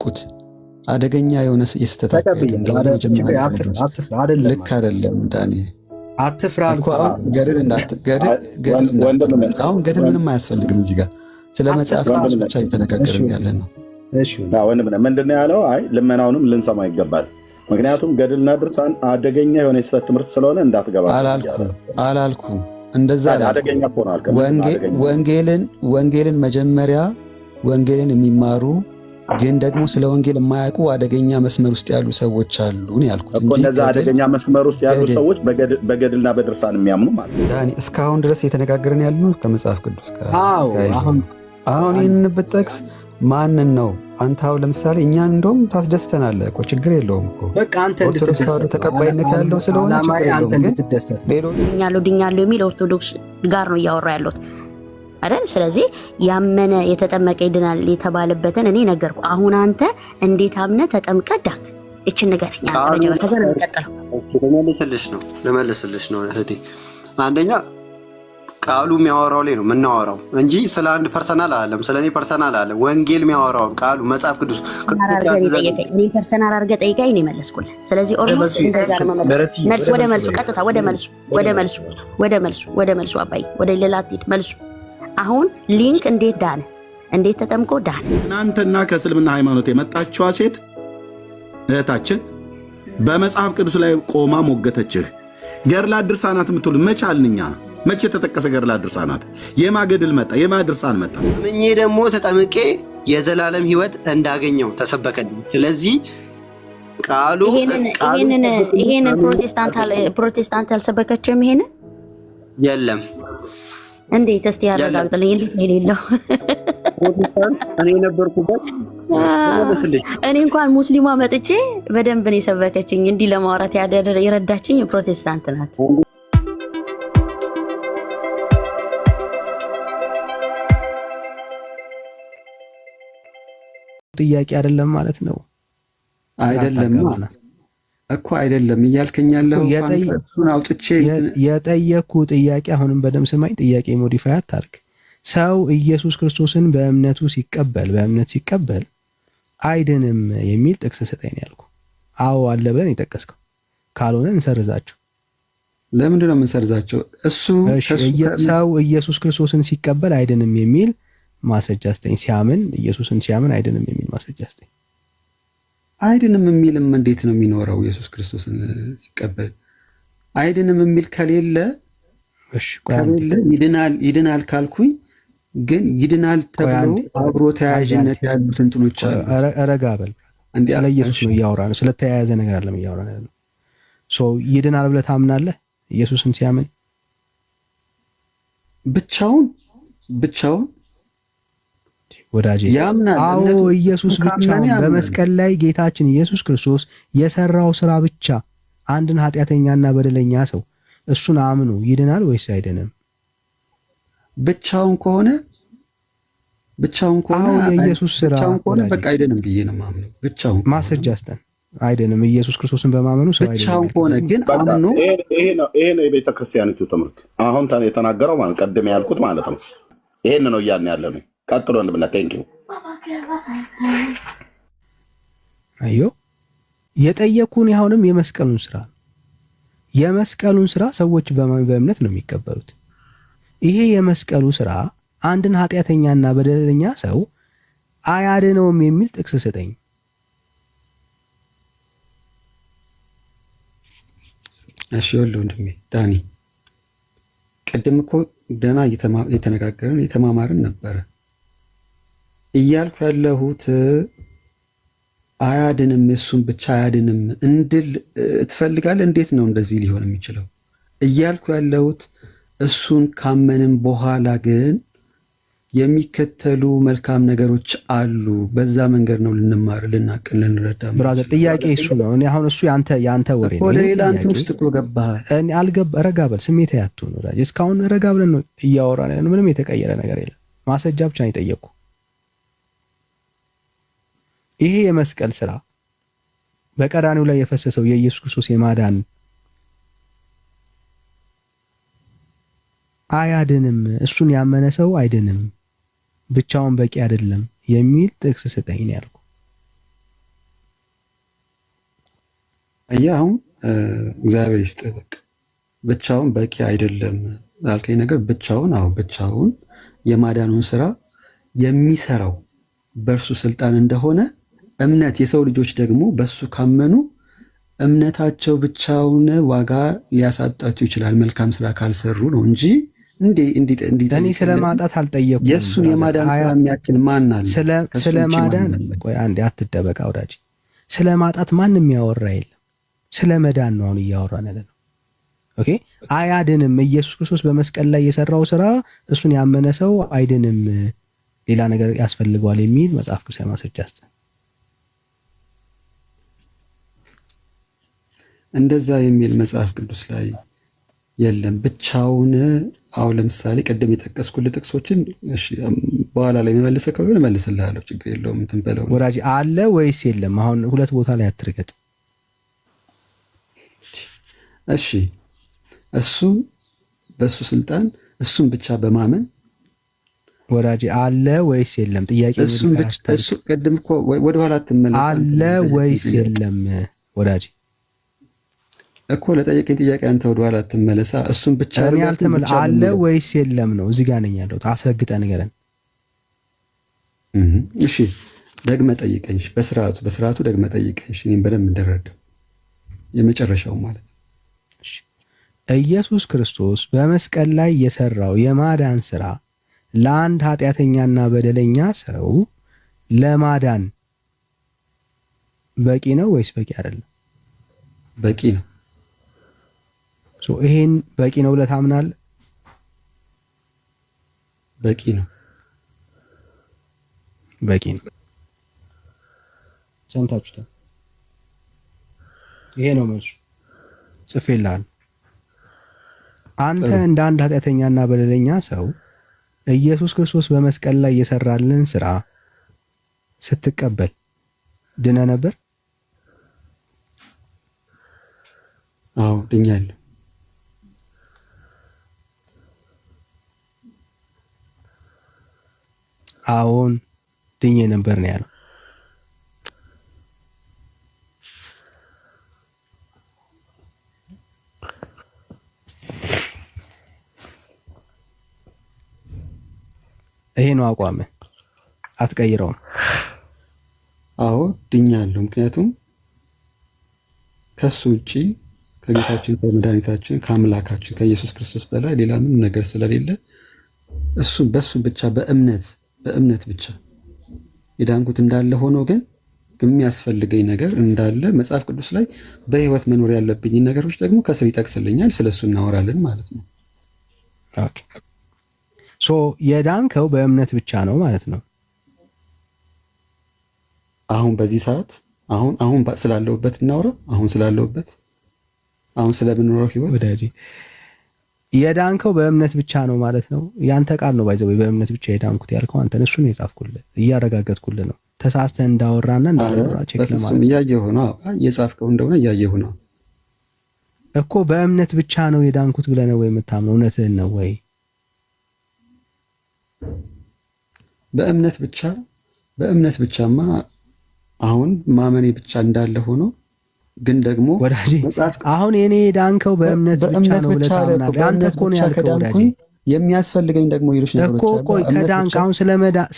ቁት አደገኛ የሆነ የስተት አካሄድ እንደሆነ መጀመሪያ ልክ አይደለም። ዳኒ አትፍራ እኮ አሁን ገድል ምንም አያስፈልግም። እዚህ ጋር ስለ መጽሐፍ ቅዱስ ብቻ እየተነጋገርን ያለን ነው። እሺ ምንድነው ያለው? አይ ልመናውንም ልንሰማ ይገባል። ምክንያቱም ገድልና ድርሳን አደገኛ የሆነ የስተት ትምህርት ስለሆነ እንዳትገባ አላልኩም። እንደዛ አደገኛ ወንጌልን መጀመሪያ ወንጌልን የሚማሩ ግን ደግሞ ስለ ወንጌል የማያውቁ አደገኛ መስመር ውስጥ ያሉ ሰዎች አሉ ነው ያልኩት እኮ። እነዛ አደገኛ መስመር ውስጥ ያሉ ሰዎች በገድልና በድርሳን የሚያምኑ ማለት ነው። ዳኒ እስካሁን ድረስ እየተነጋገርን ያለነው ከመጽሐፍ ቅዱስ ጋር። አሁን ይህንን ብትጠቅስ ማንን ነው አንተ? አሁን ለምሳሌ እኛን እንደውም ታስደስተናለህ እኮ ችግር የለውም እኮ በቃ አንተ እንድትደሰት ተቀባይነት ያለው ስለሆነ ችግር የለውም። ግን ድኛለሁ የሚል ኦርቶዶክስ ጋር ነው እያወራ ያለሁት አይደል? ስለዚህ ያመነ የተጠመቀ ይድናል የተባለበትን እኔ ነገርኩ። አሁን አንተ እንዴት አምነ ተጠምቀ ዳንክ? እቺን ንገረኝ አንተ መጀመሪያ፣ ከዛ ነው የምንቀጥለው። ልመልስልሽ ነው እህቴ። አንደኛ ቃሉ የሚያወራው ላይ ነው የምናወራው እንጂ ስለ አንድ ፐርሰናል አለም ስለኔ ፐርሰናል አለ። ወንጌል የሚያወራው ቃሉ መጽሐፍ ቅዱስ እኔ ፐርሰናል አድርገህ ጠይቀኝ ነው የመለስኩልህ። ስለዚህ ኦልሞስት እንደዛ ነው መልስ። ወደ መልሱ ቀጥታ ወደ መልሱ አባይ ወደ ሌላ አትሂድ። መልሱ አሁን ሊንክ እንዴት ዳነ? እንዴት ተጠምቆ ዳነ? እናንተና ከእስልምና ሃይማኖት የመጣችዋ ሴት እህታችን በመጽሐፍ ቅዱስ ላይ ቆማ ሞገተችህ። ገድላት ድርሳናት የምትሉ መቼ አልንኛ? መቼ የተጠቀሰ ገድላት ድርሳናት? የማ ገድል መጣ? የማ ድርሳን መጣ? እኔ ደግሞ ተጠምቄ የዘላለም ሕይወት እንዳገኘው ተሰበከልኝ። ስለዚህ ቃሉ ይሄንን ፕሮቴስታንት አልሰበከችም። ይሄንን የለም እንዴት እስቲ ያረጋግጥልኝ። እንዴት ነው የሌለው? እኔ ነበርኩበት። እኔ እንኳን ሙስሊሟ መጥቼ በደንብ ነው የሰበከችኝ። እንዲህ ለማውራት የረዳችኝ ፕሮቴስታንት ናት። ጥያቄ አይደለም ማለት ነው። አይደለም እኮ አይደለም እያልከኝ ያለው እሱን አውጥቼ የጠየኩ ጥያቄ አሁንም በደም ስማኝ። ጥያቄ ሞዲፋይ አታርግ። ሰው ኢየሱስ ክርስቶስን በእምነት ሲቀበል አይድንም የሚል ጥቅስ ስጠኝ ያልኩ። አዎ አለ ብለን የጠቀስከው ካልሆነ እንሰርዛቸው። ለምንድን ነው የምንሰርዛቸው? ሰው ኢየሱስ ክርስቶስን ሲቀበል አይድንም የሚል ማስረጃ ስጠኝ። ኢየሱስን ሲያምን አይድንም የሚል ማስረጃ ስጠኝ። አይድንም የሚልም እንዴት ነው የሚኖረው? ኢየሱስ ክርስቶስን ሲቀበል አይድንም የሚል ከሌለ ይድናል ካልኩኝ ግን ይድናል ተብሎ አብሮ ተያያዥነት ያሉት እንትኖች አሉ። ረጋ በል። ስለ ኢየሱስ ነው እያወራን፣ ስለተያያዘ ነገር አይደለም እያወራን ያለው። ይድናል ብለህ ታምናለህ? ኢየሱስን ሲያምን ብቻውን ወዳጄ ያምናል። አዎ ኢየሱስ ብቻውን በመስቀል ላይ ጌታችን ኢየሱስ ክርስቶስ የሰራው ስራ ብቻ አንድን ኃጢአተኛና በደለኛ ሰው እሱን አምኑ ይድናል ወይስ አይድንም? ብቻውን ከሆነ የኢየሱስ ስራ በቃ አይድንም ብዬ ነው የማምነው። ብቻውን ማስረጃ አስተን አይድንም ኢየሱስ ክርስቶስን በማመኑ ሰው አይድንም። ብቻውን ከሆነ ግን አምኖ ይሄ ነው የቤተ ክርስቲያኒቱ ትምህርት። አሁን የተናገረው ማለት ቀደም ያልኩት ማለት ነው። ይሄን ነው እያልን ያለ ነው። ቀጥሎ እንብና ቴንኪው። አዮ የጠየቁን አሁንም የመስቀሉን ስራ ሰዎች በእምነት ነው የሚቀበሉት። ይሄ የመስቀሉ ስራ አንድን ኃጢአተኛና በደለኛ ሰው አያድነውም የሚል ጥቅስ ስጠኝ። እሺ ወንድሜ ዳኒ፣ ቅድም እኮ ደህና የተማማርን ነበረ እያልኩ ያለሁት አያድንም፣ እሱም ብቻ አያድንም እንድል ትፈልጋለህ? እንዴት ነው እንደዚህ ሊሆን የሚችለው? እያልኩ ያለሁት እሱን ካመንም በኋላ ግን የሚከተሉ መልካም ነገሮች አሉ። በዛ መንገድ ነው ልንማር፣ ልናቅን፣ ልንረዳ። ብራዘር ጥያቄ እሱ ነው። እኔ አሁን እሱ ያንተ ወሬ ነው። ወደ ሌላ እንትን ውስጥ እኮ ገባህ። እኔ ረጋ በል። ስሜት ያትሁን ወዳጅ። እስካሁን ረጋ ብለን ነው እያወራን ያለው። ምንም የተቀየረ ነገር የለም። ማስረጃ ብቻ ነው የጠየቅኩ። ይሄ የመስቀል ስራ በቀራንዮ ላይ የፈሰሰው የኢየሱስ ክርስቶስ የማዳን አያድንም፣ እሱን ያመነ ሰው አይድንም፣ ብቻውን በቂ አይደለም የሚል ጥቅስ ስጠኝ ነው ያልኩ። አየህ አሁን እግዚአብሔር ይስጥ በቃ ብቻውን በቂ አይደለም ላልከኝ ነገር ብቻውን የማዳኑን ስራ የሚሰራው በእርሱ ስልጣን እንደሆነ እምነት የሰው ልጆች ደግሞ በሱ ካመኑ እምነታቸው ብቻውን ዋጋ ሊያሳጣቸው ይችላል መልካም ስራ ካልሰሩ ነው እንጂ እኔ ስለማጣት አልጠየኩም። የእሱን የማዳን ስራ የሚያክል ማን አለ? ስለማዳን ቆይ አንዴ አትደበቃ ወዳጅ። ስለማጣት ማንም ያወራ የለም። ስለ መዳን ነው አሁን እያወራን ያለ ነው። ኦኬ አያድንም። ኢየሱስ ክርስቶስ በመስቀል ላይ የሰራው ስራ እሱን ያመነ ሰው አይድንም፣ ሌላ ነገር ያስፈልገዋል የሚል መጽሐፍ ቅዱስ ማስረጃ አስተ እንደዛ የሚል መጽሐፍ ቅዱስ ላይ የለም። ብቻውን አሁን ለምሳሌ ቀደም የጠቀስኩልህ ጥቅሶችን እሺ በኋላ ላይ መመለሰ ከሆነ እመልስልሃለሁ፣ ችግር የለውም። እንትን በለው ወዳጅ አለ ወይስ የለም? አሁን ሁለት ቦታ ላይ አትርገጥ። እሺ እሱ በሱ ስልጣን እሱን ብቻ በማመን ወዳጅ አለ ወይስ የለም? ጥያቄ እሱን ብቻ እሱ ቀደም እኮ ወደ ኋላ አትመለስ። አለ ወይስ የለም ወዳጅ እኮ ለጠየቀኝ ጥያቄ አንተ ወደ ኋላ አትመለሳ። እሱን ብቻ እኔ አልተመለስ አለ ወይስ የለም ነው እዚህ ጋር ነኝ ያለሁት። አስረግጠህ ንገረን። እሺ ደግመህ ጠይቀኝ። በስርዓቱ ደግመህ ጠይቀኝ። እኔም በደንብ እንደረዳው የመጨረሻው ማለት እሺ ኢየሱስ ክርስቶስ በመስቀል ላይ የሰራው የማዳን ስራ ለአንድ ኃጢአተኛና በደለኛ ሰው ለማዳን በቂ ነው ወይስ በቂ አይደለም? በቂ ነው። ይሄን በቂ ነው ብለህ ታምናለህ? በቂ ነው። በቂ ነው። ሰምታችሁታል። ይሄ ነው መልሱ። ጽፌልሃል። አንተ እንደ አንድ ኃጢአተኛና በደለኛ ሰው ኢየሱስ ክርስቶስ በመስቀል ላይ የሰራልን ስራ ስትቀበል ድነ ነበር? አዎ ድኛለሁ። አዎን ድኜ ነበር ነው ያለው። ይሄ ነው አቋምህ፣ አትቀይረውም? አዎ ድኛለሁ። ምክንያቱም ከሱ ውጪ ከጌታችን ከመድኃኒታችን ከአምላካችን ከኢየሱስ ክርስቶስ በላይ ሌላ ምን ነገር ስለሌለ በሱ ብቻ በእምነት ብቻ የዳንኩት እንዳለ ሆኖ ግን የሚያስፈልገኝ ነገር እንዳለ መጽሐፍ ቅዱስ ላይ በህይወት መኖር ያለብኝ ነገሮች ደግሞ ከስር ይጠቅስልኛል። ስለሱ እናወራለን ማለት ነው። ኦኬ ሶ የዳንከው በእምነት ብቻ ነው ማለት ነው። አሁን በዚህ ሰዓት አሁን ስላለሁበት እናውራ። አሁን ስለምንኖረው ህይወት ወዳጅ የዳንከው በእምነት ብቻ ነው ማለት ነው። ያንተ ቃል ነው ባይዘው በእምነት ብቻ የዳንኩት ያልከው አንተ እሱ ነው የጻፍኩልህ፣ እያረጋገጥኩልህ ነው። ተሳስተህ እንዳወራና እንዳወራ ቼክ ለማድረግ እያየሁ ነው። የጻፍከው እንደሆነ እያየሁ ነው እኮ። በእምነት ብቻ ነው የዳንኩት ብለህ ነው ወይ የምታምነው? እውነትህን ነው ወይ? በእምነት ብቻማ አሁን ማመኔ ብቻ እንዳለ ሆኖ ግን ደግሞ ወዳጄ አሁን የኔ ዳንከው በእምነት ብቻ ነው ብለህ ታምናለህ። አንተ እኮ ነው ያልከው ወዳጄ። የሚያስፈልገኝ ደግሞ ሌሎች ነገሮች እኮ ቆይ ከዳንክ አሁን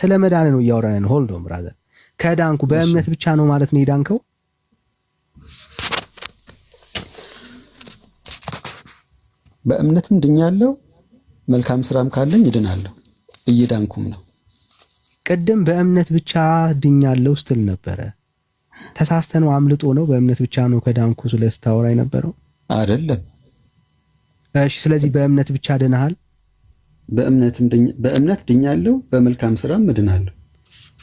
ስለ መዳን ነው እያወራን ነው። ሆልድ ኦን ብራዘር። ከዳንኩ በእምነት ብቻ ነው ማለት ነው የዳንከው? በእምነትም ድኛለሁ፣ መልካም ስራም ካለኝ እድናለሁ፣ እየዳንኩም ነው። ቅድም በእምነት ብቻ ድኛለሁ ስትል ነበረ። ተሳስተ ነው አምልጦ ነው? በእምነት ብቻ ነው ከዳንኩ ስለስታወራ የነበረው አይደለም። እሺ ስለዚህ በእምነት ብቻ ድነሃል? በእምነት ድኛለሁ፣ በመልካም ስራም እድናለሁ።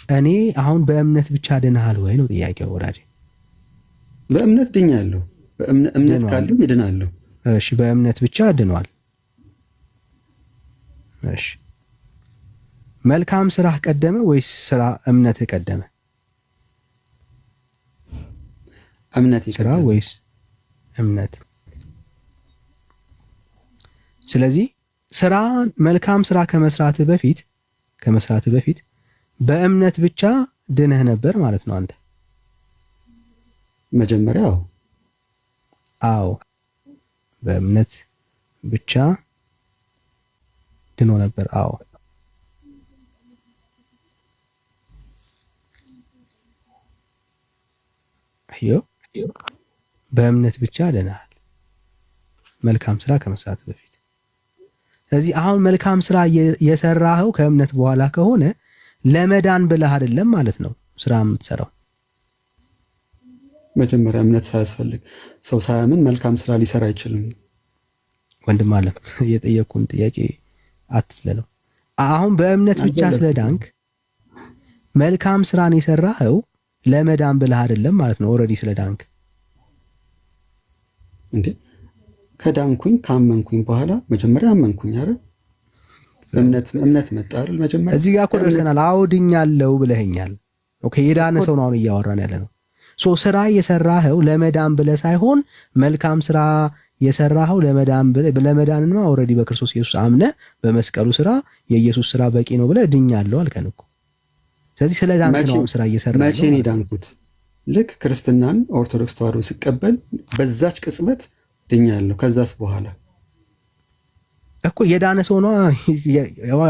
እኔ አሁን በእምነት ብቻ ድነሃል ወይ ነው ጥያቄው ወዳጄ። በእምነት ድኛለሁ፣ እምነት ካለኝ እድናለሁ። እሺ በእምነት ብቻ ድኗል። እሺ መልካም ስራህ ቀደመ ወይስ ስራ እምነትህ ቀደመ? እምነት ስራ ወይስ እምነት? ስለዚህ ስራ መልካም ስራ ከመስራትህ በፊት በእምነት ብቻ ድነህ ነበር ማለት ነው አንተ። መጀመሪያው አዎ በእምነት ብቻ ድኖ ነበር። አዎ አዮ በእምነት ብቻ ድነሃል፣ መልካም ስራ ከመስራት በፊት። ስለዚህ አሁን መልካም ስራ የሰራኸው ከእምነት በኋላ ከሆነ ለመዳን ብለህ አይደለም ማለት ነው ስራ የምትሰራው። መጀመሪያ እምነት ሳያስፈልግ ሰው ሳያምን መልካም ስራ ሊሰራ አይችልም። ወንድም አለም የጠየቁን ጥያቄ አትስለለው። አሁን በእምነት ብቻ ስለዳንክ መልካም ስራን የሰራኸው ለመዳን ብለህ አይደለም ማለት ነው። ኦልሬዲ ስለዳንክ እንዴ ከዳንኩኝ ካመንኩኝ በኋላ መጀመሪያ አመንኩኝ አይደል? እምነት መጣ አይደል? መጀመሪያ እዚህ ጋር እኮ ደርሰናል። አውድኛለሁ ብለኸኛል። ኦኬ የዳነ ሰው ነው አሁን እያወራን ያለ ነው። ሶ ስራ የሰራኸው ለመዳን ብለህ ሳይሆን መልካም ስራ የሰራኸው ለመዳን ብለህ ለመዳንማ ኦልሬዲ በክርስቶስ ኢየሱስ አምነህ በመስቀሉ ስራ የኢየሱስ ስራ በቂ ነው ብለህ ድኛለሁ አልከን እኮ። ስለዚህ ስለ ዳንክ ነው ስራ እየሰራህ። መቼ ነው ዳንኩት? ልክ ክርስትናን ኦርቶዶክስ ተዋሕዶ ሲቀበል በዛች ቅጽበት ድኛለሁ። ከዛስ በኋላ እኮ የዳነ ሰው ነው።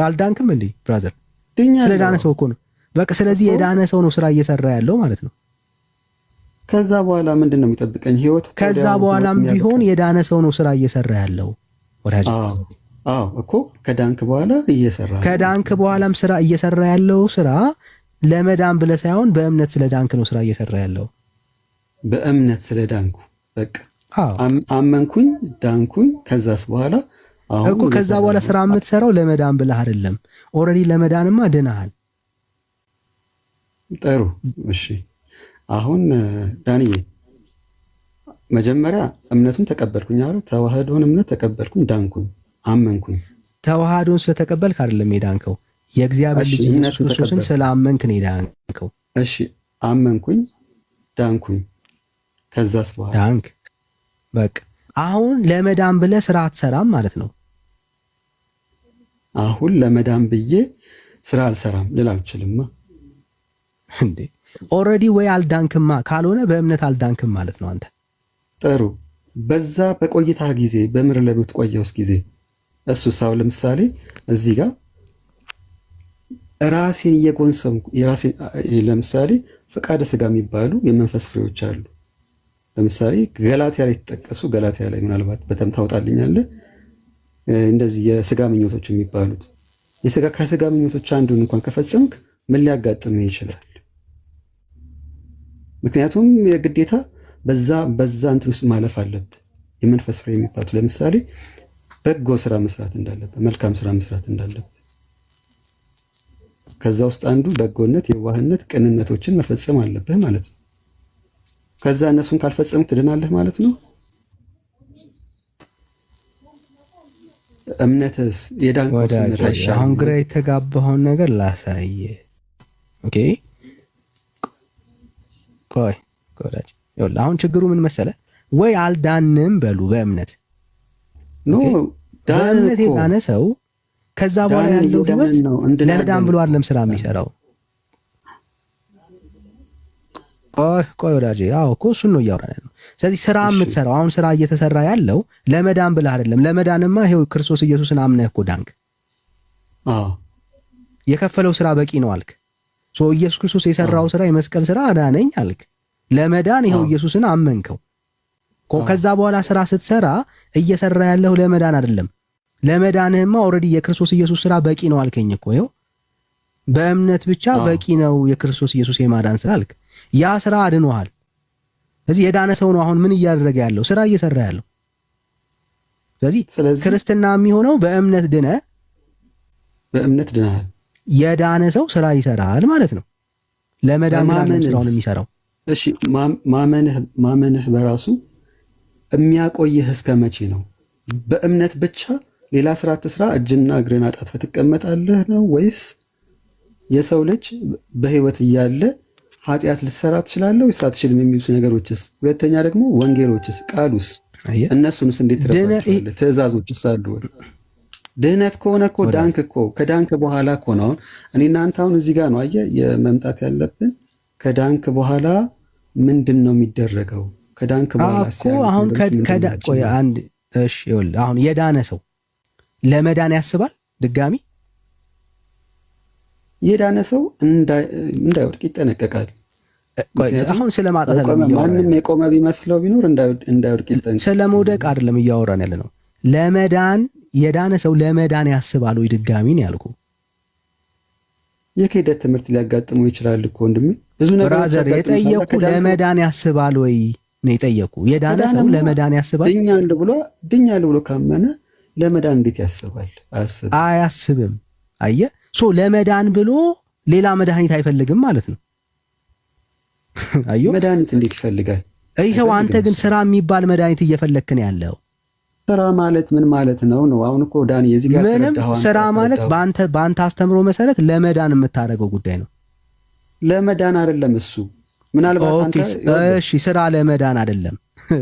አልዳንክም እንዴ ብራዘር? ድኛለሁ። ስለ ዳነ ሰው እኮ ነው በቃ። ስለዚህ የዳነ ሰው ነው ስራ እየሰራ ያለው ማለት ነው። ከዛ በኋላ ምንድን ነው የሚጠብቀኝ? ህይወት። ከዛ በኋላም ቢሆን የዳነ ሰው ነው ስራ እየሰራ ያለው ወዳጅ። አዎ እኮ ከዳንክ በኋላ እየሰራ ከዳንክ በኋላም ስራ እየሰራ ያለው ስራ ለመዳን ብለህ ሳይሆን በእምነት ስለ ዳንክ ነው ስራ እየሰራ ያለው። በእምነት ስለ ዳንኩ በቃ አመንኩኝ፣ ዳንኩኝ። ከዛስ በኋላ አሁን እኮ ከዛ በኋላ ስራ የምትሰራው ለመዳን ብለህ አይደለም። ኦልሬዲ ለመዳንማ ድነሃል። ጥሩ እሺ። አሁን ዳንዬ መጀመሪያ እምነቱን ተቀበልኩኝ አይደል? ተዋህዶን እምነት ተቀበልኩኝ፣ ዳንኩኝ፣ አመንኩኝ። ተዋህዶን ስለተቀበልክ አይደለም የዳንከው፣ የእግዚአብሔር ልጅ ኢየሱስ ክርስቶስን ስላመንክ ነው የዳንከው። እሺ አመንኩኝ፣ ዳንኩኝ። ከዛስ በኋላ ዳንክ በቃ። አሁን ለመዳን ብለህ ስራ አትሰራም ማለት ነው። አሁን ለመዳን ብዬ ስራ አልሰራም ልል አልችልማ እንዴ። ኦልሬዲ ወይ አልዳንክማ፣ ካልሆነ በእምነት አልዳንክም ማለት ነው አንተ። ጥሩ። በዛ በቆይታ ጊዜ በምድር ላይ በተቆየውስ ጊዜ እሱ ሳው ለምሳሌ እዚህ ጋር ራሴን እየጎንሰምኩ የራሴን ለምሳሌ ፈቃደ ስጋ የሚባሉ የመንፈስ ፍሬዎች አሉ። ለምሳሌ ገላትያ ላይ የተጠቀሱ ገላትያ ላይ ምናልባት በጣም ታወጣልኛለህ። እንደዚህ የስጋ ምኞቶች የሚባሉት ከስጋ ምኞቶች አንዱን እንኳን ከፈጸምክ ምን ሊያጋጥምህ ይችላል? ምክንያቱም የግዴታ በዛ እንትን ውስጥ ማለፍ አለብህ። የመንፈስ ፍሬ የሚባሉት ለምሳሌ በጎ ስራ መስራት እንዳለብህ፣ መልካም ስራ መስራት እንዳለብህ። ከዛ ውስጥ አንዱ በጎነት፣ የዋህነት፣ ቅንነቶችን መፈጸም አለብህ ማለት ነው። ከዛ እነሱን ካልፈጸምክ ትድናለህ ማለት ነው። እምነትስ የዳንኩት እምነት አይሻልም? አሁን ግራ የተጋባኸውን ነገር ላሳየ። ኦኬ ቆይ አሁን ችግሩ ምን መሰለ? ወይ አልዳንም በሉ በእምነት በእምነት የዳነ ሰው ከዛ በኋላ ያለው ህይወት ለመዳን ብሎ አይደለም ስራ የሚሰራው። ቆይ ወዳጄ፣ አዎ እኮ እሱን ነው እያወራን ነው። ስለዚህ ስራ የምትሰራው አሁን ስራ እየተሰራ ያለው ለመዳን ብለህ አይደለም። ለመዳንማ ይሄው ክርስቶስ ኢየሱስን አምነህ እኮ ዳንክ። የከፈለው ስራ በቂ ነው አልክ። ኢየሱስ ክርስቶስ የሰራው ስራ የመስቀል ስራ አዳነኝ አልክ። ለመዳን ይሄው ኢየሱስን አመንከው። ከዛ በኋላ ስራ ስትሰራ እየሰራ ያለው ለመዳን አይደለም። ለመዳንህማ ኦልሬዲ የክርስቶስ ኢየሱስ ስራ በቂ ነው አልከኝ እኮ። ይኸው በእምነት ብቻ በቂ ነው የክርስቶስ ኢየሱስ የማዳን ስራ አልክ። ያ ስራ አድኖሃል። ስለዚህ የዳነ ሰው ነው አሁን ምን እያደረገ ያለው? ስራ እየሰራ ያለው። ስለዚህ ክርስትና የሚሆነው በእምነት ድነሃል። የዳነ ሰው ስራ ይሰራል ማለት ነው። ለመዳን ስራውን የሚሰራው። እሺ ማመንህ በራሱ የሚያቆይህ እስከ መቼ ነው? በእምነት ብቻ ሌላ ስራ ትስራ፣ እጅና እግርን አጣጥፈህ ትቀመጣለህ ነው ወይስ የሰው ልጅ በህይወት እያለ ኃጢአት ልትሰራ ትችላለህ ወይስ አትችልም የሚሉት ነገሮችስ? ሁለተኛ ደግሞ ወንጌሎችስ፣ ቃሉስ፣ እነሱንስ እንዴት ትረሳቸዋለህ? ትእዛዞችስ አሉ ወይ? ድህነት ከሆነ እኮ ዳንክ እኮ ከዳንክ በኋላ እኮ ነው። እኔ እናንተ አሁን እዚህ ጋር ነው አየህ የመምጣት ያለብን። ከዳንክ በኋላ ምንድን ነው የሚደረገው? ከዳንክ በኋላ አሁን ቆይ አንድ እሺ፣ ይኸውልህ አሁን የዳነ ሰው ለመዳን ያስባል ድጋሚ? የዳነ ሰው እንዳይወድቅ ይጠነቀቃል። አሁን ስለ ማጣት ማንም የቆመ ቢመስለው ቢኖር እንዳይወድቅ ይጠነቀቃል። ስለ መውደቅ አይደለም እያወራን ያለ ነው። ለመዳን የዳነ ሰው ለመዳን ያስባል ወይ ድጋሚ ነው ያልኩ። የክህደት ትምህርት ሊያጋጥመው ይችላል እኮ ወንድሜ። ብዙ ነገር ብራዘር የጠየቁ ለመዳን ያስባል ወይ ነው የጠየቁ። የዳነ ሰው ለመዳን ያስባል? ድኛል ብሎ ካመነ ለመዳን እንዴት ያስባል? አያስብም። አየህ፣ ለመዳን ብሎ ሌላ መድኃኒት አይፈልግም ማለት ነው። አዮ መድኃኒት እንዴት ይፈልጋል? ይኸው አንተ ግን ስራ የሚባል መድኃኒት እየፈለክ ነው ያለው። ስራ ማለት ምን ማለት ነው? አሁን እኮ ዳኒ የዚህ ጋር ተረዳኸው? ስራ ማለት በአንተ አስተምሮ መሰረት ለመዳን የምታደርገው ጉዳይ ነው። ለመዳን አይደለም እሱ። ምናልባት አንተ እሺ፣ ስራ ለመዳን አይደለም።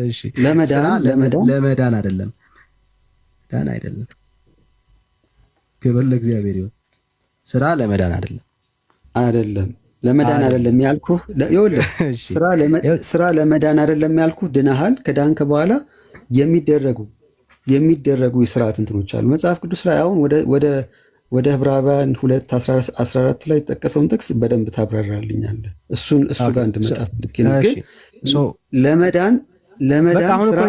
እሺ፣ ለመዳን አይደለም። ዳን አይደለም። ክብር ለእግዚአብሔር ይሁን። ስራ ለመዳን አይደለም። ለመዳን አይደለም ያልኩህ። ይኸውልህ ስራ ለመዳን አይደለም ያልኩህ። ድነሃል። ከዳንክ በኋላ የሚደረጉ የስርዓት እንትኖች አሉ መጽሐፍ ቅዱስ ላይ። አሁን ወደ ዕብራውያን 2:14 ላይ የተጠቀሰውን ጥቅስ በደንብ ታብራራልኛለህ። እሱ ጋር እንድመጣ ግን ለመዳን ስራ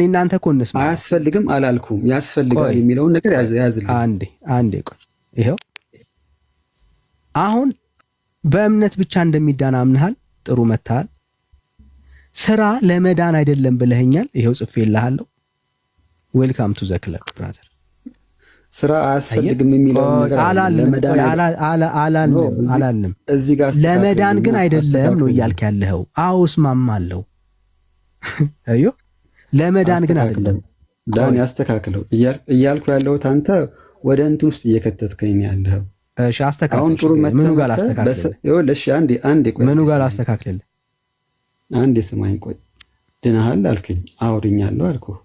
እናንተ እኮ እንስማ። አያስፈልግም አላልኩም፣ ያስፈልጋል የሚለውን ነገር ያዝልኝ። አንዴ ቆይ። ይኸው አሁን በእምነት ብቻ እንደሚዳን አምነሃል። ጥሩ መታሃል። ስራ ለመዳን አይደለም ብለኸኛል። ይኸው ጽፌልሃለሁ። ዌልካም ቱ ዘ ክለብ ብራዘር። ስራ አያስፈልግም የሚለው ነገር አላልንም። ለመዳን ግን አይደለም ነው እያልክ ያለኸው። አዎ እስማማለሁ። አዮ ለመዳን ግን አይደለም። ዳን ያስተካክለው እያልኩ ያለሁት አንተ ወደ እንትን ውስጥ እየከተትከኝ ያለኸው። እሺ አስተካክል። አሁን ጥሩ ምኑ ጋር ላስተካክልልህ? አንዴ ቆይ። ምኑ ጋር ላስተካክልልህ? አንዴ ስማኝ። ቆይ ድነሃል አልከኝ። አዎ ድኛለሁ አልኩህ።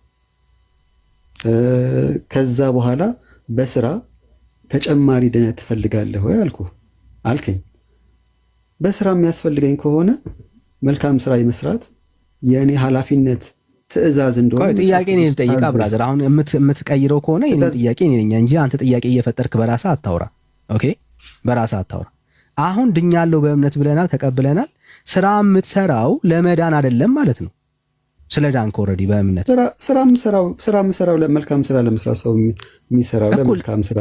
ከዛ በኋላ በስራ ተጨማሪ ድነት ትፈልጋለህ ወይ አልከኝ። በስራ የሚያስፈልገኝ ከሆነ መልካም ስራ የመስራት የእኔ ኃላፊነት ትእዛዝ እንደሆነ ጥያቄ እኔን ልጠይቅህ ብራዘር። አሁን የምትቀይረው ከሆነ የእኔን ጥያቄ እኔ ነኝ እንጂ አንተ ጥያቄ እየፈጠርክ በራስህ አታውራ። ኦኬ፣ በራስህ አታውራ። አሁን ድኛለሁ በእምነት ብለናል፣ ተቀብለናል። ስራ የምትሰራው ለመዳን አይደለም ማለት ነው። ስለ ዳንክ ኦልሬዲ በእምነት ስራ የምሰራው ለመልካም ስራ ለመስራት ሰው የሚሰራው ለመልካም ስራ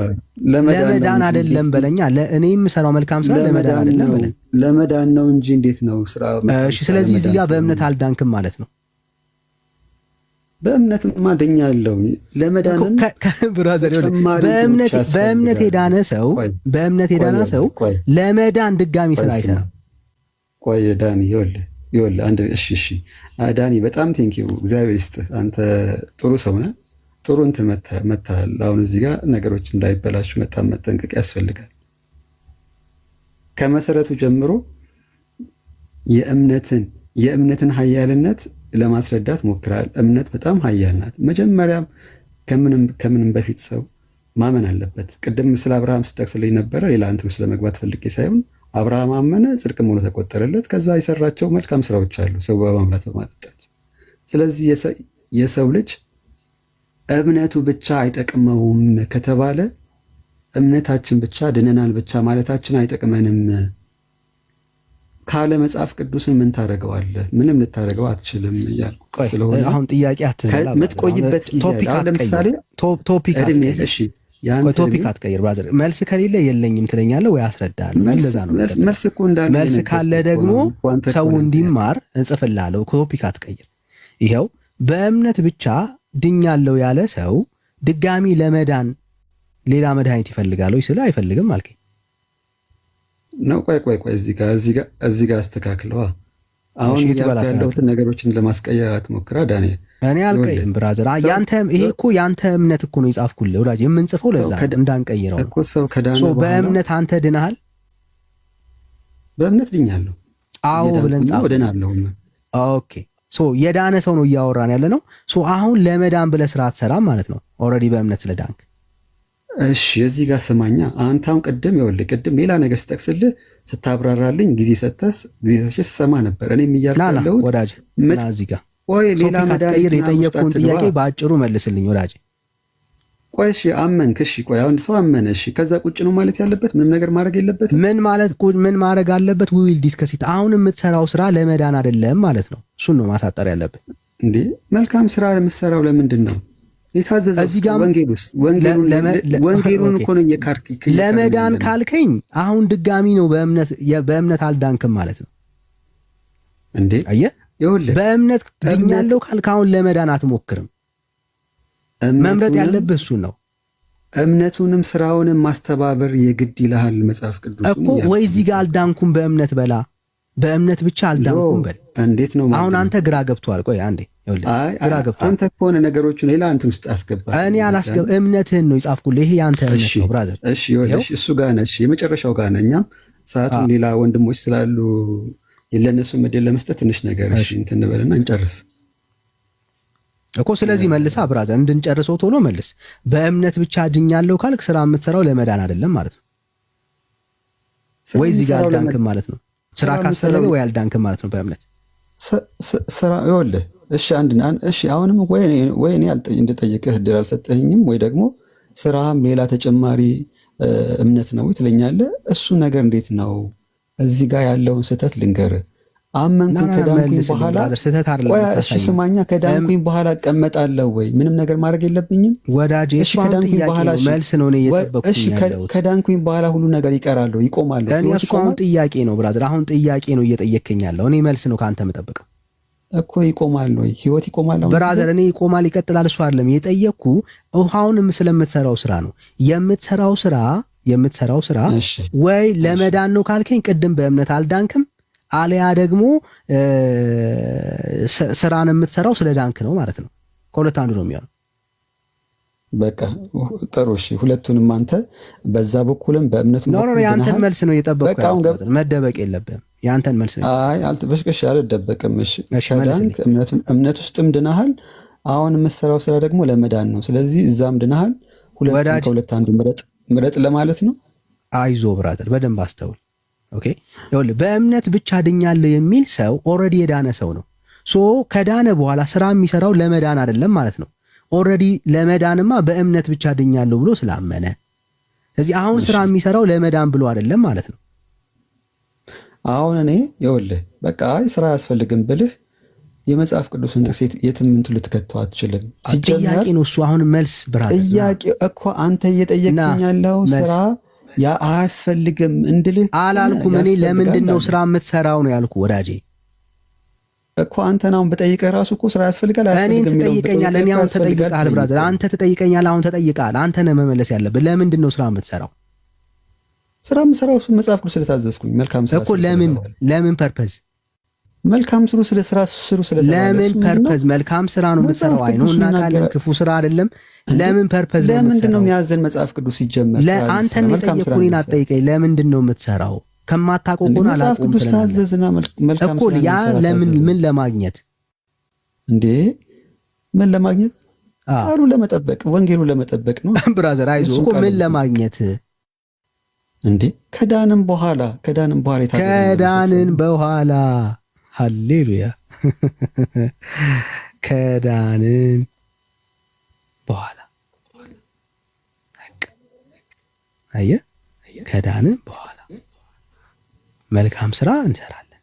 ለመዳን አይደለም በለኛ። ለእኔ የምሰራው መልካም ስራ ለመዳን አይደለም በለኝ። ለመዳን ነው እንጂ እንዴት ነው ስራ? እሺ፣ ስለዚህ እዚህ ጋር በእምነት አልዳንክም ማለት ነው። በእምነት ማደኛ ያለው ለመዳን ብራዘር፣ በእምነት የዳነ ሰው ለመዳን ድጋሚ ስራ አይሰራም። ቆይ ዳኒ ይኸውልህ አንድ እሺ ዳኒ በጣም ቴንኪው፣ እግዚአብሔር ይስጥህ። አንተ ጥሩ ሰው ነህ። ጥሩ እንትን መታል። አሁን እዚህ ጋር ነገሮች እንዳይበላሹ በጣም መጠንቀቅ ያስፈልጋል። ከመሰረቱ ጀምሮ የእምነትን ኃያልነት ለማስረዳት ሞክራል። እምነት በጣም ኃያል ናት። መጀመሪያም ከምንም በፊት ሰው ማመን አለበት። ቅድም ስለ አብርሃም ስጠቅስልኝ ነበረ። ሌላ እንትን ስለመግባት ፈልጌ ሳይሆን አብርሃም አመነ፣ ጽድቅም ሆኖ ተቆጠረለት። ከዛ የሰራቸው መልካም ስራዎች አሉ፣ ሰው በማምራት በማጠጣት። ስለዚህ የሰው ልጅ እምነቱ ብቻ አይጠቅመውም ከተባለ እምነታችን ብቻ ድነናል ብቻ ማለታችን አይጠቅመንም ካለ መጽሐፍ ቅዱስን ምን ታደርገዋለህ? ምንም ልታደርገው አትችልም እያልኩ ስለሆነ አሁን ጥያቄ የምትቆይበት ጊዜ ለምሳሌ ቶፒክ አትቀይር ብራዘር። መልስ ከሌለ የለኝም ትለኛለህ ወይ አስረዳለሁ። መልስ እኮ እንዳለ መልስ ካለ ደግሞ ሰው እንዲማር እንጽፍልሃለሁ። ቶፒክ አትቀይር። ይኸው በእምነት ብቻ ድኛለሁ ያለ ሰው ድጋሚ ለመዳን ሌላ መድኃኒት ይፈልጋል ወይ? ስለ አይፈልግም አልከኝ ነው። ቆይ እዚህ ጋር አስተካክለዋ። አሁን ያሉትን ነገሮችን ለማስቀየር አትሞክራ ዳንኤል። እኔ አልቀይርም ብራዘር። ይሄ እኮ ያንተ እምነት እኮ ነው የጻፍኩልህ ወዳጅ። የምንጽፈው ለዛ እንዳንቀይረው እኮ። ሰው ከዳነ በእምነት አንተ ድነሃል? በእምነት ድኛለሁ። አዎ ብለን ጻፍ። ድናለሁ። ኦኬ። የዳነ ሰው ነው እያወራን ያለ ነው። አሁን ለመዳን ብለህ ስራ አትሰራም ማለት ነው። ኦልሬዲ በእምነት ስለዳንክ እሺ እዚህ ጋር ስማኛ። አንተ አሁን ቅድም ይኸውልህ ቅድም ሌላ ነገር ስጠቅስልህ ስታብራራልኝ ጊዜ ሰተህ ስሰማ ነበር። እኔም እያልኩ ያለሁት ወዳጅ እዚህ ጋር ቆይ ሌላ መድኃኒት የጠየቅኩህን ጥያቄ በአጭሩ መልስልኝ ወዳጅ። ቆይ እሺ አመንክ? እሺ ቆይ አሁን ሰው አመነ፣ እሺ ከዛ ቁጭ ነው ማለት ያለበት? ምንም ነገር ማድረግ የለበትም? ምን ማድረግ አለበት? ዊል ዲስከስ ኢት። አሁን የምትሰራው ስራ ለመዳን አይደለም ማለት ነው። እሱን ነው ማሳጠር ያለብን። እንዴ መልካም ስራ የምትሰራው ለምንድን ነው? የታዘዘው ወንጌሉን እኮ ነው የካርክ። ለመዳን ካልከኝ አሁን ድጋሚ ነው በእምነት አልዳንክም ማለት ነው እንዴ? አየህ ይኸውልህ በእምነት ድኛለሁ ካልክ አሁን ለመዳን አትሞክርም። መምረጥ ያለብህ እሱን ነው። እምነቱንም ስራውንም ማስተባበር የግድ ይልሃል መጽሐፍ ቅዱስ እኮ። ወይ እዚህ ጋር አልዳንኩም በእምነት በላ፣ በእምነት ብቻ አልዳንኩም በል። እንዴት ነው አሁን አንተ ግራ ገብቷል። ቆይ አንዴ ግራ ገብቷል። አንተ ከሆነ ነገሮችን ሌላ እንትን ውስጥ አስገባ። እኔ አላስገባ፣ እምነትህን ነው የጻፍኩልህ። ይሄ ያንተ እምነት ነው ብራዘር። እሺ ይኸውልሽ እሱ ጋር ነሽ፣ የመጨረሻው ጋር ነኝ። እኛም ሰዓቱን ሌላ ወንድሞች ስላሉ ለነሱ መደል ለመስጠት ትንሽ ነገር እሺ እንትን እንበልና እንጨርስ እኮ። ስለዚህ መልሳ ብራዘር፣ እንድንጨርሰው ቶሎ መልስ። በእምነት ብቻ ድኛለሁ ካልክ ስራ የምትሰራው ለመዳን አይደለም ማለት ነው። ወይ እዚህ ጋር አልዳንክም ማለት ነው። ስራ ካስፈለገ ወይ አልዳንክም ማለት ነው በእምነት ስራ። ይኸውልህ እሺ እሺ አሁንም ወይ እኔ እንድጠይቅህ እድል አልሰጠኸኝም፣ ወይ ደግሞ ስራም ሌላ ተጨማሪ እምነት ነው ትለኛለህ። እሱ ነገር እንዴት ነው? እዚህ ጋር ያለውን ስህተት ልንገርህ። አመንኩኝ ከዳንኩኝ በኋላ እሺ ስማኛ፣ ከዳንኩኝ በኋላ እቀመጣለሁ ወይ? ምንም ነገር ማድረግ የለብኝም ወዳጄ? እሺ ከዳንኩኝ በኋላ መልስ ነው እየጠበቅኩኝ ያለሁት። ከዳንኩኝ በኋላ ሁሉ ነገር ይቀራል ይቆማል? እኔ እሱ አሁን ጥያቄ ነው ብራዘር፣ አሁን ጥያቄ ነው እየጠየቅኝ ያለው። እኔ መልስ ነው ከአንተ የምጠብቀው እኮ። ይቆማል ወይ ህይወት ይቆማል ብራዘር? እኔ ይቆማል ይቀጥላል እሱ አይደለም የጠየቅኩ። አሁንም ስለምትሰራው ስራ ነው የምትሰራው ስራ ወይ ለመዳን ነው ካልከኝ ቅድም በእምነት አልዳንክም፣ አለያ ደግሞ ስራን የምትሰራው ስለ ዳንክ ነው ማለት ነው። ከሁለት አንዱ ነው የሚሆነው። በቃ ጥሩ እሺ፣ ሁለቱንም አንተ በዛ በኩልም በእምነቱም ነው ያንተን መልስ ነው እየጠበቅኩ ያለው። መደበቅ የለብህም ያንተን መልስ ነው። አይ አልተበሽከሽ አልደበቅም። እሺ ከዳንክ እምነት ውስጥም ድናሃል። አሁን የምትሰራው ስራ ደግሞ ለመዳን ነው። ስለዚህ እዛም ድናሃል። ሁለቱም ከሁለት አንዱ ምረጥ ለማለት ነው። አይዞ ብራዘር በደንብ አስተውል። ኦኬ ይኸውልህ በእምነት ብቻ ድኛለሁ የሚል ሰው ኦልሬዲ የዳነ ሰው ነው። ሶ ከዳነ በኋላ ስራ የሚሰራው ለመዳን አይደለም ማለት ነው። ኦልሬዲ ለመዳንማ በእምነት ብቻ ድኛለሁ ብሎ ስላመነ፣ ስለዚህ አሁን ስራ የሚሰራው ለመዳን ብሎ አይደለም ማለት ነው። አሁን እኔ ይኸውልህ በቃ ስራ አያስፈልግም ብልህ የመጽሐፍ ቅዱስን ጥቅስ የትም እንትን ልትከተው አትችልም። ጥያቄ ነው እሱ። አሁን መልስ ብራዘር፣ ጥያቄ እኮ አንተ እየጠየቅኝ ያለው ስራ ያ አያስፈልግም እንድልህ አላልኩም። እኔ ለምንድን ነው ስራ የምትሰራው ነው ያልኩ ወዳጄ እኮ። አንተን አሁን በጠይቀህ ራሱ እኮ ስራ ያስፈልጋል እኔን ትጠይቀኛለህ። እኔ አሁን ተጠይቀሃል ብራዘር፣ አንተ ትጠይቀኛለህ። አሁን ተጠይቀሃል። አንተ ነህ መመለስ ያለብህ። ለምንድን ነው ስራ የምትሰራው? ስራ የምሰራው መጽሐፍ ቅዱስ ስለታዘዝኩኝ መልካም ስራ እኮ። ለምን ፐርፐዝ? መልካም ስሩ ስለ ስራ ስሩ ስለ ለምን ፐርፐዝ? መልካም ስራ ነው የምትሰራው። አይ ነው እና ካለን ክፉ ስራ አይደለም። ለምን ፐርፐዝ ነው? ለምንድን ነው የሚያዘን መጽሐፍ ቅዱስ ሲጀመር? ለአንተን የጠየቁኝን አትጠይቀኝ። ለምንድን ነው የምትሰራው? ከማታውቀው ሆነ መጽሐፍ ቅዱስ ታዘዝና መልካም እኮ ያ ለምን ምን ለማግኘት እንዴ? ምን ለማግኘት? ቃሉ ለመጠበቅ ወንጌሉ ለመጠበቅ ነው ብራዘር። አይዞህ እኮ ምን ለማግኘት እንዴ? ከዳንን በኋላ ሃሌሉያ ከዳንን በኋላ አየህ፣ ከዳንን በኋላ መልካም ስራ እንሰራለን።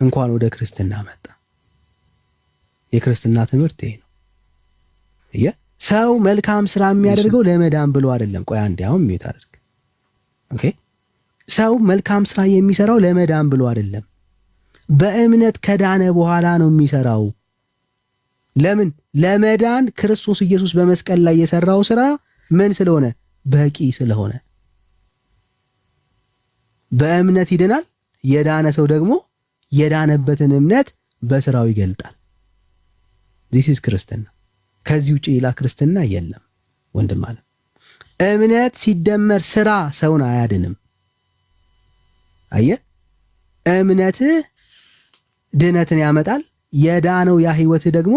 እንኳን ወደ ክርስትና መጣ። የክርስትና ትምህርት ይሄ ነው። አየህ፣ ሰው መልካም ስራ የሚያደርገው ለመዳን ብሎ አይደለም። ቆይ አንዴ አሁን ሚዩት አድርግ። ኦኬ፣ ሰው መልካም ስራ የሚሰራው ለመዳን ብሎ አይደለም። በእምነት ከዳነ በኋላ ነው የሚሰራው። ለምን? ለመዳን ክርስቶስ ኢየሱስ በመስቀል ላይ የሰራው ስራ ምን ስለሆነ? በቂ ስለሆነ። በእምነት ይድናል። የዳነ ሰው ደግሞ የዳነበትን እምነት በስራው ይገልጣል። ዚስ ኢዝ ክርስትና። ከዚህ ውጪ ሌላ ክርስትና የለም ወንድም አለ። እምነት ሲደመር ስራ ሰውን አያድንም። አየህ፣ እምነትህ ድህነትን ያመጣል። የዳነው ያ ህይወትህ ደግሞ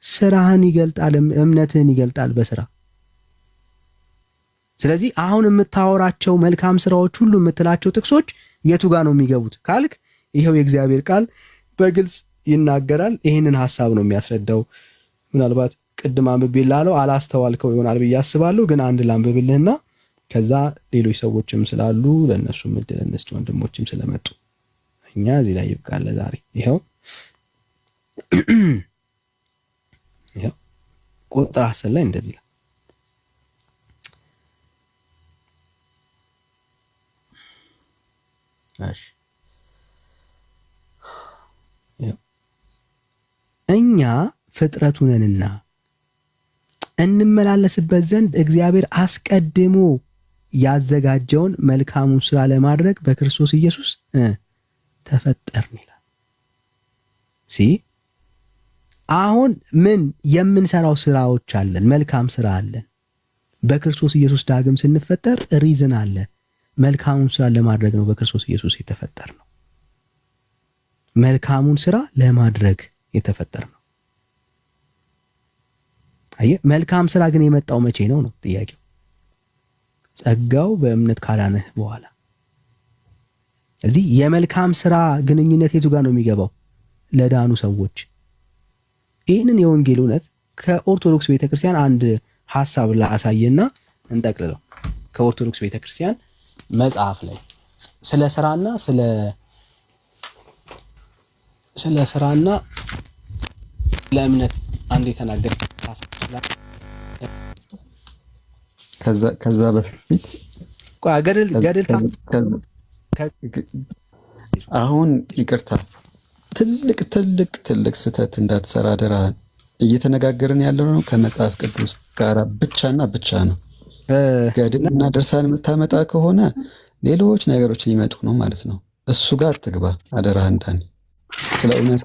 ስራህን ይገልጣል። እምነትህን ይገልጣል በስራ ስለዚህ አሁን የምታወራቸው መልካም ስራዎች ሁሉ የምትላቸው ጥቅሶች የቱ ጋር ነው የሚገቡት ካልክ ይሄው የእግዚአብሔር ቃል በግልጽ ይናገራል። ይህንን ሐሳብ ነው የሚያስረዳው። ምናልባት ቅድም አንብቤልሃለሁ አላስተዋልከው ይሆናል ብዬ አስባለሁ። ግን አንድ ላንብብልህና ከዛ ሌሎች ሰዎችም ስላሉ ለእነሱም እድል እንስጥ፣ ወንድሞችም ስለመጡ እኛ እዚህ ላይ ይብቃል ዛሬ። ይኸው ቁጥር 10 ላይ እንደዚህ ይላል። እኛ ፍጥረቱ ነንና እንመላለስበት ዘንድ እግዚአብሔር አስቀድሞ ያዘጋጀውን መልካሙን ስራ ለማድረግ በክርስቶስ ኢየሱስ ተፈጠርን ይላል። አሁን ምን የምንሰራው ስራዎች አለን፣ መልካም ስራ አለን። በክርስቶስ ኢየሱስ ዳግም ስንፈጠር ሪዝን አለ። መልካሙን ስራ ለማድረግ ነው በክርስቶስ ኢየሱስ የተፈጠር ነው። መልካሙን ስራ ለማድረግ የተፈጠር ነው። አየህ፣ መልካም ስራ ግን የመጣው መቼ ነው ነው ጥያቄው። ጸጋው በእምነት ካዳነህ በኋላ። እዚህ የመልካም ስራ ግንኙነት የቱ ጋር ነው የሚገባው? ለዳኑ ሰዎች። ይህንን የወንጌል እውነት ከኦርቶዶክስ ቤተክርስቲያን አንድ ሐሳብ ላሳየና እንጠቅልለው። ከኦርቶዶክስ ቤተክርስቲያን መጽሐፍ ላይ ስለ ስራና ለእምነት አንድ የተናገረ ከዛ በፊት አሁን ይቅርታ ትልቅ ስህተት እንዳትሰራ አደራህን። እየተነጋገርን ያለው ነው ከመጽሐፍ ቅዱስ ጋር ብቻና ብቻ ነው። ገድልና ድርሳን የምታመጣ ከሆነ ሌሎች ነገሮች ሊመጡ ነው ማለት ነው። እሱ ጋር ትግባ አደራህን ዳኒ። ስለ እውነት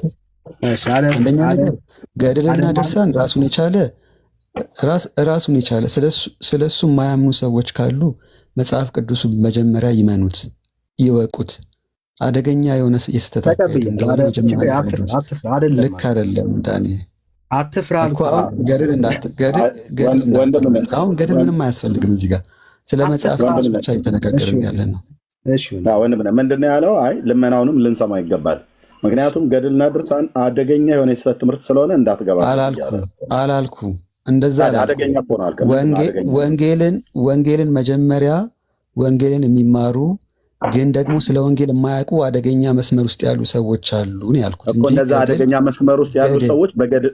አንደኛ ነገር ገድልና ድርሳን ራሱን የቻለ ስለሱ የማያምኑ ሰዎች ካሉ መጽሐፍ ቅዱሱ መጀመሪያ ይመኑት፣ ይወቁት። አደገኛ የሆነ የስተት አካሄድ እንደሆነ መጀመሪያ ልክ አይደለም ዳኒ። አትፍራ እኮ አሁን ገድል ምንም አያስፈልግም። እዚህ ጋር ስለ መጽሐፍ ቅዱስ ብቻ እየተነጋገርን ያለ ነው። ምንድን ነው ያለው? አይ ልመናውንም ልንሰማ ይገባል። ምክንያቱም ገድልና ድርሳን አደገኛ የሆነ የስተት ትምህርት ስለሆነ እንዳትገባ አላልኩም። እንደዛ አደገኛ ወንጌልን መጀመሪያ ወንጌልን የሚማሩ ግን ደግሞ ስለ ወንጌል የማያውቁ አደገኛ መስመር ውስጥ ያሉ ሰዎች አሉ ነው ያልኩት። እነዛ አደገኛ መስመር ውስጥ ያሉ ሰዎች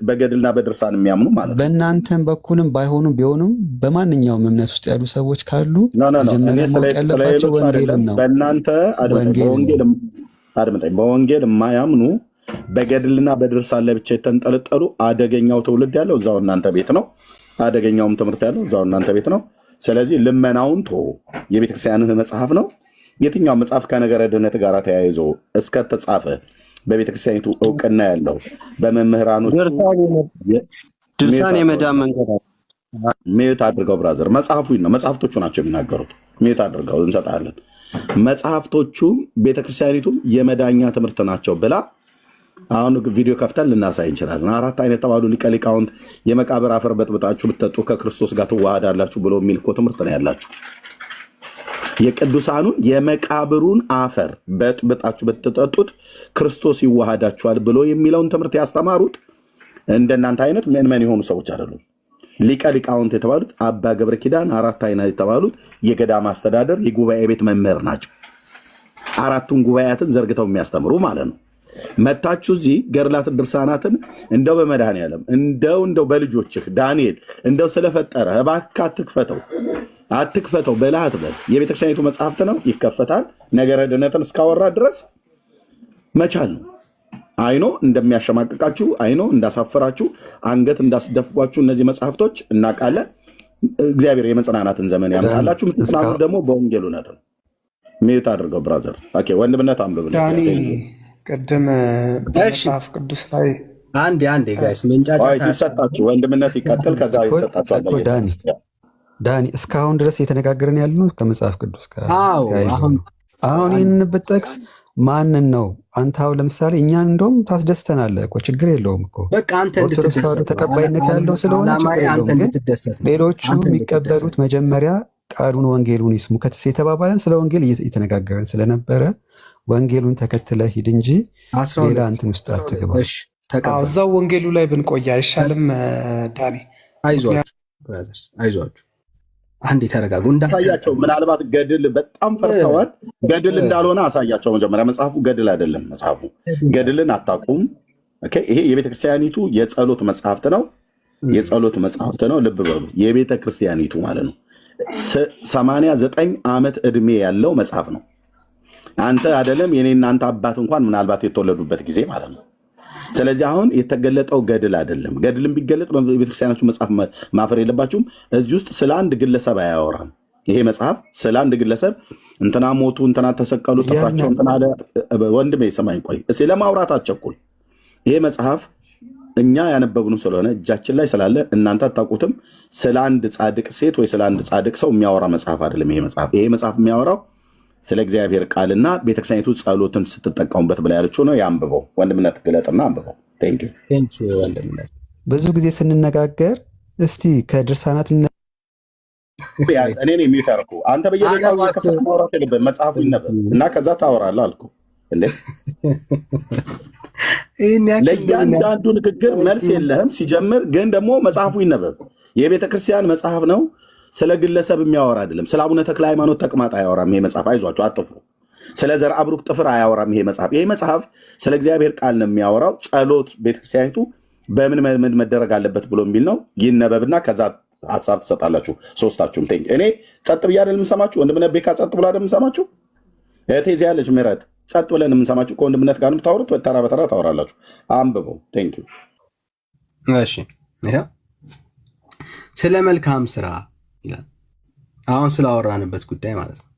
በገድልና በድርሳን የሚያምኑ ማለት ነው። በእናንተም በኩልም ባይሆኑም በማንኛውም እምነት ውስጥ ያሉ ሰዎች ካሉ መጀመሪያ ማወቅ ያለባቸው ወንጌልን ነው። በእናንተ በወንጌል የማያምኑ በገድልና በድርሳን ላይ ብቻ የተንጠለጠሉ አደገኛው ትውልድ ያለው እዛው እናንተ ቤት ነው። አደገኛውም ትምህርት ያለው እዛው እናንተ ቤት ነው። ስለዚህ ልመናውን የቤተክርስቲያንህ መጽሐፍ ነው። የትኛው መጽሐፍ ከነገረ ድህነት ጋር ተያይዞ እስከተጻፈ በቤተክርስቲያኒቱ እውቅና ያለው በመምህራኖች ድርሳን የመዳን መንገድ ሚዩት አድርገው ብራዘር፣ መጽሐፉ ነው። መጽሐፍቶቹ ናቸው የሚናገሩት። ሚዩት አድርገው እንሰጣለን። መጽሐፍቶቹም ቤተክርስቲያኒቱም የመዳኛ ትምህርት ናቸው ብላ አሁን ቪዲዮ ከፍተን ልናሳይ እንችላለን። 4 አይነት የተባሉ ሊቀ ሊቃውንት የመቃብር አፈር በጥብጣችሁ ብትጠጡ ከክርስቶስ ጋር ትዋሃዳላችሁ ብሎ የሚል እኮ ትምህርት ነው ያላችሁ። የቅዱሳኑን የመቃብሩን አፈር በጥብጣችሁ ብትጠጡት ክርስቶስ ይዋሃዳችኋል ብሎ የሚለውን ትምህርት ያስተማሩት እንደናንተ አይነት ምዕመን የሆኑ ሰዎች አይደሉም። ሊቀ ሊቃውንት የተባሉት አባ ገብረ ኪዳን 4 አይነት የተባሉት የገዳም አስተዳደር የጉባኤ ቤት መምህር ናቸው። 4ቱን ጉባኤያትን ዘርግተው የሚያስተምሩ ማለት ነው። መታችሁ እዚህ ገድላትን ድርሳናትን እንደው በመድኃኔዓለም እንደው በልጆችህ ዳንኤል እንደው ስለፈጠረ እባክህ አትክፈተው በላ አትበል። የቤተክርስቲያኒቱ መጽሐፍት ነው፣ ይከፈታል። ነገረ ድህነትን እስካወራ ድረስ መቻል ነው። አይኖ እንደሚያሸማቅቃችሁ፣ አይኖ እንዳሳፈራችሁ፣ አንገት እንዳስደፏችሁ እነዚህ መጽሐፍቶች እናውቃለን። እግዚአብሔር የመጽናናትን ዘመን ያመጣላችሁ። የምትጽናኑ ደግሞ በወንጌል እውነት ነው። ሚዩት አድርገው ብራዘር። ኦኬ ወንድምነት አንብብ። ቅድም በመጽሐፍ ቅዱስ ላይ አንዴ ጋይስ መንጫጫታ ሲሰጣችሁ ወንድምነት ይቀጥል። ከዛ ይሰጣችኋል። ዳኒ እስካሁን ድረስ የተነጋገርን ያልነው ከመጽሐፍ ቅዱስ ጋር። አሁን ይህንን ብትጠቅስ ማንን ነው አንተ? አሁን ለምሳሌ እኛን እንደውም ታስደስተናለህ እኮ ችግር የለውም እኮ በቃ አንተ ኦርቶዶክስ ተቀባይነት ያለው ስለሆነ ችግር የለውም። ግን ሌሎቹ የሚቀበሉት መጀመሪያ ቃሉን ወንጌሉን ይስሙ የተባባለን ስለ ወንጌል እየተነጋገረን ስለነበረ ወንጌሉን ተከትለ ሂድ እንጂ ሌላ እንትን ውስጥ አትግባ። እዛው ወንጌሉ ላይ ብንቆይ አይሻልም? ዳኒ አይዟችሁ፣ አንዴ ተረጋጉ። አሳያቸው። ምናልባት ገድል በጣም ፈርተዋል። ገድል እንዳልሆነ አሳያቸው። መጀመሪያ መጽሐፉ ገድል አይደለም። መጽሐፉ ገድልን አታውቁም። ይሄ የቤተክርስቲያኒቱ የጸሎት መጽሐፍት ነው። የጸሎት መጽሐፍት ነው። ልብ በሉ፣ የቤተ ክርስቲያኒቱ ማለት ነው። 89 ዓመት ዕድሜ ያለው መጽሐፍ ነው። አንተ አይደለም የኔ እናንተ አባት እንኳን ምናልባት የተወለዱበት ጊዜ ማለት ነው። ስለዚህ አሁን የተገለጠው ገድል አይደለም። ገድልም ቢገለጥ በቤተክርስቲያናችሁ መጽሐፍ ማፈር የለባችሁም። እዚህ ውስጥ ስለ አንድ ግለሰብ አያወራም። ይሄ መጽሐፍ ስለ አንድ ግለሰብ እንትና ሞቱ፣ እንትና ተሰቀሉ፣ ጥፍራቸው እንትና አለ። ወንድሜ ሰማኝ፣ ቆይ እስኪ ለማውራት አትቸኩል። ይሄ መጽሐፍ እኛ ያነበብኑ ስለሆነ እጃችን ላይ ስላለ እናንተ አታውቁትም። ስለ አንድ ጻድቅ ሴት ወይ ስለ አንድ ጻድቅ ሰው የሚያወራ መጽሐፍ አይደለም። ይሄ መጽሐፍ የሚያወራው ስለ እግዚአብሔር ቃልና ቤተክርስቲያኒቱ ጸሎትን ስትጠቀሙበት ብላ ያለችው ነው። ያንብበው ወንድምነት፣ ግለጥና አንብበው። ወንድምነት ብዙ ጊዜ ስንነጋገር እስቲ ከድርሳናት እኔ የሚፈርኩ አንተ በየደቂቃው ከፈት ማውራት የለብህም። መጽሐፉ ይነበብ እና ከዛ ታወራለህ አልኩ። ለእያንዳንዱ ንግግር መልስ የለህም ሲጀምር፣ ግን ደግሞ መጽሐፉ ይነበብ። የቤተ ክርስቲያን መጽሐፍ ነው። ስለ ግለሰብ የሚያወራ አይደለም። ስለ አቡነ ተክለ ሃይማኖት ተቅማጥ አያወራም ይሄ መጽሐፍ። አይዟቸው፣ አጥፍሩ። ስለ ዘርአ ብሩክ ጥፍር አያወራም ይሄ መጽሐፍ። ይሄ መጽሐፍ ስለ እግዚአብሔር ቃል ነው የሚያወራው። ጸሎት ቤተክርስቲያኒቱ በምን መደረግ አለበት ብሎ የሚል ነው። ይነበብና ከዛ ሀሳብ ትሰጣላችሁ ሶስታችሁም። እኔ ጸጥ ብዬ አይደል የምሰማችሁ? ወንድምነት ቤካ ጸጥ ብሎ አይደል የምሰማችሁ? እህቴ እዚያ ያለች ምህረት ጸጥ ብለን የምንሰማችሁ። ከወንድምነት ጋር የምታወሩት ተራ በተራ ታወራላችሁ። አንብበው። ቴንኪው። እሺ፣ ስለ መልካም ስራ ይላል። አሁን ስላወራንበት ጉዳይ ማለት ነው።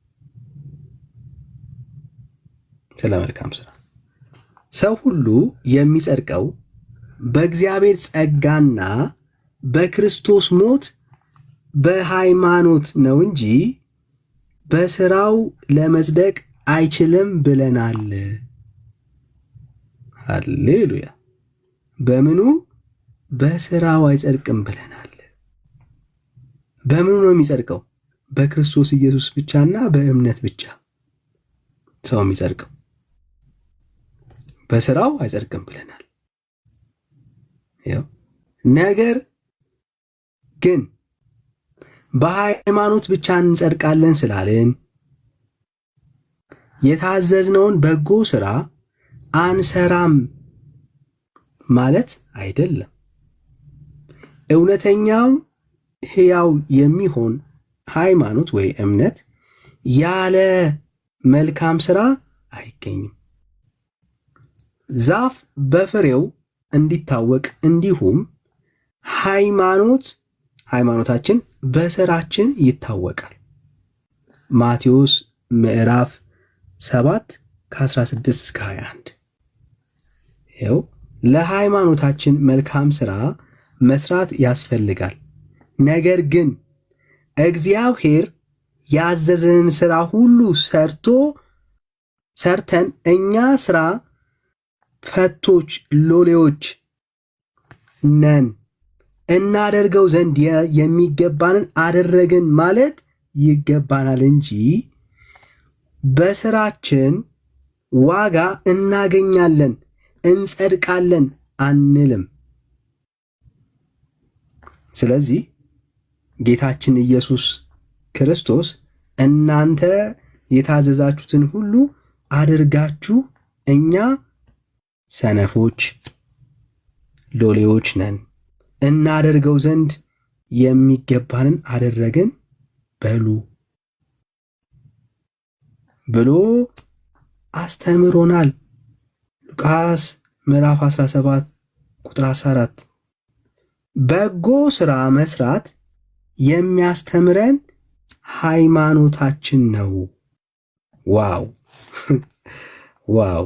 ስለ መልካም ስራ ሰው ሁሉ የሚጸድቀው በእግዚአብሔር ጸጋና በክርስቶስ ሞት በሃይማኖት ነው እንጂ በስራው ለመጽደቅ አይችልም ብለናል። ሃሌሉያ። በምኑ? በስራው አይጸድቅም ብለናል። በምኑ ነው የሚጸድቀው? በክርስቶስ ኢየሱስ ብቻና በእምነት ብቻ ሰው የሚጸድቀው። በስራው አይጸድቅም ብለናል። ነገር ግን በሃይማኖት ብቻ እንጸድቃለን ስላልን የታዘዝነውን በጎ ስራ አንሰራም ማለት አይደለም። እውነተኛው ሕያው የሚሆን ሃይማኖት ወይ እምነት ያለ መልካም ስራ አይገኝም። ዛፍ በፍሬው እንዲታወቅ እንዲሁም ሃይማኖታችን በስራችን ይታወቃል። ማቴዎስ ምዕራፍ 7 ከ16 እስከ 21። ይኸው ለሃይማኖታችን መልካም ስራ መስራት ያስፈልጋል። ነገር ግን እግዚአብሔር ያዘዘንን ስራ ሁሉ ሰርተን እኛ ስራ ፈቶች ሎሌዎች ነን እናደርገው ዘንድ የሚገባንን አደረግን ማለት ይገባናል እንጂ በስራችን ዋጋ እናገኛለን እንጸድቃለን አንልም። ስለዚህ ጌታችን ኢየሱስ ክርስቶስ እናንተ የታዘዛችሁትን ሁሉ አድርጋችሁ እኛ ሰነፎች ሎሌዎች ነን እናደርገው ዘንድ የሚገባንን አደረግን በሉ ብሎ አስተምሮናል። ሉቃስ ምዕራፍ 17 ቁጥር 14። በጎ ሥራ መስራት የሚያስተምረን ሃይማኖታችን ነው። ዋው ዋው!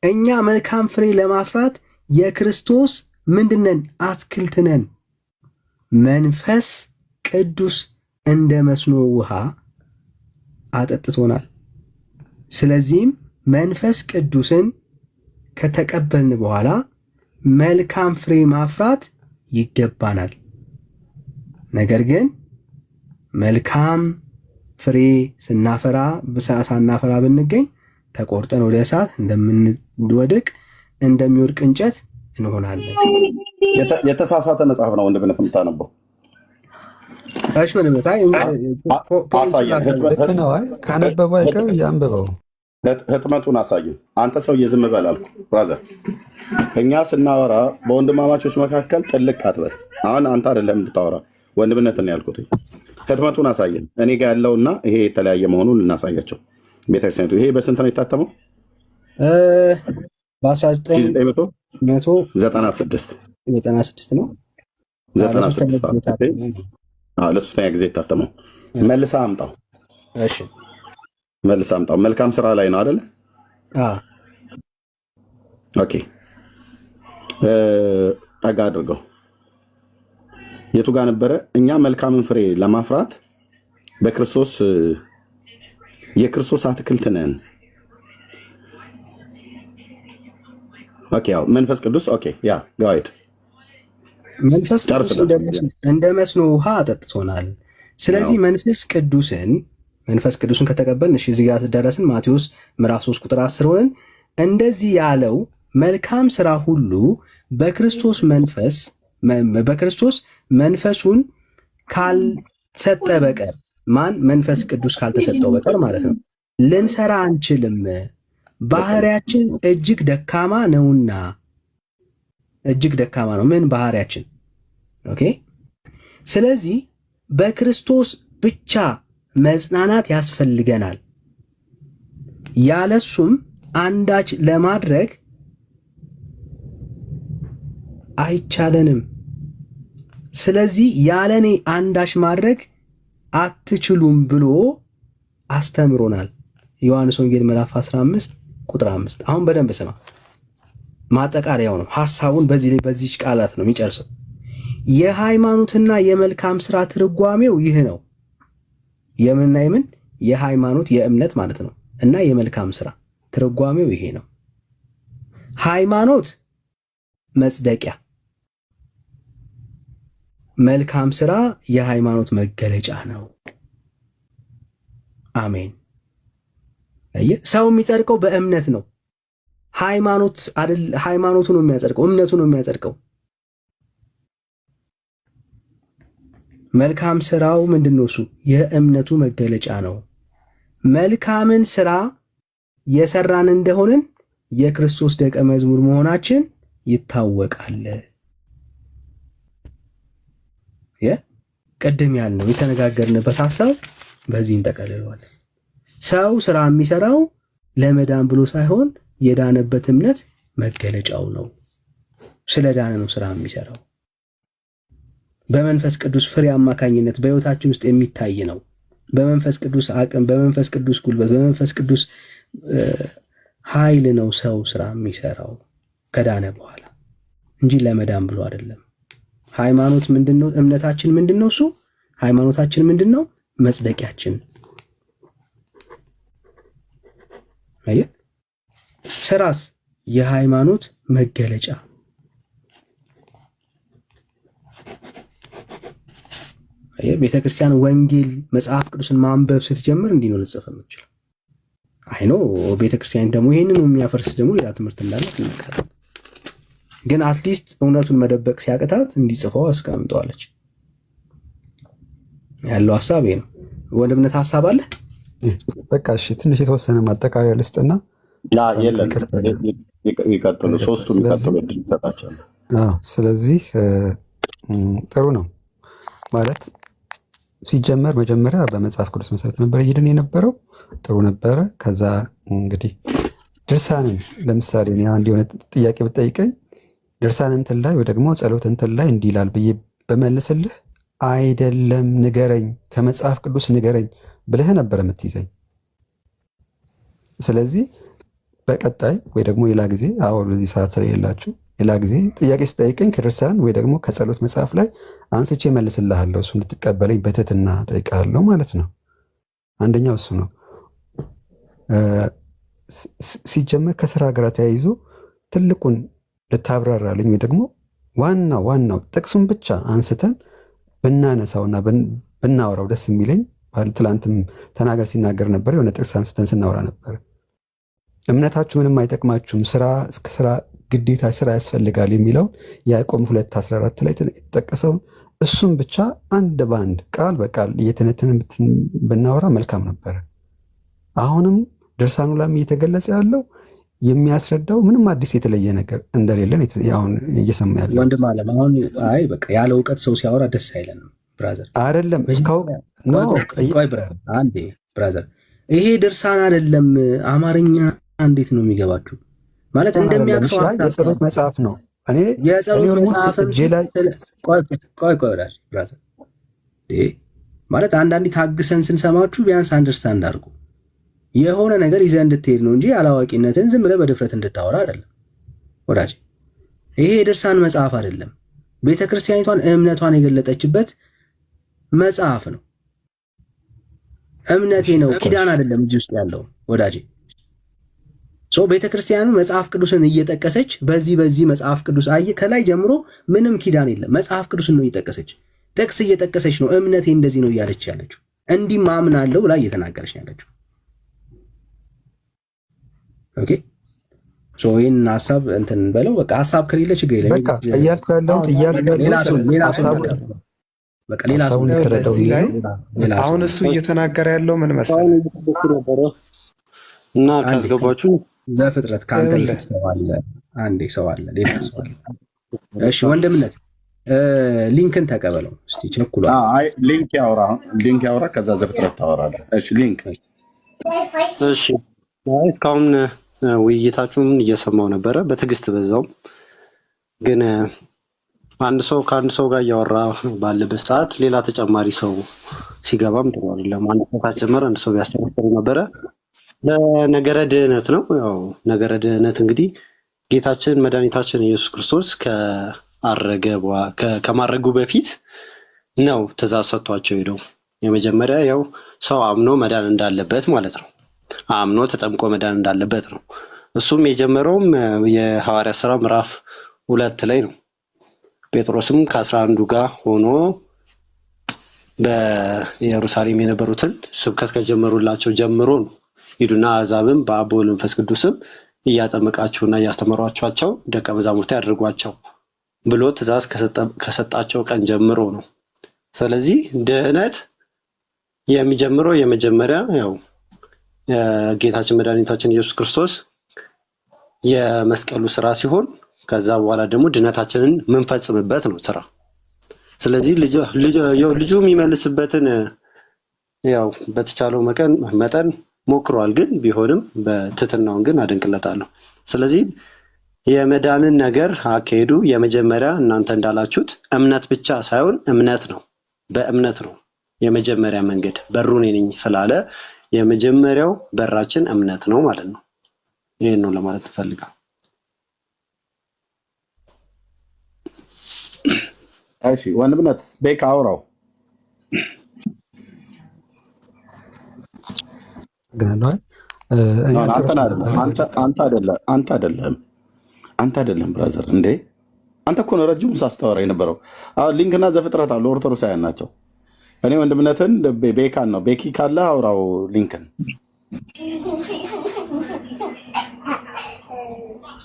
እኛ መልካም ፍሬ ለማፍራት የክርስቶስ ምንድነን? አትክልት ነን። መንፈስ ቅዱስ እንደ መስኖ ውሃ አጠጥቶናል። ስለዚህም መንፈስ ቅዱስን ከተቀበልን በኋላ መልካም ፍሬ ማፍራት ይገባናል። ነገር ግን መልካም ፍሬ ስናፈራ ሳናፈራ ብንገኝ ተቆርጠን ወደ እሳት እንደምንወድቅ እንደሚወድቅ እንጨት እንሆናለን። የተሳሳተ መጽሐፍ ነው ወንድምነት የምታነበው። እሺ ወንድምነት ካነበቡ አይቀር ያንብበው። ህትመቱን አሳየን። አንተ ሰውዬ ዝም በል አልኩህ ብራዘር። እኛ ስናወራ በወንድማማቾች መካከል ጥልቅ አትበል። አሁን አንተ አይደለም እንድታወራ ወንድምነትን ያልኩት። ህትመቱን አሳየን። እኔ ጋር ያለውና ይሄ የተለያየ መሆኑን እናሳያቸው። ቤተክርስቲያኒቱ ይሄ በስንት ነው የታተመው? በ1996 ነው። 96 ለሶስተኛ ጊዜ የታተመው። መልሰህ አምጣው። እሺ መልሰህ አምጣው። መልካም ስራ ላይ ነው አይደለ? ኦኬ ጠጋ አድርገው። የቱ ጋር ነበረ? እኛ መልካምን ፍሬ ለማፍራት በክርስቶስ የክርስቶስ አትክልት ነን። ኦኬ ያው መንፈስ ቅዱስ ኦኬ ያ ጋይድ መንፈስ ቅዱስ እንደ መስኖ ውሃ አጠጥቶናል። ስለዚህ መንፈስ ቅዱስን ከተቀበልን እሺ እዚህ ጋር ደረስን። ማቴዎስ ምዕራፍ 3 ቁጥር 10 ሆነን እንደዚህ ያለው መልካም ስራ ሁሉ በክርስቶስ መንፈሱን ካልሰጠ በቀር ማን መንፈስ ቅዱስ ካልተሰጠው በቀር ማለት ነው ልንሰራ አንችልም። ባህሪያችን እጅግ ደካማ ነውና። እጅግ ደካማ ነው ምን ባህሪያችን? ኦኬ ስለዚህ በክርስቶስ ብቻ መጽናናት ያስፈልገናል። ያለሱም አንዳች ለማድረግ አይቻለንም። ስለዚህ ያለኔ አንዳች ማድረግ አትችሉም ብሎ አስተምሮናል። ዮሐንስ ወንጌል ምዕራፍ 15 ቁጥር 5። አሁን በደንብ ስማ። ማጠቃለያው ነው። ሐሳቡን በዚህ ቃላት ነው የሚጨርሰው። የሃይማኖትና የመልካም ስራ ትርጓሜው ይህ ነው። የምንና የምን የሃይማኖት የእምነት ማለት ነው እና የመልካም ስራ ትርጓሜው ይሄ ነው። ሃይማኖት መጽደቂያ፣ መልካም ስራ የሃይማኖት መገለጫ ነው። አሜን። ሰው የሚጸድቀው በእምነት ነው። ሃይማኖቱ ነው የሚያጸድቀው፣ እምነቱ ነው የሚያጸድቀው። መልካም ስራው ምንድነው? እሱ የእምነቱ መገለጫ ነው። መልካምን ስራ የሰራን እንደሆንን የክርስቶስ ደቀ መዝሙር መሆናችን ይታወቃል። ቅድም ያልነው የተነጋገርንበት ሐሳብ በዚህ እንጠቀልለዋለን። ሰው ስራ የሚሰራው ለመዳን ብሎ ሳይሆን የዳነበት እምነት መገለጫው ነው። ስለ ዳነ ነው ስራ የሚሰራው። በመንፈስ ቅዱስ ፍሬ አማካኝነት በሕይወታችን ውስጥ የሚታይ ነው። በመንፈስ ቅዱስ አቅም፣ በመንፈስ ቅዱስ ጉልበት፣ በመንፈስ ቅዱስ ኃይል ነው ሰው ስራ የሚሰራው ከዳነ በኋላ እንጂ ለመዳን ብሎ አይደለም። ሃይማኖት ምንድነው? እምነታችን ምንድነው? እሱ ሃይማኖታችን ምንድነው? መጽደቂያችን። አየህ፣ ስራስ የሃይማኖት መገለጫ። ቤተ ክርስቲያን ወንጌል መጽሐፍ ቅዱስን ማንበብ ስትጀምር እንዲህ ነው ልጽፍ የምትችለው። አይኖ ቤተ ክርስቲያን ደግሞ ይህንን የሚያፈርስ ደግሞ ሌላ ትምህርት እንዳለ ትናገራለች። ግን አትሊስት እውነቱን መደበቅ ሲያቅታት እንዲጽፈው አስቀምጠዋለች። ያለው ሀሳብ ይሄ ነው። ወንድምነት ሀሳብ አለ። በቃ እሺ፣ ትንሽ የተወሰነ ማጠቃለያ ልስጥና ይቀጥሉ። ሶስቱም ይቀጥሉ ይሰጣቸው። ስለዚህ ጥሩ ነው ማለት ሲጀመር መጀመሪያ በመጽሐፍ ቅዱስ መሰረት ነበር እየሄድን የነበረው። ጥሩ ነበረ። ከዛ እንግዲህ ድርሳንን ለምሳሌ አንድ የሆነ ጥያቄ ብጠይቀኝ ድርሳን እንትን ላይ ወይ ደግሞ ጸሎት እንትን ላይ እንዲህ ይላል ብዬ በመልስልህ አይደለም ንገረኝ፣ ከመጽሐፍ ቅዱስ ንገረኝ ብለህ ነበር የምትይዘኝ። ስለዚህ በቀጣይ ወይ ደግሞ ሌላ ጊዜ አሁን በዚህ ሰዓት ስለሌላችሁ ሌላ ጊዜ ጥያቄ ስጠይቀኝ ከድርሳን ወይ ደግሞ ከጸሎት መጽሐፍ ላይ አንስቼ መልስልሃለሁ። እሱ እንድትቀበለኝ በትህትና ጠይቃለሁ ማለት ነው። አንደኛው እሱ ነው። ሲጀመር ከስራ ጋር ተያይዞ ትልቁን ልታብራራልኝ ወይ ደግሞ ዋናው ጥቅሱን ብቻ አንስተን ብናነሳውና ብናወራው ደስ የሚለኝ ትላንትም ተናገር ሲናገር ነበር። የሆነ ጥቅስ አንስተን ስናወራ ነበር። እምነታችሁ ምንም አይጠቅማችሁም፣ ስራ ግዴታ ስራ ያስፈልጋል የሚለው ያዕቆብ 2:14 ላይ የተጠቀሰውን እሱም ብቻ አንድ በአንድ ቃል በቃል እየተነተንን ብናወራ መልካም ነበረ። አሁንም ድርሳኑ ላይም እየተገለጸ ያለው የሚያስረዳው ምንም አዲስ የተለየ ነገር እንደሌለን አሁን እየሰማ ያለው ወንድም አለም አሁን አይ በቃ ያለ እውቀት ሰው ሲያወራ ደስ አይለንም። ብራዘር አይደለም አንዴ ብራዘር፣ ይሄ ድርሳን አይደለም አማርኛ እንዴት ነው የሚገባችሁ? ማለት እንደሚያቅሰው የጸሎት መጽሐፍ ነው። እኔ የጸሎት መጽሐፍም ቆይ ብራዘር ማለት አንዳንዴ ታግሰን ስንሰማችሁ ቢያንስ አንደርስታንድ አድርጉ። የሆነ ነገር ይዘህ እንድትሄድ ነው እንጂ አላዋቂነትን ዝም ብለህ በድፍረት እንድታወራ አይደለም ወዳጅ። ይሄ የድርሳን መጽሐፍ አይደለም። ቤተ ክርስቲያኒቷን እምነቷን የገለጠችበት መጽሐፍ ነው። እምነቴ ነው፣ ኪዳን አይደለም እዚህ ውስጥ ያለው ወዳጅ። ቤተ ክርስቲያኑ መጽሐፍ ቅዱስን እየጠቀሰች በዚህ መጽሐፍ ቅዱስ ከላይ ጀምሮ ምንም ኪዳን የለም። መጽሐፍ ቅዱስን ነው እየጠቀሰች ጥቅስ እየጠቀሰች ነው እምነቴ እንደዚህ ነው እያለች ያለችው። እንዲህ ማምናለሁ ብላ እየተናገረች ያለችው። ኦኬ ይህን ሀሳብ እንትን በለው በቃ። ሀሳብ ከሌለ ችግር የለም። በቃ እያልኩ ያለሁት አሁን እሱ እየተናገረ ያለው ምን መሰለህ እና ካስገባችሁ ዘፍጥረት ከአንተ ሰው አለ ሌላ ሰው አለ። እሺ ወንድምነት ሊንክን ተቀበለው እስቲ ቸኩሏል። ሊንክ ያውራ ከዛ ዘፍጥረት ታወራለህ። እሺ ሊንክ እሺ እስካሁን ውይይታችሁን እየሰማው ነበረ በትዕግስት በዛውም። ግን አንድ ሰው ከአንድ ሰው ጋር እያወራ ባለበት ሰዓት ሌላ ተጨማሪ ሰው ሲገባም ጥሩ አይደለም። አንድ ሰው ካስጀመረ አንድ ሰው ቢያስተካክል ነበረ። ለነገረ ድህነት ነው። ያው ነገረ ድህነት እንግዲህ ጌታችን መድኃኒታችን ኢየሱስ ክርስቶስ ከማረጉ በፊት ነው ትእዛዝ ሰጥቷቸው ሄደው። የመጀመሪያ ያው ሰው አምኖ መዳን እንዳለበት ማለት ነው። አምኖ ተጠምቆ መዳን እንዳለበት ነው። እሱም የጀመረውም የሐዋርያት ሥራ ምዕራፍ 2 ላይ ነው። ጴጥሮስም ከ11 ጋር ሆኖ በኢየሩሳሌም የነበሩትን ስብከት ከጀመሩላቸው ጀምሮ ነው ሂዱና አሕዛብን በአብ በወልድ በመንፈስ ቅዱስም እያጠመቃችሁና እያስተማሯቸው ደቀ መዛሙርት ያድርጓቸው ብሎ ትእዛዝ ከሰጣቸው ቀን ጀምሮ ነው። ስለዚህ ድህነት የሚጀምረው የመጀመሪያ ያው ጌታችን መድኃኒታችን ኢየሱስ ክርስቶስ የመስቀሉ ስራ ሲሆን ከዛ በኋላ ደግሞ ድነታችንን ምንፈጽምበት ነው ስራ። ስለዚህ ልጁ የሚመልስበትን ያው በተቻለው መጠን ሞክሯል። ግን ቢሆንም በትህትናውን ግን አደንቅለታለሁ። ስለዚህ የመዳንን ነገር አካሄዱ የመጀመሪያ እናንተ እንዳላችሁት እምነት ብቻ ሳይሆን እምነት ነው። በእምነት ነው የመጀመሪያ መንገድ በሩ እኔ ነኝ ስላለ የመጀመሪያው በራችን እምነት ነው ማለት ነው። ይሄን ነው ለማለት ፈልጋለሁ። እሺ ወንድምነት ቤካ አውራው አንተ አይደለም ብራዘር እንዴ አንተ እኮ ነው ረጅም ሳስተዋራ የነበረው። አሁን ሊንክና ዘፍጥረት አሉ ኦርቶዶክሳውያን ናቸው። እኔ ወንድምነትን ቤካን ነው ቤኪ ካለ አውራው ሊንክን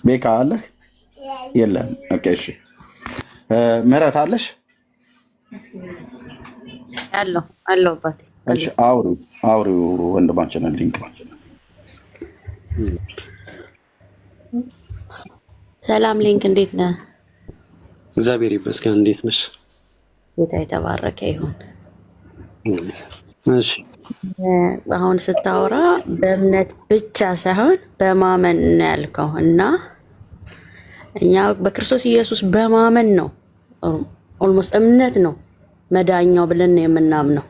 ቤካ አለህ የለም? ኦኬ እሺ ምህረት አለሽ? አለው ባቴ እሺ አውሪው ወንድማችንን ሊንክ ሰላም ሊንክ እንዴት ነህ? እግዚአብሔር ይመስገን። እንዴት ነሽ? ጌታ የተባረከ ይሁን። እሺ አሁን ስታወራ በእምነት ብቻ ሳይሆን በማመን ነው ያልከው እና እኛ በክርስቶስ ኢየሱስ በማመን ነው ኦልሞስት እምነት ነው መዳኛው ብለን ነው የምናምነው።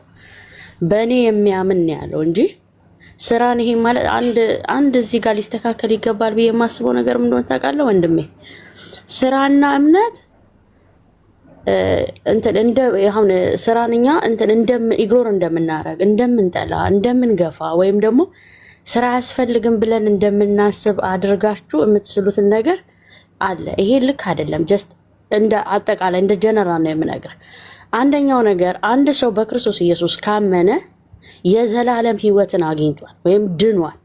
በእኔ የሚያምን ነው ያለው እንጂ ስራን ይሄ ማለት አንድ እዚህ ጋር ሊስተካከል ይገባል ብዬ የማስበው ነገር ምን እንደሆነ ታውቃለህ ወንድሜ? ስራና እምነት አሁን ስራንኛ ኢግኖር እንደምናረግ እንደምንጠላ እንደምንገፋ ወይም ደግሞ ስራ አያስፈልግም ብለን እንደምናስብ አድርጋችሁ የምትስሉትን ነገር አለ። ይሄ ልክ አይደለም። ጀስት እንደ አጠቃላይ እንደ ጀነራል ነው የምነግርህ። አንደኛው ነገር አንድ ሰው በክርስቶስ ኢየሱስ ካመነ የዘላለም ህይወትን አግኝቷል ወይም ድኗል።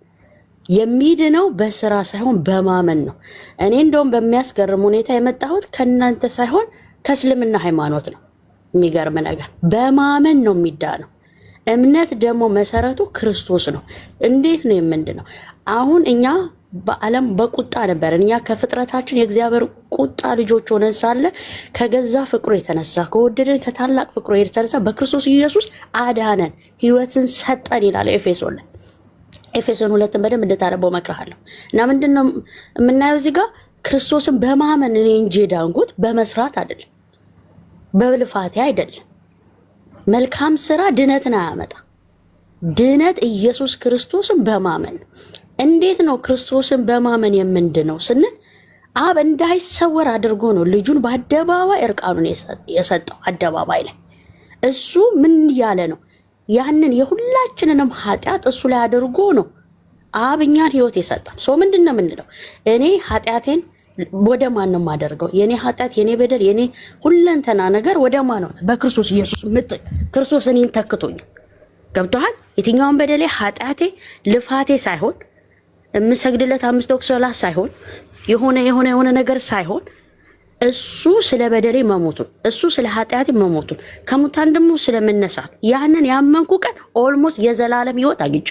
የሚድነው በስራ ሳይሆን በማመን ነው። እኔ እንደውም በሚያስገርም ሁኔታ የመጣሁት ከእናንተ ሳይሆን ከእስልምና ሃይማኖት ነው። የሚገርም ነገር በማመን ነው የሚዳነው። እምነት ደግሞ መሰረቱ ክርስቶስ ነው። እንዴት ነው የምንድነው? አሁን እኛ በዓለም በቁጣ ነበርን። እኛ ከፍጥረታችን የእግዚአብሔር ቁጣ ልጆች ሆነን ሳለ ከገዛ ፍቅሩ የተነሳ ከወደደን ከታላቅ ፍቅሩ የተነሳ በክርስቶስ ኢየሱስ አዳነን፣ ህይወትን ሰጠን ይላል ኤፌሶን ላይ። ኤፌሶን 2 በደንብ እንድታነበው እመክርሃለሁ። እና ምንድነው የምናየው እዚህ ጋር? ክርስቶስን በማመን እኔ እንጂ ዳንኩት በመስራት አይደለም፣ በልፋቴ አይደለም። መልካም ስራ ድነትን አያመጣ። ድነት ኢየሱስ ክርስቶስን በማመን ነው። እንዴት ነው ክርስቶስን በማመን የምንድነው ስንል አብ እንዳይሰወር አድርጎ ነው ልጁን በአደባባይ እርቃኑን የሰጠው። አደባባይ ላይ እሱ ምን ያለ ነው? ያንን የሁላችንንም ኃጢአት እሱ ላይ አድርጎ ነው አብ እኛን ህይወት የሰጠን። ሰው ምንድነው የምንለው? እኔ ኃጢአቴን ወደ ማን ነው የማደርገው? የኔ ኃጢአት፣ የኔ በደል፣ የኔ ሁለንተና ነገር ወደ ማን ነው? በክርስቶስ ኢየሱስ ምጥል ክርስቶስ እኔን ተክቶኝ። ገብቶሃል? የትኛውን በደሌ፣ ኃጢአቴ፣ ልፋቴ ሳይሆን የምሰግድለት 5 ወቅት ሶላት ሳይሆን የሆነ ነገር ሳይሆን እሱ ስለ በደሌ መሞቱን፣ እሱ ስለ ኃጢአቴ መሞቱን፣ ከሙታን ደግሞ ስለመነሳት ያንን ያመንኩ ቀን ኦልሞስት የዘላለም ህይወት አግኝቼ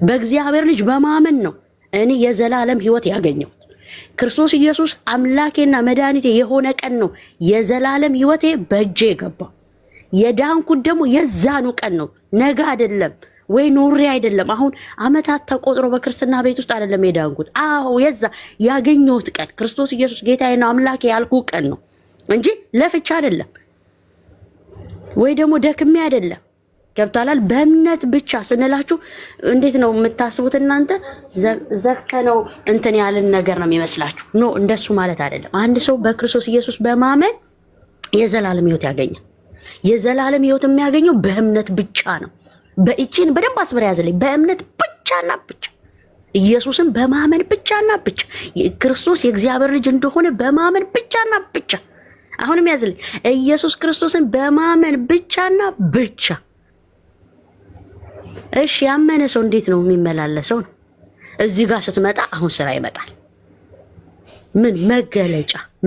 በእግዚአብሔር ልጅ በማመን ነው እኔ የዘላለም ህይወት ያገኘው። ክርስቶስ ኢየሱስ አምላኬና መድኃኒቴ የሆነ ቀን ነው የዘላለም ህይወቴ በእጄ የገባው። የዳንኩት ደግሞ የዛኑ ቀን ነው፣ ነገ አይደለም ወይ ኑሬ አይደለም። አሁን አመታት ተቆጥሮ በክርስትና ቤት ውስጥ አይደለም የዳንኩት። አዎ የዛ ያገኘሁት ቀን ክርስቶስ ኢየሱስ ጌታዬና አምላኬ ያልኩ ቀን ነው እንጂ ለፍቻ አይደለም ወይ ደግሞ ደክሜ አይደለም። ገብታላል። በእምነት ብቻ ስንላችሁ እንዴት ነው የምታስቡት እናንተ? ዘግተነው እንትን ያለን ነገር ነው የሚመስላችሁ። ኖ እንደሱ ማለት አይደለም። አንድ ሰው በክርስቶስ ኢየሱስ በማመን የዘላለም ህይወት ያገኛል። የዘላለም ህይወት የሚያገኘው በእምነት ብቻ ነው። በእቺን በደንብ አስበር ያዘልኝ። በእምነት ብቻና ብቻ ኢየሱስን በማመን ብቻና ብቻ ክርስቶስ የእግዚአብሔር ልጅ እንደሆነ በማመን ብቻና ብቻ። አሁንም ያዘልኝ ኢየሱስ ክርስቶስን በማመን ብቻና ብቻ። እሺ ያመነ ሰው እንዴት ነው የሚመላለሰው ነው? እዚህ ጋር ስትመጣ አሁን ስራ ይመጣል። ምን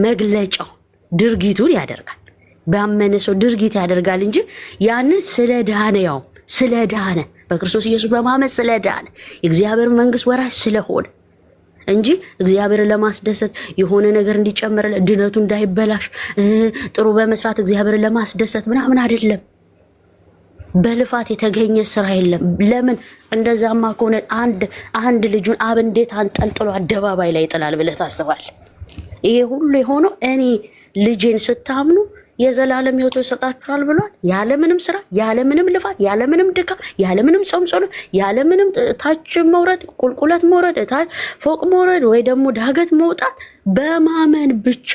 መግለጫው ድርጊቱን ያደርጋል። ባመነ ሰው ድርጊት ያደርጋል እንጂ ያንን ስለዳነ በክርስቶስ ኢየሱስ በማመን ስለዳነ የእግዚአብሔር መንግስት ወራሽ ስለሆነ እንጂ እግዚአብሔርን ለማስደሰት የሆነ ነገር እንዲጨምርለት ድነቱ እንዳይበላሽ ጥሩ በመስራት እግዚአብሔርን ለማስደሰት ምናምን አይደለም። በልፋት የተገኘ ስራ የለም። ለምን እንደዛማ ከሆነ አንድ ልጁን አብ እንዴት አንጠልጥሎ አደባባይ ላይ ይጥላል ብለህ ታስባለህ? ይሄ ሁሉ የሆነው እኔ ልጄን ስታምኑ የዘላለም ህይወት ይሰጣችኋል ብሏል። ያለምንም ስራ፣ ያለምንም ልፋት፣ ያለምንም ድካም፣ ያለምንም ጾም ጸሎት፣ ያለምንም ታች መውረድ፣ ቁልቁለት መውረድ፣ ፎቅ መውረድ ወይ ደግሞ ዳገት መውጣት በማመን ብቻ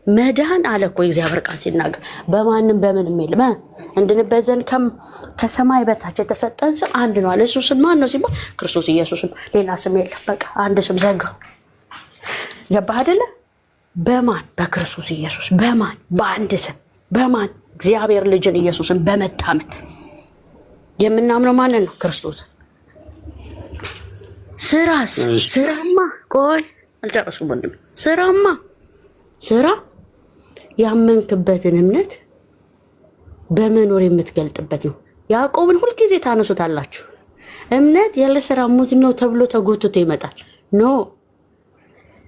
መዳን አለ እኮ እግዚአብሔር ቃል ሲናገር። በማንም በምንም የለም እንድንበት ዘንድ ከሰማይ በታች የተሰጠን ስም አንድ ነው አለ። እሱ ስም ማን ነው ሲባል ክርስቶስ ኢየሱስ ነው። ሌላ ስም የለም። በቃ አንድ ስም ዘጋው። ገባህ አይደለ? በማን? በክርስቶስ ኢየሱስ። በማን? በአንድ ስም። በማን? እግዚአብሔር ልጅን ኢየሱስን በመታመን የምናምነው ማንን ነው? ክርስቶስ። ስራማ ቆይ አልጨረስኩም ወንድም። ስራ ያመንክበትን እምነት በመኖር የምትገልጥበት ነው። ያዕቆብን ሁልጊዜ ታነሱታላችሁ። እምነት ያለ ስራ ሙት ነው ተብሎ ተጎትቶ ይመጣል። ኖ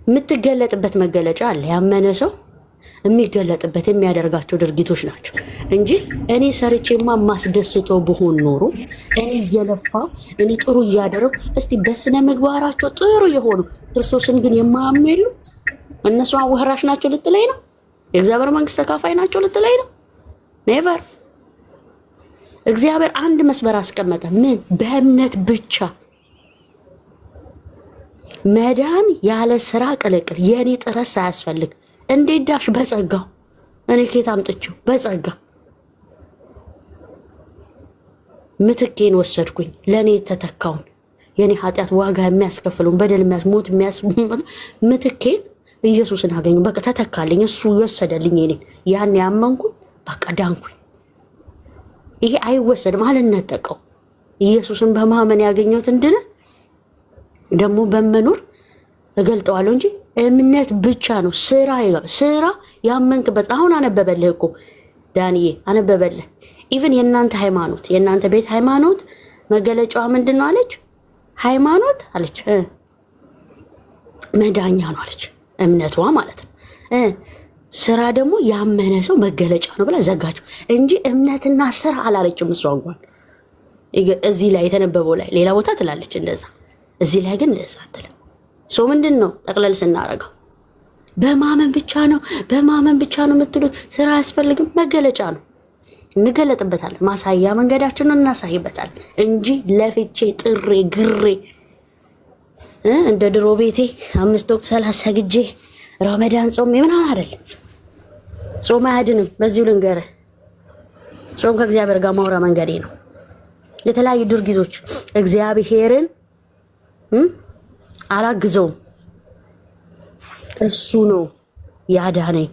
የምትገለጥበት መገለጫ አለ። ያመነ ሰው የሚገለጥበት የሚያደርጋቸው ድርጊቶች ናቸው እንጂ እኔ ሰርቼማ ማስደስተው ብሆን ኖሮ እኔ እየለፋው እኔ ጥሩ እያደረው እስቲ በስነ ምግባራቸው ጥሩ የሆኑ ክርስቶስን ግን የማያምኑ የሉ እነሱ ወራሽ ናቸው ልትለኝ ነው? የእግዚአብሔር መንግስት ተካፋይ ናቸው ልትለኝ ነው? ኔቨር። እግዚአብሔር አንድ መስመር አስቀመጠ። ምን? በእምነት ብቻ መዳን ያለ ስራ ቅልቅል፣ የኔ ጥረት ሳያስፈልግ። እንዴት ዳሽ? በጸጋው። እኔ ከየት አምጥቼው? በጸጋ ምትኬን ወሰድኩኝ። ለኔ ተተካውን የኔ ኃጢአት ዋጋ የሚያስከፍለውን በደል ሞት ምትኬን ኢየሱስን አገኙ። በቃ ተተካልኝ። እሱ ወሰደልኝ። እኔ ያን ያመንኩኝ በቃ ዳንኩኝ። ይሄ አይወሰድም፣ አልነጠቀው። ኢየሱስን በማመን ያገኘሁትን ድነት ደግሞ በመኖር እገልጠዋለሁ እንጂ እምነት ብቻ ነው። ስራ ያመንክበት። አሁን አነበበልህ እኮ ዳንዬ አነበበልህ። ኢቭን የእናንተ ሃይማኖት የእናንተ ቤት ሃይማኖት መገለጫዋ ምንድን ነው አለች? ሃይማኖት አለች መዳኛ ነው አለች፣ እምነቷ ማለት ነው። ስራ ደግሞ ያመነ ሰው መገለጫ ነው ብላ ዘጋችሁ እንጂ እምነትና ስራ አላለችም። እሷ እንኳን እዚህ ላይ የተነበበው ላይ ሌላ ቦታ ትላለች እንደዛ፣ እዚህ ላይ ግን እንደዛ አትልም። ሰው ምንድን ነው ጠቅለል ስናረገው በማመን ብቻ ነው የምትሉት። ስራ አያስፈልግም፣ መገለጫ ነው። እንገለጥበታለን፣ ማሳያ መንገዳችንን እናሳይበታለን እንጂ ለፍቼ ጥሬ ግሬ እንደ ድሮ ቤቴ 5 ወቅት 30 ሰግጄ ረመዳን ጾም ምናምን አይደለም። ጾም አያድንም። በዚሁ ልንገርህ፣ ጾም ከእግዚአብሔር ጋር ማውራ መንገዴ ነው። የተለያዩ ድርጊቶች እግዚአብሔርን አላግዘውም። እሱ ነው ያዳነኝ።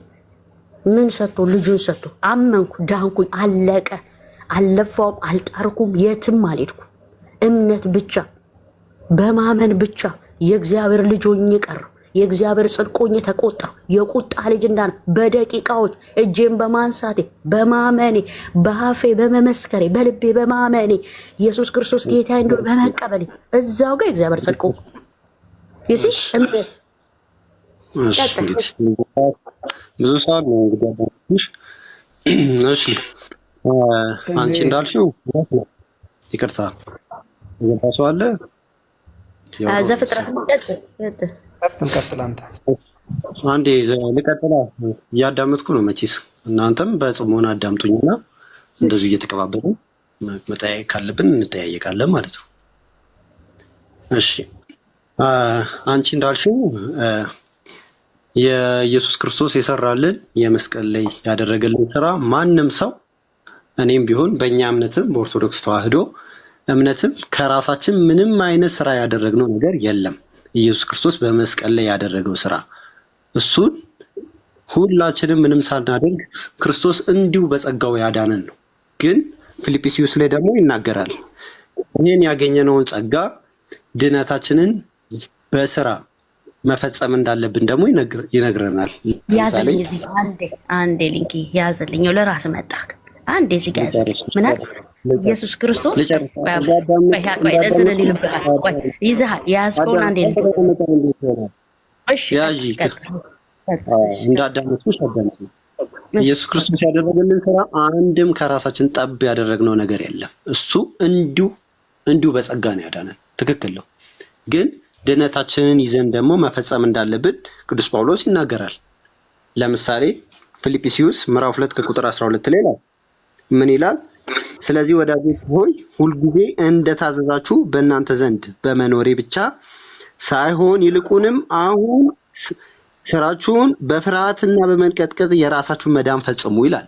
ምን ሰጥቶ? ልጁን ሰጥቶ። አመንኩ፣ ዳንኩኝ፣ አለቀ። አልለፋውም፣ አልጣርኩም፣ የትም አልሄድኩም። እምነት ብቻ በማመን ብቻ የእግዚአብሔር ልጅ ሆኜ ቀረሁ። የእግዚአብሔር ጽድቅ ሆኜ ተቆጠርሁ። የቁጣ ልጅ እንዳነ በደቂቃዎች እጄን በማንሳቴ በማመኔ በአፌ በመመስከሬ በልቤ በማመኔ ኢየሱስ ክርስቶስ ጌታ እንደሆነ በመቀበሌ እዛው ጋር የእግዚአብሔር ጽድቅ ይሲ እምነት ብዙ ሰዓት ነው እንግዲህ። እሺ አንቺ እንዳልሽው ይቅርታ የባሰው አለ ዘፍጥረት እንቀጥል። አንተ አንዴ ልቀጥላ። እያዳመጥኩ ነው መቼስ፣ እናንተም በጽሞና አዳምጡኝና እንደዚሁ እየተቀባበልን መጠያየቅ ካለብን እንጠያየቃለን ማለት ነው። እሺ አንቺ እንዳልሽው የኢየሱስ ክርስቶስ የሰራልን የመስቀል ላይ ያደረገልን ስራ ማንም ሰው እኔም ቢሆን በእኛ እምነትም በኦርቶዶክስ ተዋህዶ እምነትም ከራሳችን ምንም አይነት ስራ ያደረግነው ነገር የለም። ኢየሱስ ክርስቶስ በመስቀል ላይ ያደረገው ስራ እሱን ሁላችንም ምንም ሳናደርግ ክርስቶስ እንዲሁ በጸጋው ያዳነን ነው። ግን ፊልጵስዩስ ላይ ደግሞ ይናገራል ይህን ያገኘነውን ጸጋ ድነታችንን በስራ መፈጸም እንዳለብን ደግሞ ይነግረናል። ያዘልኝ እዚህ አንዴ ሊንኪ ያዘልኝ ለራስ መጣ አንዴ እዚህ ጋር ያዘልኝ ምናል ኢየሱስ ክርስቶስ ይዘሃል ያዝከውን አንዴ እንዳዳመጥኩሽ አዳምጪ። ኢየሱስ ክርስቶስ ያደረገልን ስራ አንድም ከራሳችን ጠብ ያደረግነው ነገር የለም። እሱ እንዲሁ በጸጋ ነው ያዳነን። ትክክል ነው። ግን ድነታችንን ይዘን ደግሞ መፈጸም እንዳለብን ቅዱስ ጳውሎስ ይናገራል። ለምሳሌ ፊልጵስዩስ ምዕራፍ 2 ከቁጥር 12 ላይ ምን ይላል? ስለዚህ ወዳጆች ሆይ ሁልጊዜ እንደታዘዛችሁ በእናንተ ዘንድ በመኖሬ ብቻ ሳይሆን ይልቁንም አሁን ስራችሁን በፍርሃትና በመንቀጥቀጥ የራሳችሁን መዳን ፈጽሙ ይላል።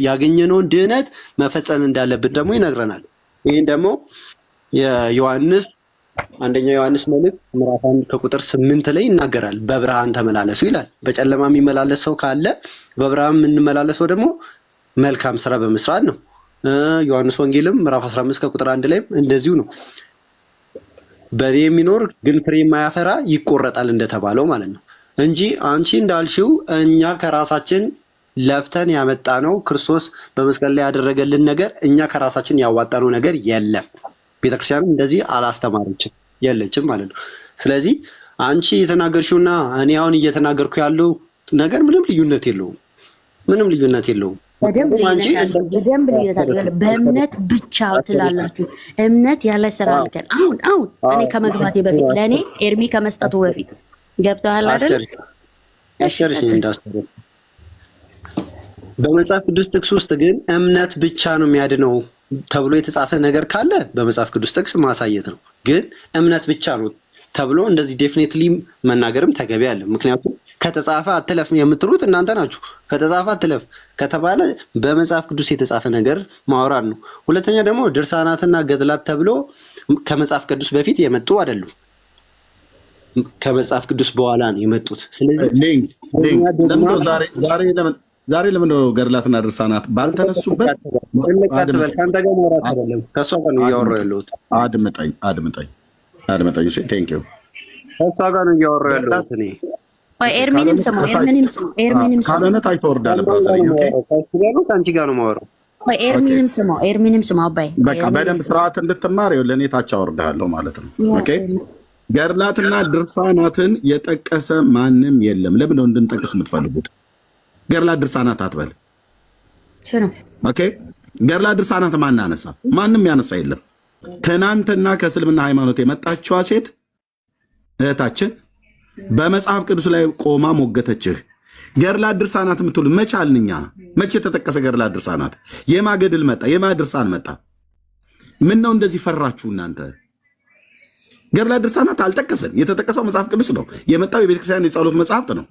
ያገኘነውን ድህነት መፈጸም እንዳለብን ደግሞ ይነግረናል። ይህን ደግሞ የዮሐንስ አንደኛ ዮሐንስ መልእክት ምዕራፍ 1 ከቁጥር 8 ላይ ይናገራል። በብርሃን ተመላለሱ ይላል። በጨለማ የሚመላለስ ሰው ካለ በብርሃን የምንመላለሰው ደግሞ መልካም ስራ በመስራት ነው። ዮሐንስ ወንጌልም ምዕራፍ 15 ከቁጥር 1 ላይ እንደዚሁ ነው። በእኔ የሚኖር ግን ፍሬ የማያፈራ ይቆረጣል እንደተባለው ማለት ነው እንጂ አንቺ እንዳልሽው እኛ ከራሳችን ለፍተን ያመጣነው ክርስቶስ በመስቀል ላይ ያደረገልን ነገር እኛ ከራሳችን ያዋጣነው ነገር የለም። ቤተክርስቲያን እንደዚህ አላስተማረችም የለችም ማለት ነው። ስለዚህ አንቺ የተናገርሽውና እኔ አሁን እየተናገርኩ ያለው ነገር ምንም ልዩነት የለውም። በእምነት ብቻ ትላላችሁ። እምነት ያለ ስራ አልከን። አሁን እኔ ከመግባቴ በፊት ለእኔ ኤርሚ ከመስጠቱ በፊት ገብተዋል አይደል? በመጽሐፍ ቅዱስ ጥቅስ ውስጥ ግን እምነት ብቻ ነው የሚያድነው ተብሎ የተጻፈ ነገር ካለ በመጽሐፍ ቅዱስ ጥቅስ ማሳየት ነው። ግን እምነት ብቻ ነው ተብሎ እንደዚህ ዴፊኒትሊ መናገርም ተገቢ አለ። ምክንያቱም ከተጻፈ አትለፍ የምትሉት እናንተ ናችሁ። ከተጻፈ አትለፍ ከተባለ በመጽሐፍ ቅዱስ የተጻፈ ነገር ማውራት ነው። ሁለተኛ ደግሞ ድርሳናትና ገድላት ተብሎ ከመጽሐፍ ቅዱስ በፊት የመጡ አይደሉም፣ ከመጽሐፍ ቅዱስ በኋላ ነው የመጡት። ስለዚህ ዛሬ ለምን ነው ገድላትና ድርሳናት ባልተነሱበት? ከአንተ ጋር ማውራት አይደለም፣ ከእሷ ጋር ነው እያወራሁ ያለሁት። አድምጠኝ። እሺ ቴንክ ዩ። ከእሷ ጋር ነው እያወራሁ ያለሁት እኔ። ኤርሚንም ስማው። ካልሆነ ታይቶ ወርዳለህ ብራዘር። ኦኬ ከእሱ ጋር ነው ከአንቺ ጋር ነው የማወራው። ኤርሚንም ስማው አባይ። በቃ በደንብ ስርዓት እንድትማር ይኸውልህ እኔ ታች አወርድሃለሁ ማለት ነው። ኦኬ ገድላትና ድርሳናትን የጠቀሰ ማንም የለም። ለምን ነው እንድንጠቅስ የምትፈልጉት? ገድላት ድርሳናት አትበል። ኦኬ ገድላት ድርሳናት ማን አነሳ? ማንም ያነሳ የለም። ትናንትና ከእስልምና ሃይማኖት የመጣችዋ ሴት እህታችን በመጽሐፍ ቅዱስ ላይ ቆማ ሞገተችህ። ገድላት ድርሳናት የምትሉ መቼ አልንኛ? መቼ የተጠቀሰ ገድላት ድርሳናት? የማ ገድል መጣ? የማ ድርሳን መጣ? ምን ነው እንደዚህ ፈራችሁ እናንተ? ገድላት ድርሳናት አልጠቀሰን። የተጠቀሰው መጽሐፍ ቅዱስ ነው። የመጣው የቤተክርስቲያን የጸሎት መጽሐፍት ነው።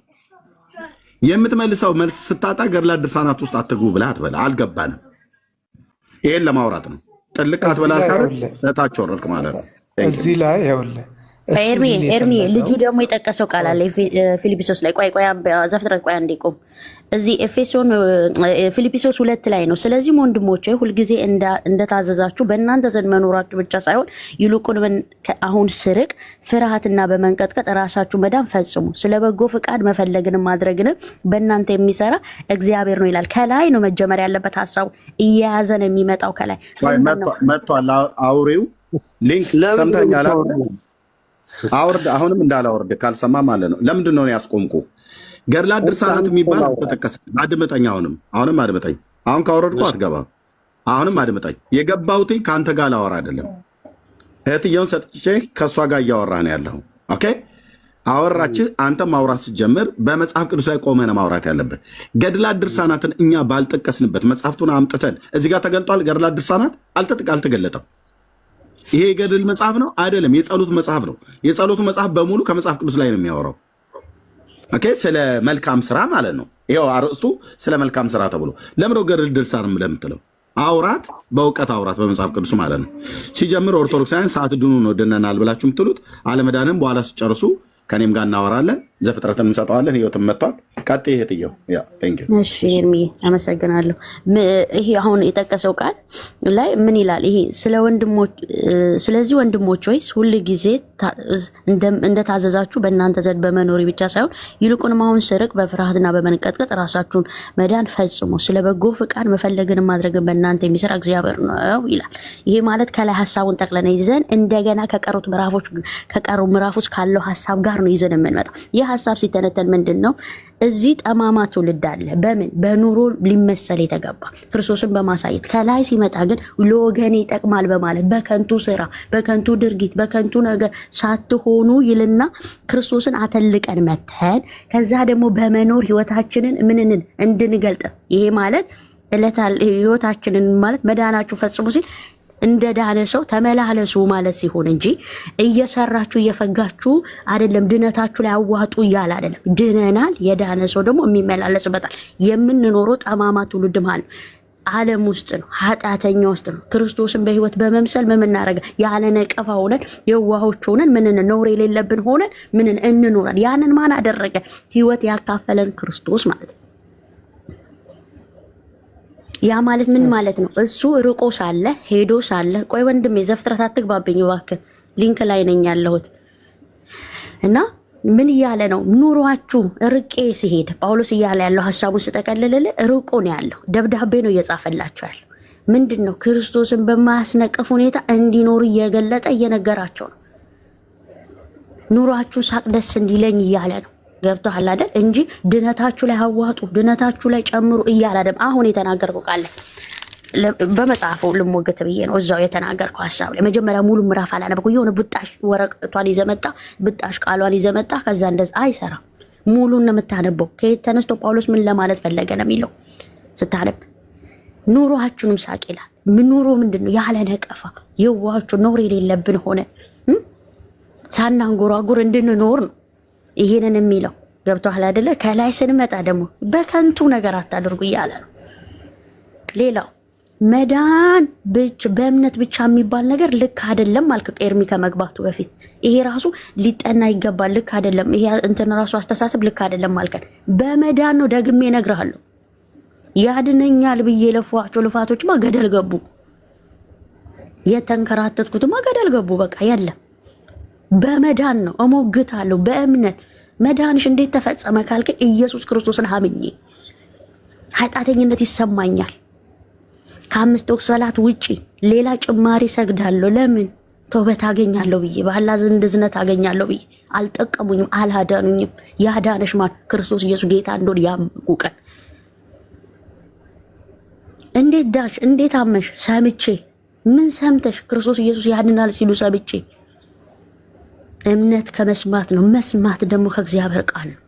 የምትመልሰው መልስ ስታጣ ገድላት ድርሳናት ውስጥ አትግቡ ብለህ አትበላ። አልገባንም። ይሄን ለማውራት ነው። ጥልቅ አትበላል ካለ እታች ወረድክ ማለት ነው። እዚህ ላይ ይኸውልህ ኤርሚ ልጁ ደግሞ የጠቀሰው ቃል አለ ፊልጵስዩስ ላይ። ቆይ ዘፍጥረት ቆይ አንዴ ቆም። እዚህ ፊልጵስዩስ 2 ላይ ነው። ስለዚህም ወንድሞቼ ሁልጊዜ እንደታዘዛችሁ በእናንተ ዘንድ መኖራችሁ ብቻ ሳይሆን ይልቁን አሁን ስርቅ ፍርሃትና በመንቀጥቀጥ ራሳችሁ መዳን ፈጽሙ። ስለ በጎ ፍቃድ መፈለግንም ማድረግንም በእናንተ የሚሰራ እግዚአብሔር ነው ይላል። ከላይ ነው መጀመር ያለበት ሀሳቡ። እየያዘ ነው የሚመጣው ከላይ መጥቷል። አውሬው ሊንክ ሰምተኛል። አውርድ። አሁንም እንዳላወርድ ካልሰማ ማለት ነው። ለምንድን ነው ያስቆምኩ? ገድላት ድርሳናት የሚባል ተጠቀሰ። አድምጠኝ። አሁንም አድምጠኝ። አሁን ካወረድኩ አትገባም። አሁንም አድምጠኝ። የገባሁት ከአንተ ጋር ላወራ አይደለም። እህትየውን ሰጥቼ ከእሷ ጋር እያወራ ነው ያለሁ። ኦኬ አወራች። አንተ ማውራት ስትጀምር በመጽሐፍ ቅዱስ ላይ ቆመህ ነው ማውራት ያለብህ። ገድላት ድርሳናትን እኛ ባልጠቀስንበት መጽሐፍቱን አምጥተን እዚህ ጋር ተገልጧል። ገድላት ድርሳናት አልተገለጠም። ይሄ የገድል መጽሐፍ ነው አይደለም፣ የጸሎት መጽሐፍ ነው። የጸሎቱ መጽሐፍ በሙሉ ከመጽሐፍ ቅዱስ ላይ ነው የሚያወራው። ኦኬ ስለ መልካም ስራ ማለት ነው። ይኸው አርዕስቱ ስለ መልካም ስራ ተብሎ ለምነው ገድል ድርሳን ለምትለው አውራት፣ በእውቀት አውራት በመጽሐፍ ቅዱስ ማለት ነው። ሲጀምር ኦርቶዶክሳውያን ሰዓት ድኑ ነው ድነናል ብላችሁ የምትሉት አለመዳንም በኋላ ሲጨርሱ ከኔም ጋር እናወራለን። ዘፍጥረትን እንሰጠዋለን። ህይወትን መጥቷል። ቀጥ ይሄትየው እሺ ኤርሚ አመሰግናለሁ። ይሄ አሁን የጠቀሰው ቃል ላይ ምን ይላል? ይሄ ስለዚህ ወንድሞች ሆይ ሁል ጊዜ እንደታዘዛችሁ በእናንተ ዘንድ በመኖሪ ብቻ ሳይሆን ይልቁንም አሁን ስርቅ በፍርሃትና በመንቀጥቀጥ ራሳችሁን መዳን ፈጽሙ። ስለ በጎ ፍቃድ መፈለግን ማድረግን በእናንተ የሚሰራ እግዚአብሔር ነው ይላል። ይሄ ማለት ከላይ ሀሳቡን ጠቅለና ይዘን እንደገና ከቀሩ ምዕራፍ ውስጥ ካለው ሀሳብ ጋር ነው ይዘን የምንመጣው። ይህ ሀሳብ ሲተነተን ምንድን ነው? እዚህ ጠማማ ትውልድ አለ። በምን በኑሮ ሊመሰል የተገባ ክርስቶስን በማሳየት ከላይ ሲመጣ ግን ለወገኔ ይጠቅማል በማለት በከንቱ ስራ፣ በከንቱ ድርጊት፣ በከንቱ ነገር ሳትሆኑ ይልና ክርስቶስን አተልቀን መተን ከዛ ደግሞ በመኖር ህይወታችንን ምንን እንድንገልጥ ይሄ ማለት ህይወታችንን ማለት መዳናችሁ ፈጽሙ ሲል እንደ ዳነ ሰው ተመላለሱ ማለት ሲሆን እንጂ እየሰራችሁ እየፈጋችሁ አይደለም። ድነታችሁ ላይ አዋጡ እያለ አይደለም። ድነናል። የዳነ ሰው ደግሞ የሚመላለስበታል። የምንኖረው ጠማማ ትውልድ ማለት ዓለም ውስጥ ነው፣ ኃጢአተኛ ውስጥ ነው። ክርስቶስን በህይወት በመምሰል ምን እናደርጋ? ያለ ነቀፋ ሆነን የዋሆች ሆነን ምን ነውር የሌለብን ሆነን ምን እንኖራል። ያንን ማን አደረገ? ህይወት ያካፈለን ክርስቶስ ማለት ነው። ያ ማለት ምን ማለት ነው? እሱ ርቆ ሳለ ሄዶ ሳለ ቆይ ወንድሜ ዘፍጥረት አትግባብኝ እባክህ፣ ሊንክ ላይ ነኝ ያለሁት እና ምን እያለ ነው? ኑሯችሁ ርቄ ሲሄድ ጳውሎስ እያለ ያለው ሀሳቡን ስጠቀልልል ርቆ ነው ያለው። ደብዳቤ ነው እየጻፈላቸው ያለው። ምንድን ነው? ክርስቶስን በማያስነቅፍ ሁኔታ እንዲኖሩ እየገለጠ እየነገራቸው ነው። ኑሯችሁ ሳቅ ደስ እንዲለኝ እያለ ነው። ገብቶሃል አይደል? እንጂ ድነታችሁ ላይ አዋጡ፣ ድነታችሁ ላይ ጨምሩ እያለ አይደል? አሁን የተናገርከው ቃል በመጽሐፉ ልሞገት ብዬ ነው እዛው የተናገርከው ሐሳብ ላይ መጀመሪያ ሙሉ ምዕራፍ አላነበብኩም። የሆነ ብጣሽ ወረቀቷን ይዘመጣ ብጣሽ ቃሏን ይዘመጣ ከዛ እንደዛ አይሰራም። ሙሉን ነው የምታነበው። ከየት ተነስቶ ጳውሎስ ምን ለማለት ፈለገ ነው የሚለው ስታነብ። ኑሯችሁንም ሳቅ ይላል። ኑሮ ምንድነው? ያለ ነቀፋ የዋሃችሁ ነውር የሌለብን ሆነ ሳናንጎራጉር እንድንኖር ነው ይሄንን የሚለው። ገብቶሃል አይደለ? ከላይ ስንመጣ ደግሞ በከንቱ ነገር አታድርጉ እያለ ነው። ሌላው መዳን በእምነት ብቻ የሚባል ነገር ልክ አይደለም አልክ ኤርሚ ከመግባቱ በፊት። ይሄ ራሱ ሊጠና ይገባል። ልክ አይደለም ይሄ እንትን ራሱ አስተሳሰብ ልክ አይደለም አልከን። በመዳን ነው ደግሜ እነግርሃለሁ። ያድነኛል ብዬ ለፏቸው ልፋቶችማ ገደል ገቡ። የተንከራተትኩትማ ገደል ገቡ። በቃ የለም በመዳን ነው እሞግታለሁ። በእምነት መዳንሽ እንዴት ተፈጸመ ካልከ ኢየሱስ ክርስቶስን አምኜ ኃጢአተኝነት ይሰማኛል። ከ5 ወቅት ሰላት ውጪ ሌላ ጭማሪ ሰግዳለሁ። ለምን? ተውበት አገኛለሁ ብዬ በአላህ ዘንድ እዝነት አገኛለሁ ብዬ። አልጠቀሙኝም፣ አላዳኑኝም። ያዳነሽ ማን? ክርስቶስ ኢየሱስ ጌታ እንደሆነ ያመንኩ ቀን። እንዴት ዳንሽ? እንዴት አመሽ? ሰምቼ። ምን ሰምተሽ? ክርስቶስ ኢየሱስ ያድናል ሲሉ ሰምቼ። እምነት ከመስማት ነው፣ መስማት ደግሞ ከእግዚአብሔር ቃል ነው።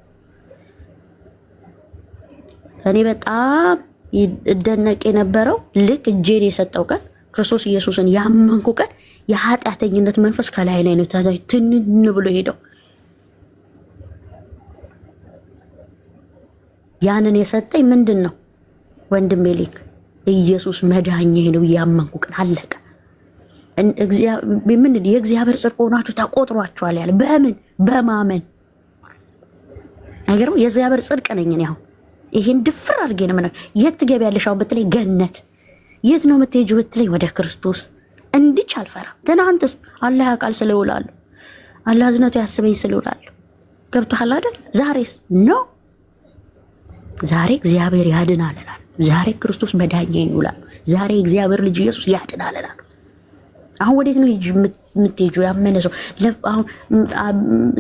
እኔ በጣም ይደነቅ የነበረው ልክ እጄን የሰጠው ቀን ክርስቶስ ኢየሱስን ያመንኩ ቀን የኃጢአተኝነት መንፈስ ከላይ ላይ ነው ትን ብሎ ሄደው። ያንን የሰጠኝ ምንድን ነው ወንድሜ? ሊክ ኢየሱስ መድኃኒቴ ነው ያመንኩ ቀን አለቀ። ምን የእግዚአብሔር ጽድቅ ሆናችሁ ተቆጥሯችኋል ያለ በምን? በማመን አይገርም? የእግዚአብሔር ጽድቅ ነኝ እኔ። አሁን ይሄን ድፍር አድርጌ ነው ማለት። የት ትገቢያለሽ አሁን ብትለኝ ገነት። የት ነው የምትሄጂው ብትለኝ ወደ ክርስቶስ። እንድች አልፈራም። ትናንትስ አላህ ያውቃል ስለውላለሁ፣ አላህ ዝነቱ ያስበኝ ስለውላለሁ። ገብቶሃል አይደል? ዛሬስ ነው። ዛሬ እግዚአብሔር ያድናል እላለሁ። ዛሬ ክርስቶስ መድኃኒቴ ነው እላለሁ። ዛሬ እግዚአብሔር ልጅ ኢየሱስ ያድናል እላለሁ። አሁን ወዴት ነው የምትሄጂው? ያመነ ሰው አሁን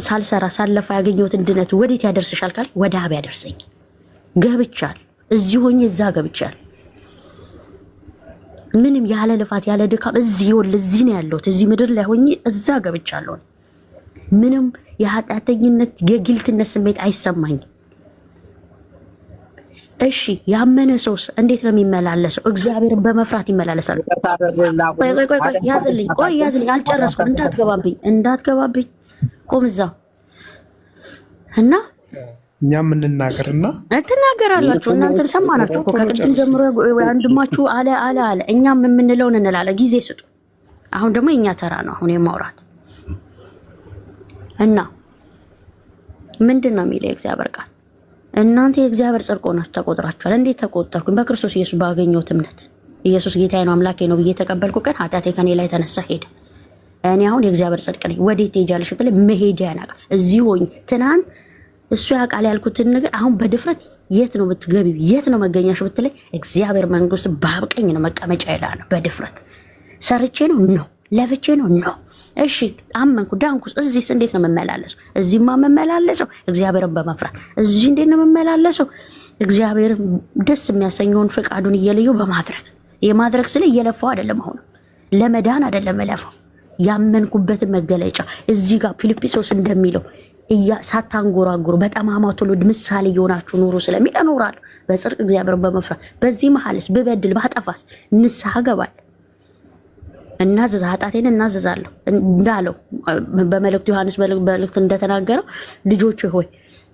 ሳልሰራ ሳለፋ ያገኘሁትን ድነት ወዴት ያደርስሻል ካል ወደ አብ ያደርሰኝ። ገብቻል። እዚህ ሆኜ እዛ ገብቻል። ምንም ያለ ልፋት ያለ ድካም እዚህ ነው ያለሁት። እዚህ ምድር ላይ ሆኜ እዛ ገብቻለሁ። ምንም የኃጢአተኝነት የግልትነት ስሜት አይሰማኝም። እሺ ያመነ ሰውስ እንዴት ነው የሚመላለሰው? እግዚአብሔርን በመፍራት ይመላለሳል። ቆይ ያዝልኝ፣ አልጨረስኩም። እንዳትገባብኝ ቆም እዛው እና እኛም እንናገርና ትናገራላችሁ። እናንተ ሰማናችሁ እኮ ከቅድም ጀምሮ ወንድማችሁ አለ እኛም የምንለውን እንላለን። ጊዜ ስጡ። አሁን ደግሞ የኛ ተራ ነው አሁን የማውራት እና ምንድን ነው የሚለው የእግዚአብሔር ቃል? እናንተ የእግዚአብሔር ጽድቅ ሆናችሁ ተቆጥራችኋል። እንዴት ተቆጠርኩኝ? በክርስቶስ ኢየሱስ ባገኘሁት እምነት። ኢየሱስ ጌታዬ ነው አምላኬ ነው ብዬ ተቀበልኩ ቀን ኃጢአቴ ከኔ ላይ ተነሳ ሄደ። እኔ አሁን የእግዚአብሔር ጽድቅ ነኝ። ወዴት ትሄጃለሽ ብትለኝ መሄጃ ያናቃል። እዚህ ሆኜ ትናንት እሱ ያውቃል ያልኩትን ነገር አሁን በድፍረት የት ነው የምትገቢው? የት ነው መገኛሽ ብትለኝ እግዚአብሔር መንግስት በአብ ቀኝ ነው መቀመጫ ይላል። በድፍረት ሰርቼ ነው ለፍቼ ነው። እሺ አመንኩ ዳንኩ። እዚህስ እንዴት ነው የምመላለሰው? እዚህማ የምመላለሰው እግዚአብሔርን በመፍራት። እዚህ እንዴት ነው የምመላለሰው? እግዚአብሔር ደስ የሚያሰኘውን ፈቃዱን እየለየው በማድረግ የማድረግ ስለ እየለፋው አይደለም። አሁን ለመዳን አይደለም እለፋው። ያመንኩበትን መገለጫ እዚህ ጋር ፊልጵስዩስ እንደሚለው ሳታንጎራጉሩ በጠማማው ትውልድ ምሳሌ የሆናችሁ ኑሩ ስለሚል እኖራለሁ በጽድቅ እግዚአብሔርን በመፍራት። በዚህ መሐልስ ብበድል ባጠፋስ ንስሐ ገባለሁ። እናዘዝ ኃጢአቴን እናዘዛለሁ እንዳለው በመልእክቱ ዮሐንስ መልእክት እንደተናገረው ልጆች ሆይ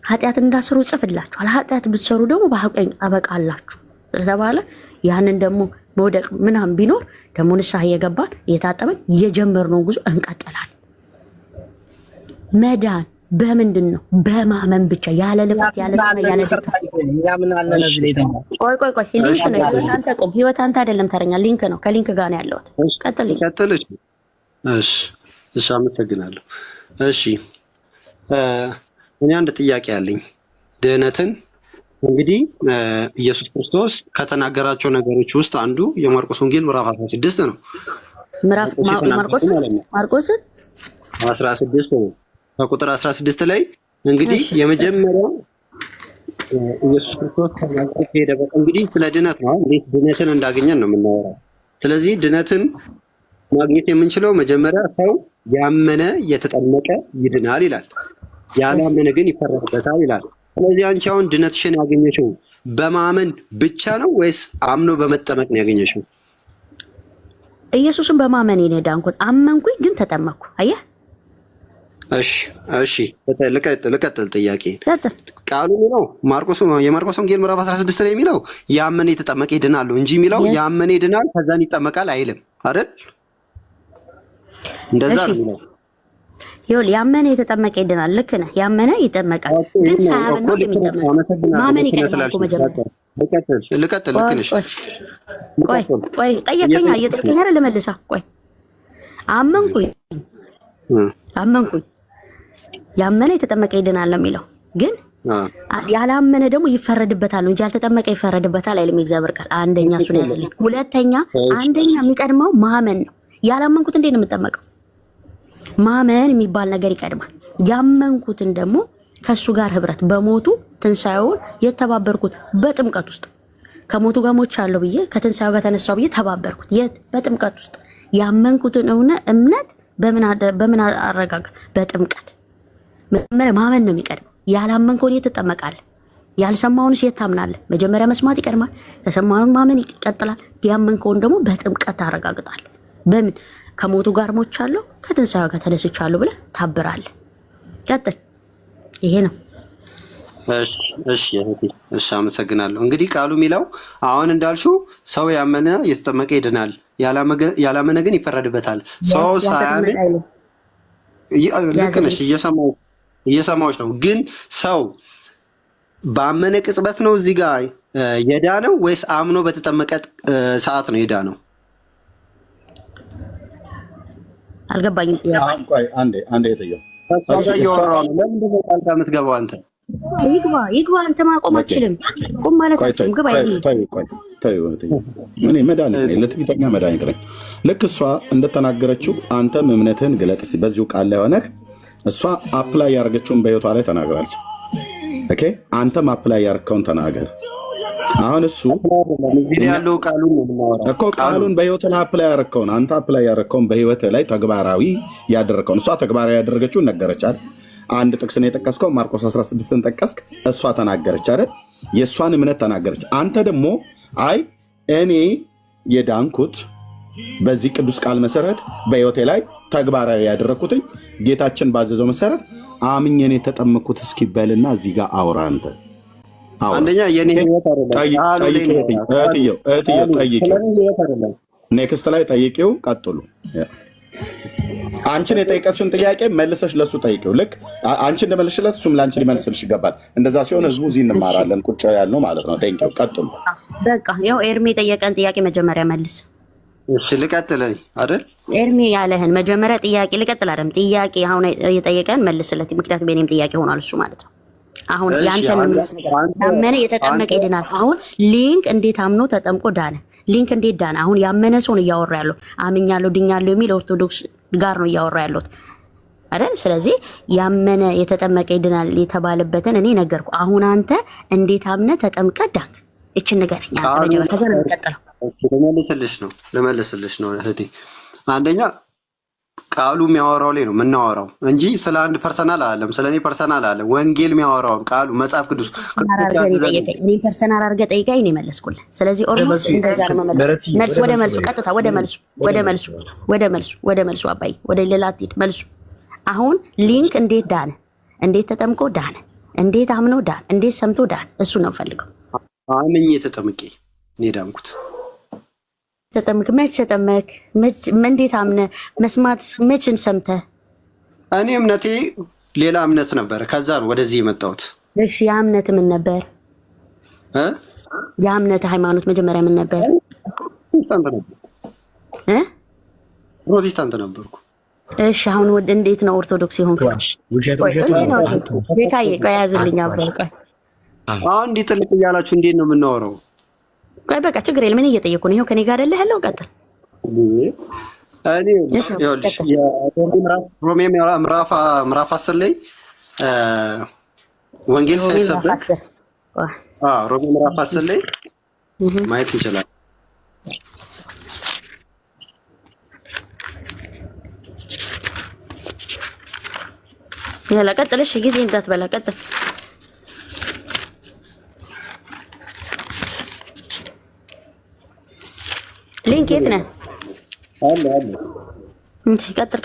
ኃጢአት እንዳሰሩ ጽፍላችኋል፣ ኃጢአት ብትሰሩ ደግሞ በአብ ቀኝ ጠበቃላችሁ ስለተባለ ያንን ደግሞ መውደቅ ምናምን ቢኖር ደግሞ ንስሐ እየገባን እየታጠበን የጀመርነውን ጉዞ እንቀጥላለን። መዳን በምንድን ነው? በማመን ብቻ ያለ ልፋት ያለ ስራ ያለ ድካም። ቆይ ሊንክ ነው ህይወት። አንተ ቆም፣ ህይወት አንተ አይደለም ተረኛ ሊንክ ነው። ከሊንክ ጋር ነው ያለሁት። ቀጥል። እሺ አመሰግናለሁ። እሺ እኔ አንድ ጥያቄ አለኝ። ድህነትን እንግዲህ ኢየሱስ ክርስቶስ ከተናገራቸው ነገሮች ውስጥ አንዱ የማርቆስ ወንጌል ምዕራፍ 16 ነው። ማርቆስ 16 ነው። ከቁጥር 16 ላይ እንግዲህ የመጀመሪያው ኢየሱስ ክርስቶስ ተናግሮት ሄደ። በቃ እንግዲህ ስለ ድነት ነው። እንዴት ድነትን እንዳገኘን ነው የምናወራው። ስለዚህ ድነትን ማግኘት የምንችለው መጀመሪያ ሰው ያመነ የተጠመቀ ይድናል ይላል፣ ያላመነ ግን ይፈረድበታል ይላል። ስለዚህ አንቺ አሁን ድነትሽን ያገኘሽው በማመን ብቻ ነው ወይስ አምኖ በመጠመቅ ነው ያገኘሽው? ኢየሱስን በማመን ነው የዳንኩት። አመንኩኝ ግን ተጠመቅኩ። አየህ? እሺ ልቀጥል ጥያቄ። ቃሉ የሚለው የማርቆስ ወንጌል ምዕራፍ 16 ላይ የሚለው ያመነ የተጠመቀ ይድናል እንጂ የሚለው ያመነ ይድናል ከዛን ይጠመቃል አይልም አይደል? እንደዛ ነው የሚለው። ይኸውልህ ያመነ የተጠመቀ ይድናል። ልክ ነህ። ያመነ ይጠመቃል ግን ሳያምን ነው የሚጠመቀው። ማመን ይቀድማል እኮ መጀመሪያ። ልቀጥል። ልክ ነሽ። ቆይ ጠየቀኛ እየጠየቀኝ አይደል? መልሳ ቆይ አመንኩኝ ያመነ የተጠመቀ ይድናል ነው የሚለው። ግን ያላመነ ደግሞ ይፈረድበታል እንጂ ያልተጠመቀ ይፈረድበታል አይልም የእግዚአብሔር ቃል። አንደኛ እሱን ያዝልኝ። ሁለተኛ አንደኛ የሚቀድመው ማመን ነው። ያላመንኩት እንዴት ነው የምጠመቀው? ማመን የሚባል ነገር ይቀድማል። ያመንኩትን ደግሞ ከሱ ጋር ህብረት በሞቱ ትንሳኤውን የተባበርኩት በጥምቀት ውስጥ ከሞቱ ጋር ሞቻለሁ ብዬ ከትንሳኤው ጋር ተነሳው ብዬ ተባበርኩት። የት? በጥምቀት ውስጥ ያመንኩትን እምነት በምን አረጋጋ? በጥምቀት። መጀመሪያ ማመን ነው የሚቀድመው። ያላመንከውን የት ትጠመቃለህ? ያልሰማውንስ የት ታምናለህ? መጀመሪያ መስማት ይቀድማል። ከሰማውን ማመን ይቀጥላል። ያመንከውን ደግሞ በጥምቀት ታረጋግጣለህ። በምን? ከሞቱ ጋር ሞቻለሁ ከትንሳኤው ጋር ተነስቻለሁ ብለህ ታብራለህ። ቀጥል። ይሄ ነው። እሺ አመሰግናለሁ። እንግዲህ ቃሉ የሚለው አሁን እንዳልሽው ሰው ያመነ የተጠመቀ ይድናል፣ ያላመነ ግን ይፈረድበታል። ሰው ሳያምን ልክ ነሽ፣ እየሰማዎች ነው። ግን ሰው ባመነ ቅጽበት ነው እዚህ ጋር የዳነው ወይስ አምኖ በተጠመቀ ሰዓት ነው የዳነው? አልገባኝም። ቆይ አንዴ የጠየው ለምንድን ነው ጣልቃ የምትገባው አንተ? ይግባ። አንተ ማቆም አትችልም። ቁም ማለት አትችልም። ግባ። እኔ መድኃኒት ነኝ፣ ለትዕቢተኛ መድኃኒት ነኝ። ልክ እሷ እንደተናገረችው አንተም እምነትህን ግለጥ። በዚሁ ቃል ላይ ሆነህ እሷ አፕላይ ያደርገችውን በህይወቷ ላይ ተናግራለች። ኦኬ፣ አንተም አፕላይ ያደርገውን ተናገር። አሁን እሱ ያለው ቃሉን በህይወት ላይ አፕላይ ያደረግከውን አንተ አፕላይ ያደረግከውን በህይወት ላይ ተግባራዊ ያደረግከውን እሷ ተግባራዊ ያደረገችውን ነገረቻል። አንድ ጥቅስን የጠቀስከው ማርቆስ 16ን ጠቀስክ፣ እሷ ተናገረች አይደል? የእሷን እምነት ተናገረች። አንተ ደግሞ አይ እኔ የዳንኩት በዚህ ቅዱስ ቃል መሰረት በህይወቴ ላይ ተግባራዊ ያደረግኩትኝ ጌታችን ባዘዘው መሰረት አምኜን የተጠመቅኩት እስኪበልና እዚህ ጋር አውራ አንተ አንደኛ የኔ ህይወት አይደለም። ኔክስት ላይ ጠይቂው። ቀጥሉ። አንቺን የጠየቀሽን ጥያቄ መልሰሽ ለሱ ጠይቂው። ልክ አንቺ እንደመለስሽለት እሱም ለአንቺ ሊመልስልሽ ይገባል። እንደዛ ሲሆን ህዝቡ እዚህ እንማራለን ቁጭ ያልነው ማለት ነው። ቴንኪው። ቀጥሉ። በቃ ያው ኤርሚ የጠየቀን ጥያቄ መጀመሪያ መልስ። እሺ ልቀጥል አይደል? ኤርሚ ያለህን መጀመሪያ ጥያቄ ልቀጥል አይደል? ጥያቄ አሁን የጠየቀን መልስለት። ምክንያቱም የኔም ጥያቄ ሆኗል እሱ ማለት ነው። አሁን ያንተን ያመነ የተጠመቀ ይድናል። አሁን ሊንክ እንዴት አምኖ ተጠምቆ ዳነ? ሊንክ እንዴት ዳነ? አሁን ያመነ ሰውን እያወራ ያለው አምኛለሁ ድኛለሁ የሚል ኦርቶዶክስ ጋር ነው እያወራ ያለሁት አይደል? ስለዚህ ያመነ የተጠመቀ ይድናል የተባለበትን እኔ ነገርኩ። አሁን አንተ እንዴት አምነ ተጠምቀ ዳንክ? እቺን ንገረኝ አንተ መጀመሪያ፣ ከዛ ነው የሚቀጥለው። ልመልስልሽ ነው እህቴ። አንደኛ ቃሉ የሚያወራው ላይ ነው የምናወራው እንጂ ስለ አንድ ፐርሰናል አለም፣ ስለ እኔ ፐርሰናል አለም። ወንጌል የሚያወራውን ቃሉ መጽሐፍ ቅዱስ እኔ ፐርሰናል አድርገህ ጠይቀኝ ነው የመለስኩልህ። ስለዚህ ኦልሞስት እንደዛ ነው መልስ። ወደ መልሱ ቀጥታ ወደ መልሱ አባይ ወደ ሌላ አትሂድ። መልሱ አሁን ሊንክ እንዴት ዳነ? እንዴት ተጠምቆ ዳነ? እንዴት አምኖ ዳነ? እንዴት ሰምቶ ዳነ? እሱ ነው ፈልገው። አምኜ ተጠምቄ ነው ዳንኩት። ተጠምክ? መች ተጠመክ? እንዴት አምነ? መስማት መችን ሰምተህ? እኔ እምነቴ ሌላ እምነት ነበረ። ከዛ ነው ወደዚህ የመጣሁት። እሺ ያ እምነት ምን ነበር? ያ እምነት ሃይማኖት መጀመሪያ ምን ነበር? ፕሮቴስታንት ነበርኩ። እሺ አሁን እንዴት ነው ኦርቶዶክስ የሆንኩ? ቆይ ያዝልኝ አብረን። ቆይ አሁን እንዲህ ጥልቅ እያላችሁ እንዴት ነው የምናወራው? ቆይ በቃ ችግር የለም። እኔ እየጠየኩ ነው። ይኸው ከኔ ጋር አይደለ ያለው? ቀጥል። ሮሜ ምዕራፍ 10 ላይ ወንጌል ሳይሰበክ ሮሜ ምዕራፍ 10 ላይ ማየት እንችላለን። ያላ ቀጥልሽ፣ ጊዜ እንዳትበላ ቀጥል። ሊንክ የት ነህ? አለ እንጂ ቀጥል።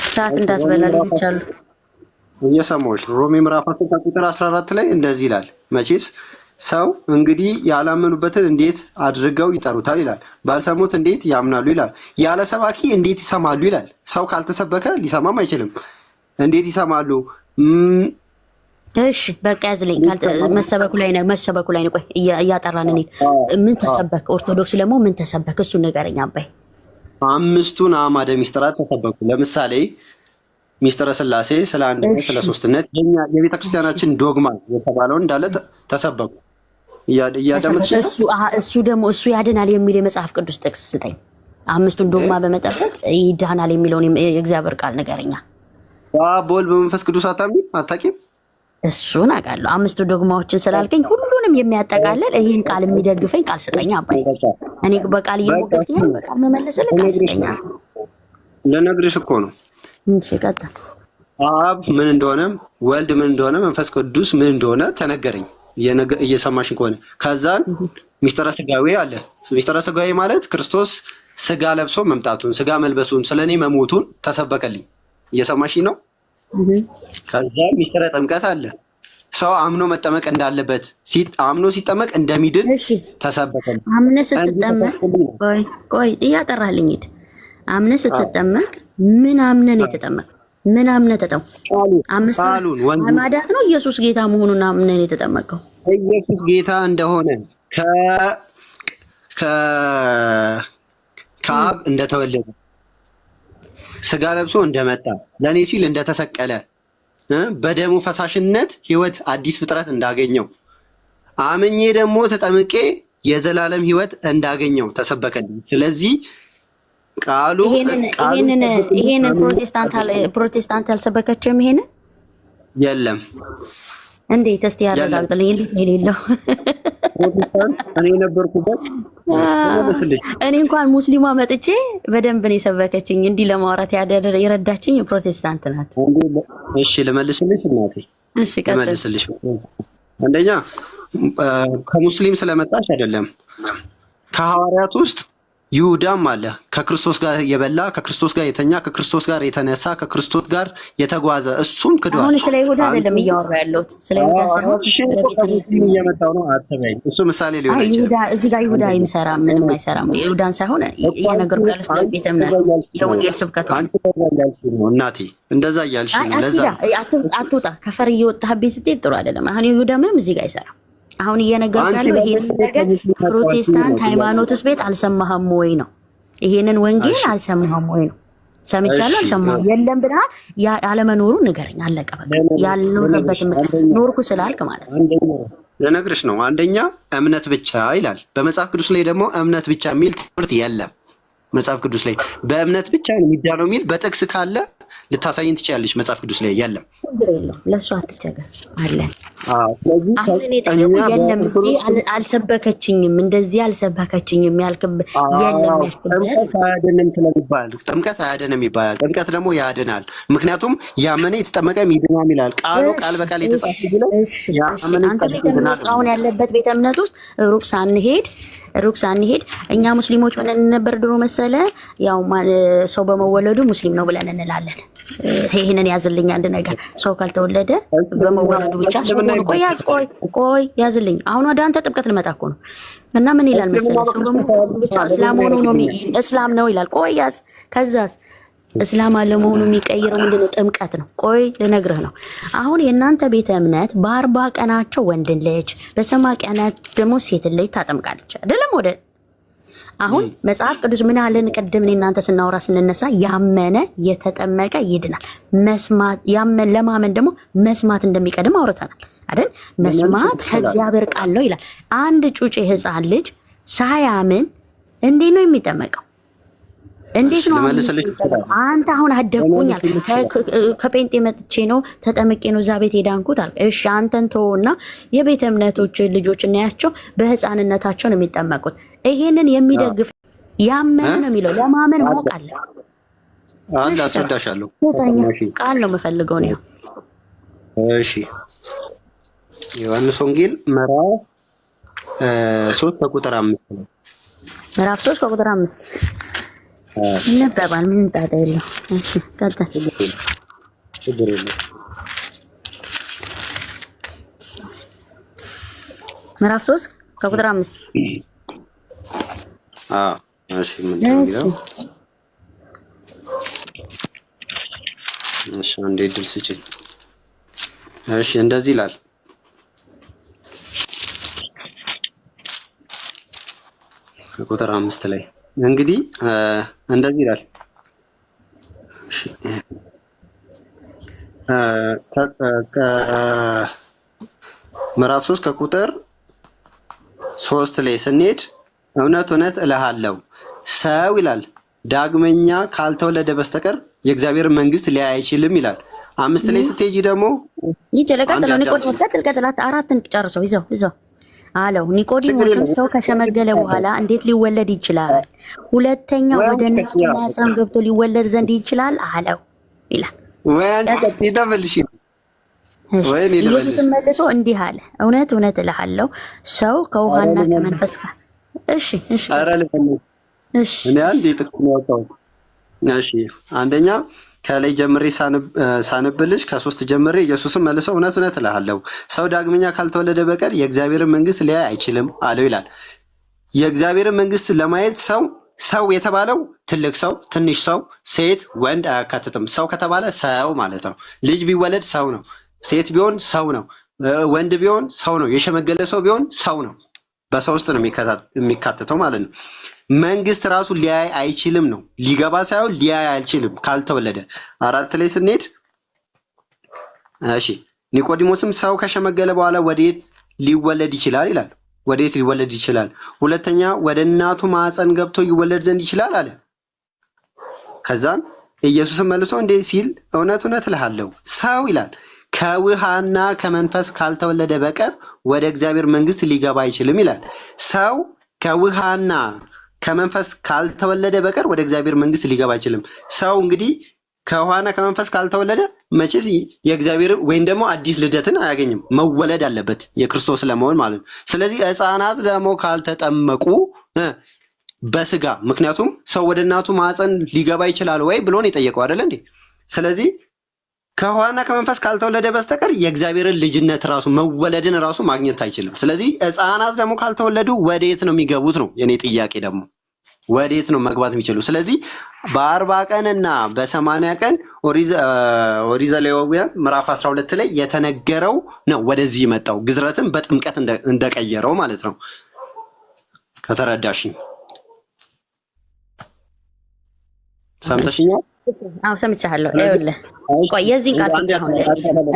ሰዓት እንዳትበላ ልጆች አሉ። እየሰማሁሽ ነው። ሮሜ ምዕራፍ 10 ቁጥር 14 ላይ እንደዚህ ይላል፣ መቼስ ሰው እንግዲህ ያላመኑበትን እንዴት አድርገው ይጠሩታል ይላል። ባልሰሙት እንዴት ያምናሉ ይላል። ያለ ሰባኪ እንዴት ይሰማሉ ይላል። ሰው ካልተሰበከ ሊሰማም አይችልም። እንዴት ይሰማሉ? እሺ በቃ ያዝልኝ። መሰበኩ ላይ ነው። ቆይ እያጠራን እኔ ምን ተሰበክ? ኦርቶዶክስ ደግሞ ምን ተሰበክ? እሱ ንገረኝ አባይ። አምስቱን አዕማደ ምስጢራት ተሰበኩ። ለምሳሌ ሚስጥረ ሥላሴ፣ ስለ አንድነት፣ ስለ ሶስትነት የቤተ ክርስቲያናችን ዶግማ የተባለውን እንዳለ ተሰበኩ። እያዳመጥሽ እሱ ደግሞ እሱ ያድናል የሚል የመጽሐፍ ቅዱስ ጥቅስ ስጠኝ። አምስቱን ዶግማ በመጠበቅ ይድናል የሚለውን የእግዚአብሔር ቃል ንገረኛ። በወልድ በመንፈስ ቅዱስ አታውቂም? እሱን አውቃለሁ። አምስቱ ዶግማዎችን ስላልከኝ ሁሉንም የሚያጠቃልል ይህን ቃል የሚደግፈኝ ቃል ስጠኛ አባይ። እኔ በቃል እየሞገትኝ በቃል መመለስልህ ቃል ስጠኛ። ልነግርሽ እኮ ነው። እሺ ቀጥል። አብ ምን እንደሆነ፣ ወልድ ምን እንደሆነ፣ መንፈስ ቅዱስ ምን እንደሆነ ተነገረኝ። እየሰማሽን ከሆነ ከዛን ሚስጥረ ስጋዌ አለ። ሚስጥረ ስጋዌ ማለት ክርስቶስ ስጋ ለብሶ መምጣቱን፣ ስጋ መልበሱን፣ ስለኔ መሞቱን ተሰበከልኝ። እየሰማሽኝ ነው? ከዛ ሚስጥረ ጥምቀት አለ። ሰው አምኖ መጠመቅ እንዳለበት፣ አምኖ ሲጠመቅ እንደሚድን ተሰበከልኝ። አምነ ስትጠመቅ ቆይ እያጠራልኝ ሂድ። አምነ ስትጠመቅ ምን አምነን የተጠመቅ ምን አምነህ ተጠመቅ? አምስቱን አማዳት ነው ኢየሱስ ጌታ መሆኑን አምነን የተጠመቀው። ኢየሱስ ጌታ እንደሆነ ከአብ እንደተወለደ ስጋ ለብሶ እንደመጣ ለኔ ሲል እንደተሰቀለ በደሙ ፈሳሽነት ሕይወት አዲስ ፍጥረት እንዳገኘው አምኜ ደግሞ ተጠምቄ የዘላለም ሕይወት እንዳገኘው ተሰበከልኝ። ስለዚህ ቃሉ ይሄንን ፕሮቴስታንት አልሰበከችም። ይሄንን የለም እንዴት? እስቲ ያረጋግጥልኝ። እንዴት ነው የሌለው? ፕሮቴስታንት እኔ ነበርኩበት። እኔ እንኳን ሙስሊሟ መጥቼ በደንብ ነው የሰበከችኝ። እንዲህ ለማውራት የረዳችኝ ፕሮቴስታንት ናት። እሺ ልመልስልሽ እናቴ። እሺ ቀጥል። ልመልስልሽ። አንደኛ ከሙስሊም ስለመጣሽ አይደለም። ከሐዋርያት ውስጥ ይሁዳም አለ። ከክርስቶስ ጋር የበላ፣ ከክርስቶስ ጋር የተኛ፣ ከክርስቶስ ጋር የተነሳ፣ ከክርስቶስ ጋር የተጓዘ እሱም ክዷል። አሁን ስለ ይሁዳ አይደለም እያወራ ያለሁት፣ ስለ ይሁዳ ሳይሆን እየመጣው ነው። አትበይኝ። እሱ ምሳሌ ሊሆን ይችላል። እዚህ ጋር ይሁዳ አይሰራም፣ ምንም አይሰራም። ይሁዳን ሳይሆን እየነገርኩህ ያለው ስለ ቤተ እምነት የወንጌል ስብከቱ እናቴ። እንደዛ እያልሽ ነው። ለዛ አትውጣ። ከፈር እየወጣህብኝ ስትሄድ ጥሩ አይደለም። አሁን ይሁዳ ምንም እዚህ ጋር አይሰራም። አሁን እየነገርኩህ ያለው ይሄንን ነገር ፕሮቴስታንት ሃይማኖትስ ቤት አልሰማህም ወይ ነው? ይሄንን ወንጌል አልሰማህም ወይ ነው? ሰምቻለሁ አልሰማህም የለም ብለሃል። ያለመኖሩን ንገረኝ። አለቀ በቃ። ያልኖርበትም ኖርኩ ስላልክ ማለት ነው። ልነግርሽ ነው። አንደኛ እምነት ብቻ ይላል በመጽሐፍ ቅዱስ ላይ። ደግሞ እምነት ብቻ የሚል ትምህርት የለም መጽሐፍ ቅዱስ ላይ። በእምነት ብቻ ነው የሚዳነው የሚል በጥቅስ ካለ ልታሳይን ትችያለሽ። መጽሐፍ ቅዱስ ላይ የለም። ችግር የለውም። ለእሱ አትቸገር አለን። አሁን እኔ ጠየቁ የለም እዚህ አልሰበከችኝም፣ እንደዚህ አልሰበከችኝም ያልክብህ የለም። ጥምቀት አያድንም ስለሚባል ጥምቀት አያድንም ይባላል። ጥምቀት ደግሞ ያድናል። ምክንያቱም ያመነ የተጠመቀ ይድናል ይላል ቃሉ። ቃል በቃል የተጻፈ ብለው አንተ ቤተ እምነት ውስጥ አሁን ያለበት ቤተ እምነት ውስጥ ሩቅ ሳንሄድ እኛ ሙስሊሞች ምን ነበር ድሮ መሰለ? ያው ሰው በመወለዱ ሙስሊም ነው ብለን እንላለን። ይሄንን ያዝልኝ አንድ ነገር፣ ሰው ካልተወለደ በመወለዱ ብቻ ቆይ ያዝልኝ። አሁን ወደ አንተ ጥምቀት ልመጣ እኮ ነው። እና ምን ይላል መሰለ? ሰው በመወለዱ ብቻ እስላም ሆኖ ነው እስላም ነው ይላል። ቆይ ያዝ። ከዛስ እስላም አለመሆኑ የሚቀይረው ምንድነው? ጥምቀት ነው። ቆይ ልነግርህ ነው። አሁን የእናንተ ቤተ እምነት በ40 ቀናቸው ወንድን ልጅ በ80 ቀናቸው ደግሞ ሴትን ልጅ ታጠምቃለች አይደለም? ወደ አሁን መጽሐፍ ቅዱስ ምን አለን? ቅድም እኔ እናንተ ስናወራ ስንነሳ ያመነ የተጠመቀ ይድናል። ለማመን ደግሞ መስማት እንደሚቀድም አውርተናል አይደል? መስማት ከእግዚአብሔር ቃል ነው ይላል። አንድ ጩጬ ሕፃን ልጅ ሳያምን እንዴት ነው የሚጠመቀው? እንዴት ነው አንተ አሁን አደግኩኛል ከጴንጤ መጥቼ ነው ተጠምቄ ነው እዛ ቤት ሄዳንኩት አልክ። እሺ አንተን ተወውና የቤተ እምነቶች ልጆች እናያቸው በህፃንነታቸው ነው የሚጠመቁት። ይሄንን የሚደግፍ ያመነ ነው የሚለው ለማመን ማወቅ አለ። አንድ አስረዳሻለሁ። ቃል ነው የምፈልገው ነው። እሺ ዮሐንስ ወንጌል ምዕራፍ 3 ከቁጥር 5 ነው። ምዕራፍ 3 ከቁጥር 5 ይነበባል። ምን ጣጣ የለው። እሺ ቀጥል። ምዕራፍ 3 ከቁጥር 5 እሺ ምንድን ነው የሚለው? እሺ አንዴ ድል ስጪኝ። እሺ እንደዚህ ይላል ቁጥር 5 ላይ እንግዲህ እንደዚህ ይላል ምዕራፍ 3 ከቁጥር 3 ላይ ስንሄድ እውነት እውነት እልሃለሁ ሰው ይላል ዳግመኛ ካልተወለደ በስተቀር የእግዚአብሔር መንግስት ሊያይ አይችልም ይላል። 5 ላይ ስትሄጂ ደግሞ ይጀለቀጥለው ኒቆዲሞስ ቀጥልቀጥላት አራትን ጨርሰው ይዘው አለው። ኒቆዲሞስም ሰው ከሸመገለ በኋላ እንዴት ሊወለድ ይችላል? ሁለተኛው ወደ እናቱ ማህፀን ገብቶ ሊወለድ ዘንድ ይችላል አለው ይላል። ኢየሱስም መልሶ እንዲህ አለ፣ እውነት እውነት እልሃለሁ ሰው ከውሃና ከመንፈስ ጋር አንደኛ ከላይ ጀምሬ ሳነብልሽ ከ3 ጀምሬ ኢየሱስም መልሶ እውነት እውነት እልሃለሁ ሰው ዳግመኛ ካልተወለደ በቀር የእግዚአብሔርን መንግስት ሊያይ አይችልም አለው ይላል። የእግዚአብሔርን መንግስት ለማየት ሰው የተባለው ትልቅ ሰው፣ ትንሽ ሰው፣ ሴት፣ ወንድ አያካትትም። ሰው ከተባለ ሰው ማለት ነው። ልጅ ቢወለድ ሰው ነው። ሴት ቢሆን ሰው ነው። ወንድ ቢሆን ሰው ነው። የሸመገለ ሰው ቢሆን ሰው ነው። በሰው ውስጥ ነው የሚካተተው ማለት ነው። መንግስት ራሱ ሊያይ አይችልም ነው። ሊገባ ሳይሆን ሊያይ አይችልም ካልተወለደ። 4 ላይ ስንሄድ እሺ ኒቆዲሞስም ሰው ከሸመገለ በኋላ ወዴት ሊወለድ ይችላል ይላል። ወዴት ሊወለድ ይችላል? ሁለተኛ ወደ እናቱ ማህፀን ገብቶ ይወለድ ዘንድ ይችላል አለ። ከዛን ኢየሱስም መልሶ እንዴ ሲል እውነት እውነት እልሃለሁ ሰው ይላል ከውሃና ከመንፈስ ካልተወለደ በቀር ወደ እግዚአብሔር መንግስት ሊገባ አይችልም ይላል። ሰው ከውሃና ከመንፈስ ካልተወለደ በቀር ወደ እግዚአብሔር መንግስት ሊገባ አይችልም። ሰው እንግዲህ ከውሃና ከመንፈስ ካልተወለደ መቼስ የእግዚአብሔር ወይም ደግሞ አዲስ ልደትን አያገኝም። መወለድ አለበት የክርስቶስ ለመሆን ማለት ነው። ስለዚህ ሕፃናት ደግሞ ካልተጠመቁ በስጋ ምክንያቱም ሰው ወደ እናቱ ማህፀን ሊገባ ይችላል ወይ ብሎ ነው የጠየቀው አይደል እንዴ? ስለዚህ ከውሃና ከመንፈስ ካልተወለደ በስተቀር የእግዚአብሔርን ልጅነት ራሱ መወለድን ራሱ ማግኘት አይችልም። ስለዚህ ሕፃናት ደግሞ ካልተወለዱ ወዴት ነው የሚገቡት ነው የኔ ጥያቄ። ደግሞ ወዴት ነው መግባት የሚችሉ? ስለዚህ በ40 ቀንና በ80 ቀን ኦሪት ዘሌዋውያን ምዕራፍ 12 ላይ የተነገረው ነው ወደዚህ የመጣው ግዝረትን በጥምቀት እንደቀየረው ማለት ነው። ከተረዳሽኝ ሰምተሽኛል? አዎ ሰምቻለሁ። ይኸውልህ ቆይ የዚህን ቃል ፍቺ አሁን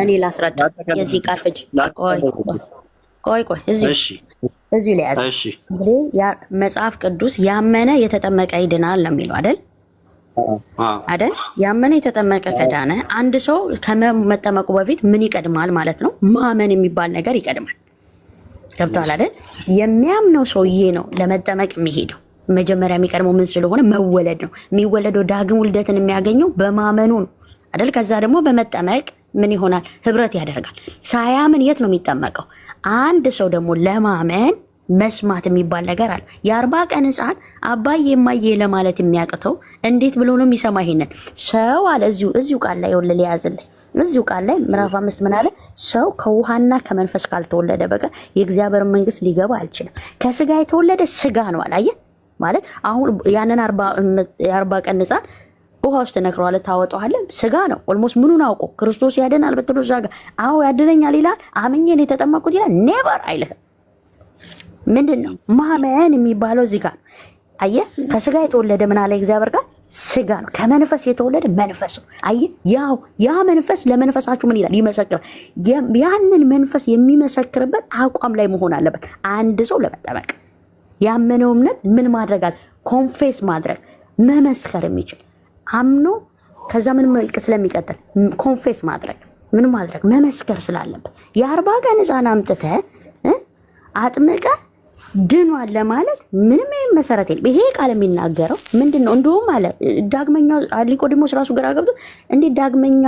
እኔ ላስረዳ። የዚህን ቃል ፍቺ ቆይ እዚሁ ላይ ያዝ። እንግዲህ መጽሐፍ ቅዱስ ያመነ የተጠመቀ ይድናል ነው የሚለው አይደል? ያመነ የተጠመቀ ከዳነ አንድ ሰው ከመጠመቁ በፊት ምን ይቀድማል ማለት ነው? ማመን የሚባል ነገር ይቀድማል። ገብቶሃል አይደል? የሚያምነው ሰውዬ ነው ለመጠመቅ የሚሄደው። መጀመሪያ የሚቀድመው ምን ስለሆነ መወለድ ነው። የሚወለደው ዳግም ውልደትን የሚያገኘው በማመኑ ነው አይደል? ከዛ ደግሞ በመጠመቅ ምን ይሆናል? ህብረት ያደርጋል። ሳያምን የት ነው የሚጠመቀው? አንድ ሰው ደግሞ ለማመን መስማት የሚባል ነገር አለ። የ40 ቀን ህፃን አባዬ እማዬ ለማለት የሚያቅተው እንዴት ብሎ ነው የሚሰማ? ይሄንን ሰው አለ እዚሁ ቃል ላይ ወለ ሊያዝልህ እዚሁ ቃል ላይ ምዕራፍ 5 ምን አለ? ሰው ከውሃና ከመንፈስ ካልተወለደ በቀር የእግዚአብሔር መንግስት ሊገባ አይችልም። ከስጋ የተወለደ ስጋ ነው አለ። አየህ ማለት አሁን ያንን 40 ቀን ህፃን ውሃ ውስጥ ነክረዋለህ ታወጣዋለህ። ስጋ ነው። ኦልሞስት ምኑን አውቆ ክርስቶስ ያድናል ብትሉ ዛጋ አዎ ያድነኛል ይላል። አምኜ ነው የተጠመቅኩት ይላል። ኔቨር አይልህም። ምንድነው ማመን የሚባለው? እዚህ ጋር አየህ። ከስጋ የተወለደ ምን አለ እግዚአብሔር ጋር? ስጋ ነው። ከመንፈስ የተወለደ መንፈስ ነው። አየህ ያ መንፈስ ለመንፈሳችሁ ምን ይላል? ይመሰክራል። ያንን መንፈስ የሚመሰክርበት አቋም ላይ መሆን አለበት አንድ ሰው ለመጠመቅ። ያመነው እምነት ምን ማድረግ አለ? ኮንፌስ ማድረግ መመስከር የሚችል አምኖ ከዛ ምን ስለሚቀጥል ኮንፌስ ማድረግ ምን ማድረግ መመስከር ስላለበት የ40 ቀን ህፃን አምጥተህ አጥምቀህ ድኗል ለማለት ምንም መሰረት የለም። ይሄ ቃል የሚናገረው ምንድነው? እንደውም አለ ዳግመኛ ኒቆዲሞስ ራሱ ግራ ገብቶ እንዴት ዳግመኛ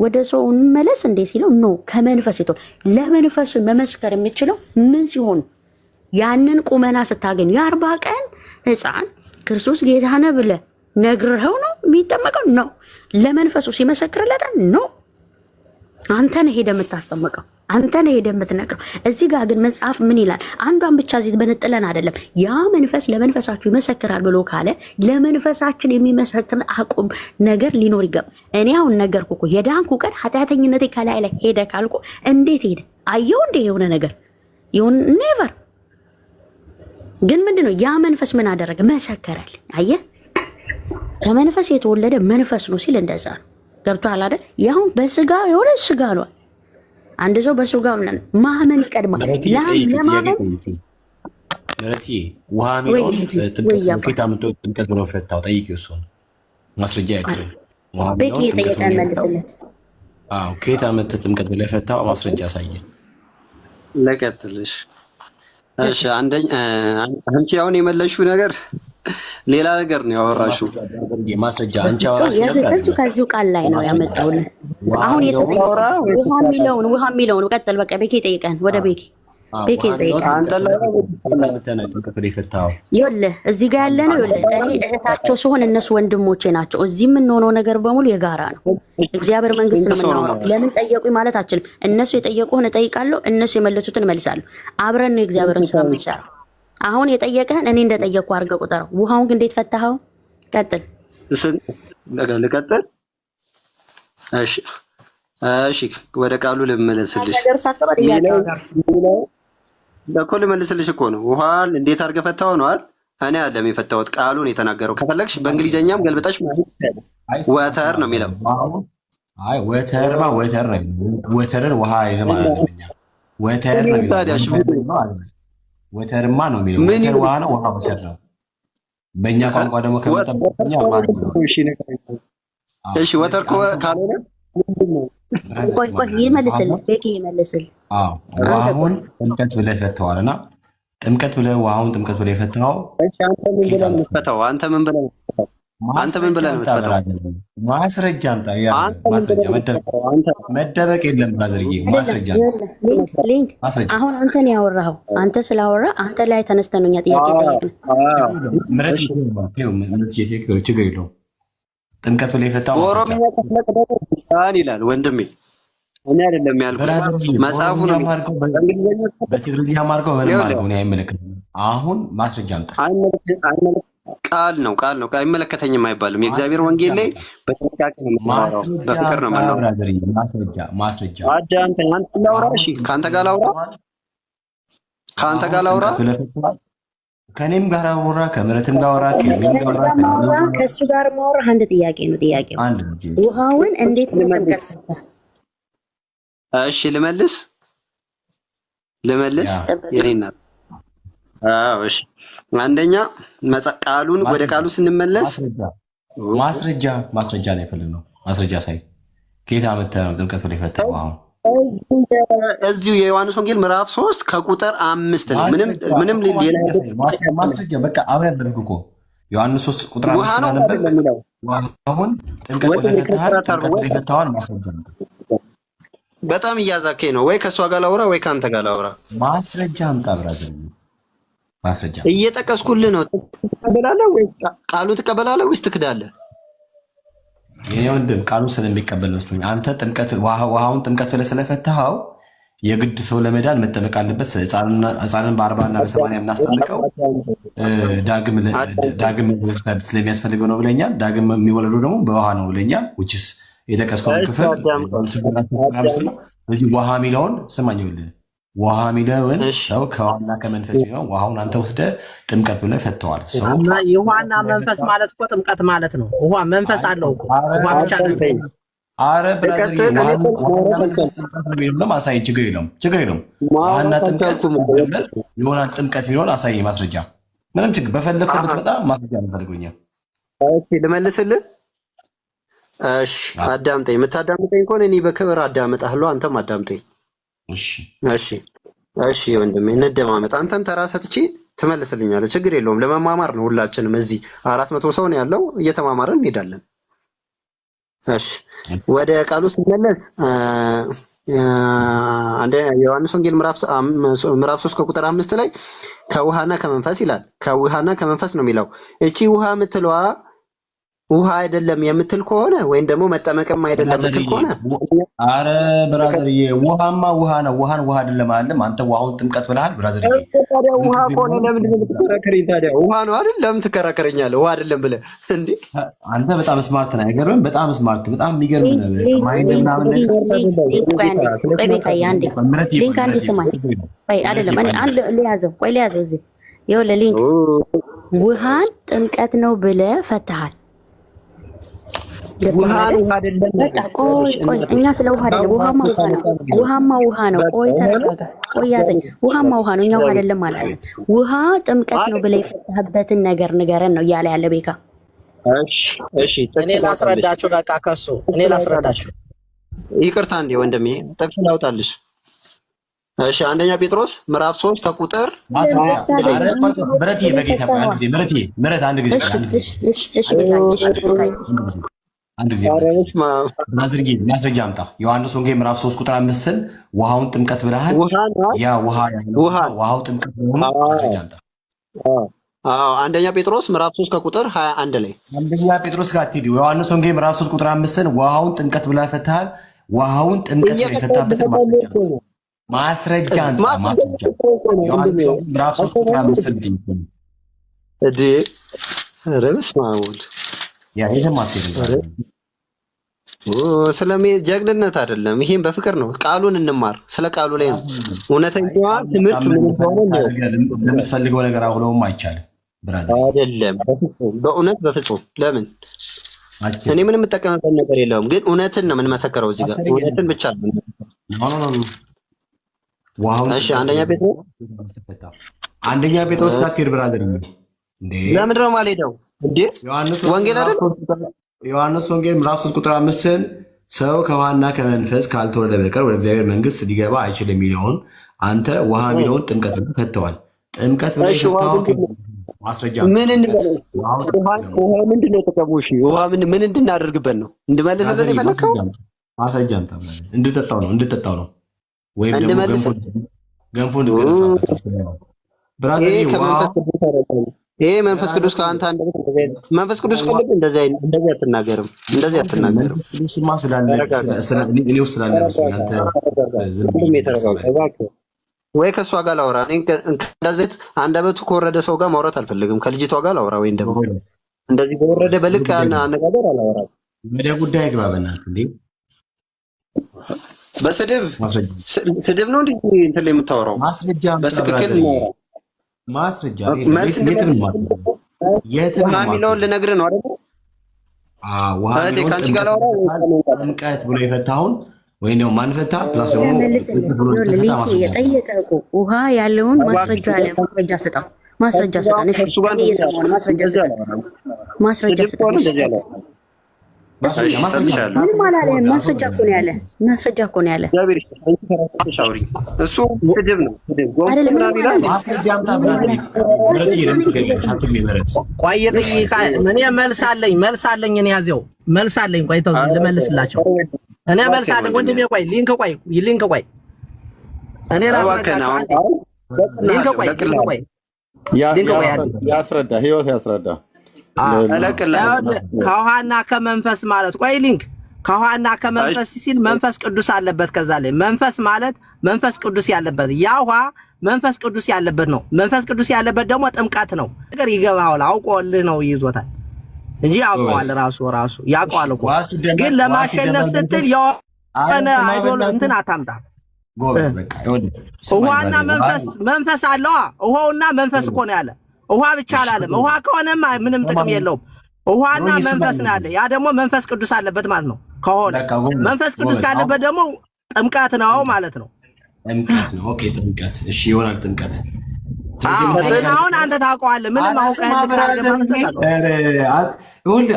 ወደ ሰው እንመለስ እንዴ ሲለው ኖ ከመንፈስ የተወለደ ለመንፈስ መመስከር የሚችለው ምን ሲሆን ያንን ቁመና ስታገኙ የ40 ቀን ህፃን ክርስቶስ ጌታ ነህ ብለህ ነግረኸው ነው የሚጠመቀው? ነው ለመንፈሱ ሲመሰክርለታል? ነው አንተ ነህ ሄደህ የምታስጠምቀው፣ አንተ ነህ ሄደህ የምትነግረው። እዚህ ጋር ግን መጽሐፍ ምን ይላል? አንዷን ብቻ እዚህ በነጥለን አይደለም። ያ መንፈስ ለመንፈሳችሁ ይመሰክራል ብሎ ካለ ለመንፈሳችን የሚመሰክር አቁም ነገር ሊኖር ይገባል። እኔ አሁን ነገርኩ እኮ የዳንኩ ቀን ኃጢአተኝነቴ ከላይ ላይ ሄደ ካልኩ እንዴት ሄደ? አየው እንዴ የሆነ ነገር ይሁን ኔቨር። ግን ምንድነው ያ መንፈስ ምን አደረገ? መሰከረልኝ። አየህ ከመንፈስ የተወለደ መንፈስ ነው ሲል እንደዛ ነው። ገብቶሃል አይደል? ያው በስጋ የሆነ ስጋ ነው። አንድ ሰው በስጋ ማመን ይቀድማል። ለማመን ምረቲ ውሃ ሚሆን ጥምቀት አምጥቶ ጥምቀት ብሎ ፈታው። ጠይቂ እሱን ማስረጃ ያክል ውሃ ሚሆን ጥምቀት መልስለት። አዎ ከየት አመጣ ጥምቀት ብሎ ፈታው? ማስረጃ ያሳየን። ለቀጥልሽ። እሺ አንቺ አሁን የመለሽው ነገር ሌላ ነገር ነው ያወራሽው። ማስረጃ አንቺ አወራሽ ነበር። ከዚሁ ቃል ላይ ነው ያመጣውልህ። አሁን ውሃ የሚለውን ቀጥል። በቃ ቤኪ ጠይቀን ወደ ቤኪ ጠይቀን ይኸውልህ እዚህ ጋር ያለ ነው። ይኸውልህ እኔ እህታቸው ሲሆን እነሱ ወንድሞቼ ናቸው። እዚህ የምንሆነው ነገር በሙሉ የጋራ ነው። እግዚአብሔር መንግስት ነው የምናወራው። ለምን ጠየቁኝ ማለት አችልም። እነሱ የጠየቁህን እጠይቃለሁ፣ እነሱ የመለሱትን እመልሳለሁ። አብረን ነው እግዚአብሔርን ስራ የምንሰራው። አሁን የጠየቀህን እኔ እንደጠየቁ አድርገህ ቁጠረው። ውሃውን ግን እንዴት ፈታኸው? ቀጥል። ልቀጥል? እሺ ወደ ቃሉ ልመለስልሽ እኮ ልመልስልሽ እኮ ነው። ውሃን እንዴት አድርገህ ፈታኸው ነው አይደል? እኔ አይደለም የፈታሁት፣ ቃሉን የተናገረው። ከፈለግሽ በእንግሊዘኛም ገልብጠሽ ወተር ነው የሚለው። አይ ወተርማ ወተር ነው። ወተርን ውሃ ይለማል። ወተር ነው የሚለው። ወተርማ ነው የሚለው። ወተር ውሃ ነው፣ ውሃ ወተር ነው። በእኛ ቋንቋ ደግሞ ከመጠበኛ ማለት ነው። እሺ ወተር ካልሆነ ቆይ ይመልስልህ፣ ቤኪ ይመልስልህ። አዎ ውሃውን ጥምቀት ብለህ ፈተዋልና ጥምቀት ብለህ ውሃውን ጥምቀት ብለህ የፈተኸው። እሺ አንተ ምን ብለህ ነው የምትፈታው? አንተ ምን ብለህ ነው የምትፈታው? ማስረጃ አምጣ። ማስረጃ መደበቅ የለም ብራዘርዬ፣ ማስረጃ ሊንክ። አሁን አንተን ያወራኸው አንተ ስላወራ አንተ ላይ ተነስተን ነው እኛ ጥያቄ ጠየቅን። ምረት ችግር የለውም። ጥምቀት ብለህ የፈታኸው ኦሮሚያ ተፈለቀ ይላል ወንድሜ። እኔ አይደለም ያልኩት መጽሐፉ ነው። በትግርኛ ማርገው ምንም አድርገው እኔ አይመለከትም። አሁን ማስረጃ አምጣ። ቃል ነው አይመለከተኝም አይባልም። የእግዚአብሔር ወንጌል ላይ በጥንቃቄ ነው የምናወራው፣ በፍቅር ነው የምናወራው። ማስረጃ አዳምጠኝ። አንተ ላውራ። እሺ ከአንተ ጋር ላውራ። ከእኔም ጋር አውራ፣ ከምረትም ጋር አውራ፣ ከእሱ ጋር ማውራ። አንድ ጥያቄ ነው ጥያቄው። ውሃውን እንዴት ጥምቀት ፈታ? እሺ ልመልስ የኔና እሺ አንደኛ ቃሉን ወደ ቃሉ ስንመለስ ማስረጃ ነው የፈለግነው። ማስረጃ ሳይ ከየት አመጣህ ነው ጥምቀት ብለህ የፈታኸው? አሁን እዚሁ የዮሐንስ ወንጌል ምዕራፍ 3 ከቁጥር 5 ላይ ምንም ሌላ ማስረጃ በቃ አብረን በልኩ እኮ ዮሐንስ 3 ቁጥር 5 ነበር። አሁን ጥምቀት ብለህ የፈታኸውን ማስረጃ ነው። በጣም እያዛከኝ ነው። ወይ ከእሷ ጋር ላውራ ወይ ከአንተ ጋር ላውራ። ማስረጃ አምጣ ብራዘር። ማስረጃ እየጠቀስኩልህ ነው። ትቀበላለህ ወይስ ቃሉን ትቀበላለህ ወይስ ትክዳለህ? የኔ ወንድም ቃሉን ስለሚቀበል መስሎኝ። አንተ ውሃውን ጥምቀት ብለህ ስለፈታኸው የግድ ሰው ለመዳን መጠመቅ አለበት። ሕፃንን በ40 እና በ80 የምናስጠምቀው ዳግም ስለሚያስፈልገው ነው ብለኛል። ዳግም የሚወለዱ ደግሞ በውሃ ነው ብለኛል። ውችስ የጠቀስከውን ክፍል እዚህ ውሃ ሚለውን ስማኝ። ውሃ ሚለውን ሰው ከውሃና ከመንፈስ ቢሆን ውሃውን አንተ ወስደህ ጥምቀት ብለህ ፈተዋል። የውሃና መንፈስ ማለት እኮ ጥምቀት ማለት ነው። ውሃ መንፈስ አለው እኮ ውሃ ብቻ ነው። አረ ብራዘር አሳይኝ። ችግር የለውም። ውሃና ጥምቀት የሆናል ጥምቀት ቢሆን አሳይኝ ማስረጃ። ምንም ችግር በፈለግኩበት በጣም ማስረጃ ነው ፈልጎኛል። ልመልስልህ። እሺ አዳምጠኝ። የምታዳምጠኝ ከሆነ እኔ በክብር አዳምጣለሁ፣ አንተም አዳምጠኝ። እሺ ወንድሜ እንደማመጥ። አንተም ተራ ሰጥቼ ትመልስልኛለህ። ችግር የለውም። ለመማማር ነው ሁላችንም። እዚህ 400 ሰው ነው ያለው፣ እየተማማረን እንሄዳለን። እሺ ወደ ቃሉ ስንመለስ የዮሐንስ ወንጌል ምዕራፍ 3 ከቁጥር 5 ላይ ከውሃና ከመንፈስ ይላል። ከውሃና ከመንፈስ ነው የሚለው። እቺ ውሃ የምትለዋ ውሃ አይደለም የምትል ከሆነ ወይም ደግሞ መጠመቅም አይደለም የምትል ከሆነ አረ ብራዘርዬ ውሃማ ውሃ ነው። ውሃን ውሃ አይደለም አለም። አንተ ውሃውን ጥምቀት ብለሃል ብራዘርዬ። ታዲያ ውሃ ከሆነ ለምንድን ነው የምትከራከረኝ? ታዲያ ውሃ ነው አይደል? ለምን ትከራከረኛለህ? ውሃ አይደለም ብለህ እንዴ? አንተ በጣም ስማርት ነህ። አይገርምም? በጣም ስማርት፣ በጣም የሚገርም ነው። ማይንድ ምናምን ነገር ሊንክ አንዴ ስማኝ። ቆይ አይደለም እኔ አንድ ሊያዘው እዚህ ይኸውልህ ሊንክ ውሃን ጥምቀት ነው ብለህ ፈትሃል። ውሃን ውሃ አይደለም። በቃ ቆይ እኛ ስለ ውሃ አይደለም። ውሃማ ውሃ ነው። ቆይ ተረጋጋ። ቆይ ያዘኝ። ውሃማ ውሃ ነው። እኛ ውሃ አይደለም ማለት ውሃ ጥምቀት ነው ብለህ የፈታህበትን ነገር ንገረን ነው እያለ ያለ ቤካ። እሺ እኔ ላስረዳችሁ። በቃ ከሱ እኔ ላስረዳችሁ። ይቅርታ እንዴ ወንድሜ ጥቅስ ላውጣልሽ። እሺ አንደኛ ጴጥሮስ ምዕራፍ 3 ከቁጥር ምረት በጌታ አንድ ጊዜ ምረት አንድ ጊዜ አንድ ጊዜ ናዝርጌ ማስረጃ አምጣ። ዮሐንስ ወንጌል ምዕራፍ 3 ቁጥር 5 ውሃውን ጥምቀት ብለሃል። ያ ውሃው ጥምቀት ነው። ማስረጃ አምጣ። አንደኛ ጴጥሮስ ምዕራፍ 3 ከቁጥር 21 ላይ አንደኛ ጴጥሮስ ጋር ትሄድ። ዮሐንስ ወንጌል ምዕራፍ 3 ቁጥር 5 ውሃውን ጥምቀት ብለህ ፈትሃል። ውሃውን ጥምቀት የፈታበት ማስረጃ አምጣ። ማስረጃ ዮሐንስ ወንጌል ምዕራፍ 3 ቁጥር 5 እዴ ረብስ ማውድ ያ ይሄ ስለሚ ጀግንነት አይደለም። ይሄን በፍቅር ነው። ቃሉን እንማር። ስለ ቃሉ ላይ ነው እውነተኛዋ ትምህርት ምን እንደሆነ ነው። ለምትፈልገው ነገር አሁንም አይቻልም ብራዘር። አይደለም በእውነት በፍጹም። ለምን እኔ ምንም የምጠቀምበት ነገር የለውም፣ ግን እውነትን ነው የምንመሰክረው እዚህ ጋር እውነትን ብቻ ነው። እሺ አንደኛ ጴጥሮስ ጋር ትሄድ ብራዘር። እንዴ ለምንድን ነው የማልሄደው? እንዴ ወንጌል አይደል? ዮሐንስ ወንጌል ምዕራፍ 3 ቁጥር 5 ሰው ከውሃና ከመንፈስ ካልተወለደ በቀር ወደ እግዚአብሔር መንግስት ሊገባ አይችልም የሚለውን አንተ ውሃ የሚለውን ጥምቀት ብለህ ፈተዋል። ጥምቀት ብለህ ማስረጃ ምን እንበለው? ውሃ ምንድን ነው ጥቅሙ? እሺ ውሃ ምን እንድናደርግበት ነው? እንድመልስልን የፈለከው? ማስረጃ አምጣ። እንድጠጣው ነው ወይም ደግሞ ገንፎ እንድትገነፋበት ብራዘር። ይሄ መንፈስ ቅዱስ ከአንተ አንደበት መንፈስ ቅዱስ ከልብ እንደዚህ አትናገርም። ቅዱስማ ስላለ እኔ ውስጥ ስላለ አንተ ወይ ከእሷ ጋር ላውራ። እኔ እንደዚህ አንደበቱ ከወረደ ሰው ጋር ማውራት አልፈልግም። ከልጅቷ ጋር ላውራ፣ ወይም ደግሞ እንደዚህ በወረደ በልክ አነጋገር አላወራም። ወደ ጉዳይ ግባ በእናትህ። እንዴ በስድብ ነው እንዴ እንትን ላይ የምታወራው? ማስረጃ በትክክል ማስረጃ የሚለውን ልነግርህ ነው አይደል? ውሃ ጥምቀት ብሎ የፈታውን ወይ ነው ማንፈታ ፕላስ ደግሞ የጠየቀው ውሃ ያለውን ማስረጃ አለ። ማስረጃ ስጠን። እሺ እኔ እየሰማሁ ነው። ማስረጃ ስጠን። ምንም አላለህም። ማስረጃ እኮ ነው ያለ። እሱ ስድብ ነው። ማስረጃ አምጣ ብራዘር። ቆይ እኔ መልስ አለኝ። እኔ ያዘው መልስ አለኝ። ቆይ ተው ልመልስላቸው። እኔ መልስ አለኝ ወንድሜ። ቆይ ሊንክ ቆይ እኔ ላስረዳቸው። ሊንክ ቆይ ያስረዳ ህይወት ያስረዳ ከውሃና ከመንፈስ ማለት ቆይ ሊንክ ከውሃና ከመንፈስ ሲል መንፈስ ቅዱስ አለበት። ከዛ ላይ መንፈስ ማለት መንፈስ ቅዱስ ያለበት ያ ውሃ መንፈስ ቅዱስ ያለበት ነው። መንፈስ ቅዱስ ያለበት ደግሞ ጥምቀት ነው። ነገር ይገባዋል። አውቆልህ ነው ይዞታል እንጂ ያውቀዋል። ራሱ ያውቀዋል እኮ ግን ለማሸነፍ ስትል የሆነ አይዶል እንትን አታምጣ። ውሃና መንፈስ አለው። ውሃውና መንፈስ እኮ ነው ያለ። ውሃ ብቻ አላለም። ውሃ ከሆነማ ምንም ጥቅም የለውም። ውሃና መንፈስ ነው ያለ። ያ ደግሞ መንፈስ ቅዱስ አለበት ማለት ነው። ከሆነ መንፈስ ቅዱስ ካለበት ደግሞ ጥምቀት ነው ማለት ነው። ጥምቀት ነው። ኦኬ ጥምቀት። እሺ ይሆናል ጥምቀት። አሁን አንተ ታውቀዋለህ። ምንም አውቀህ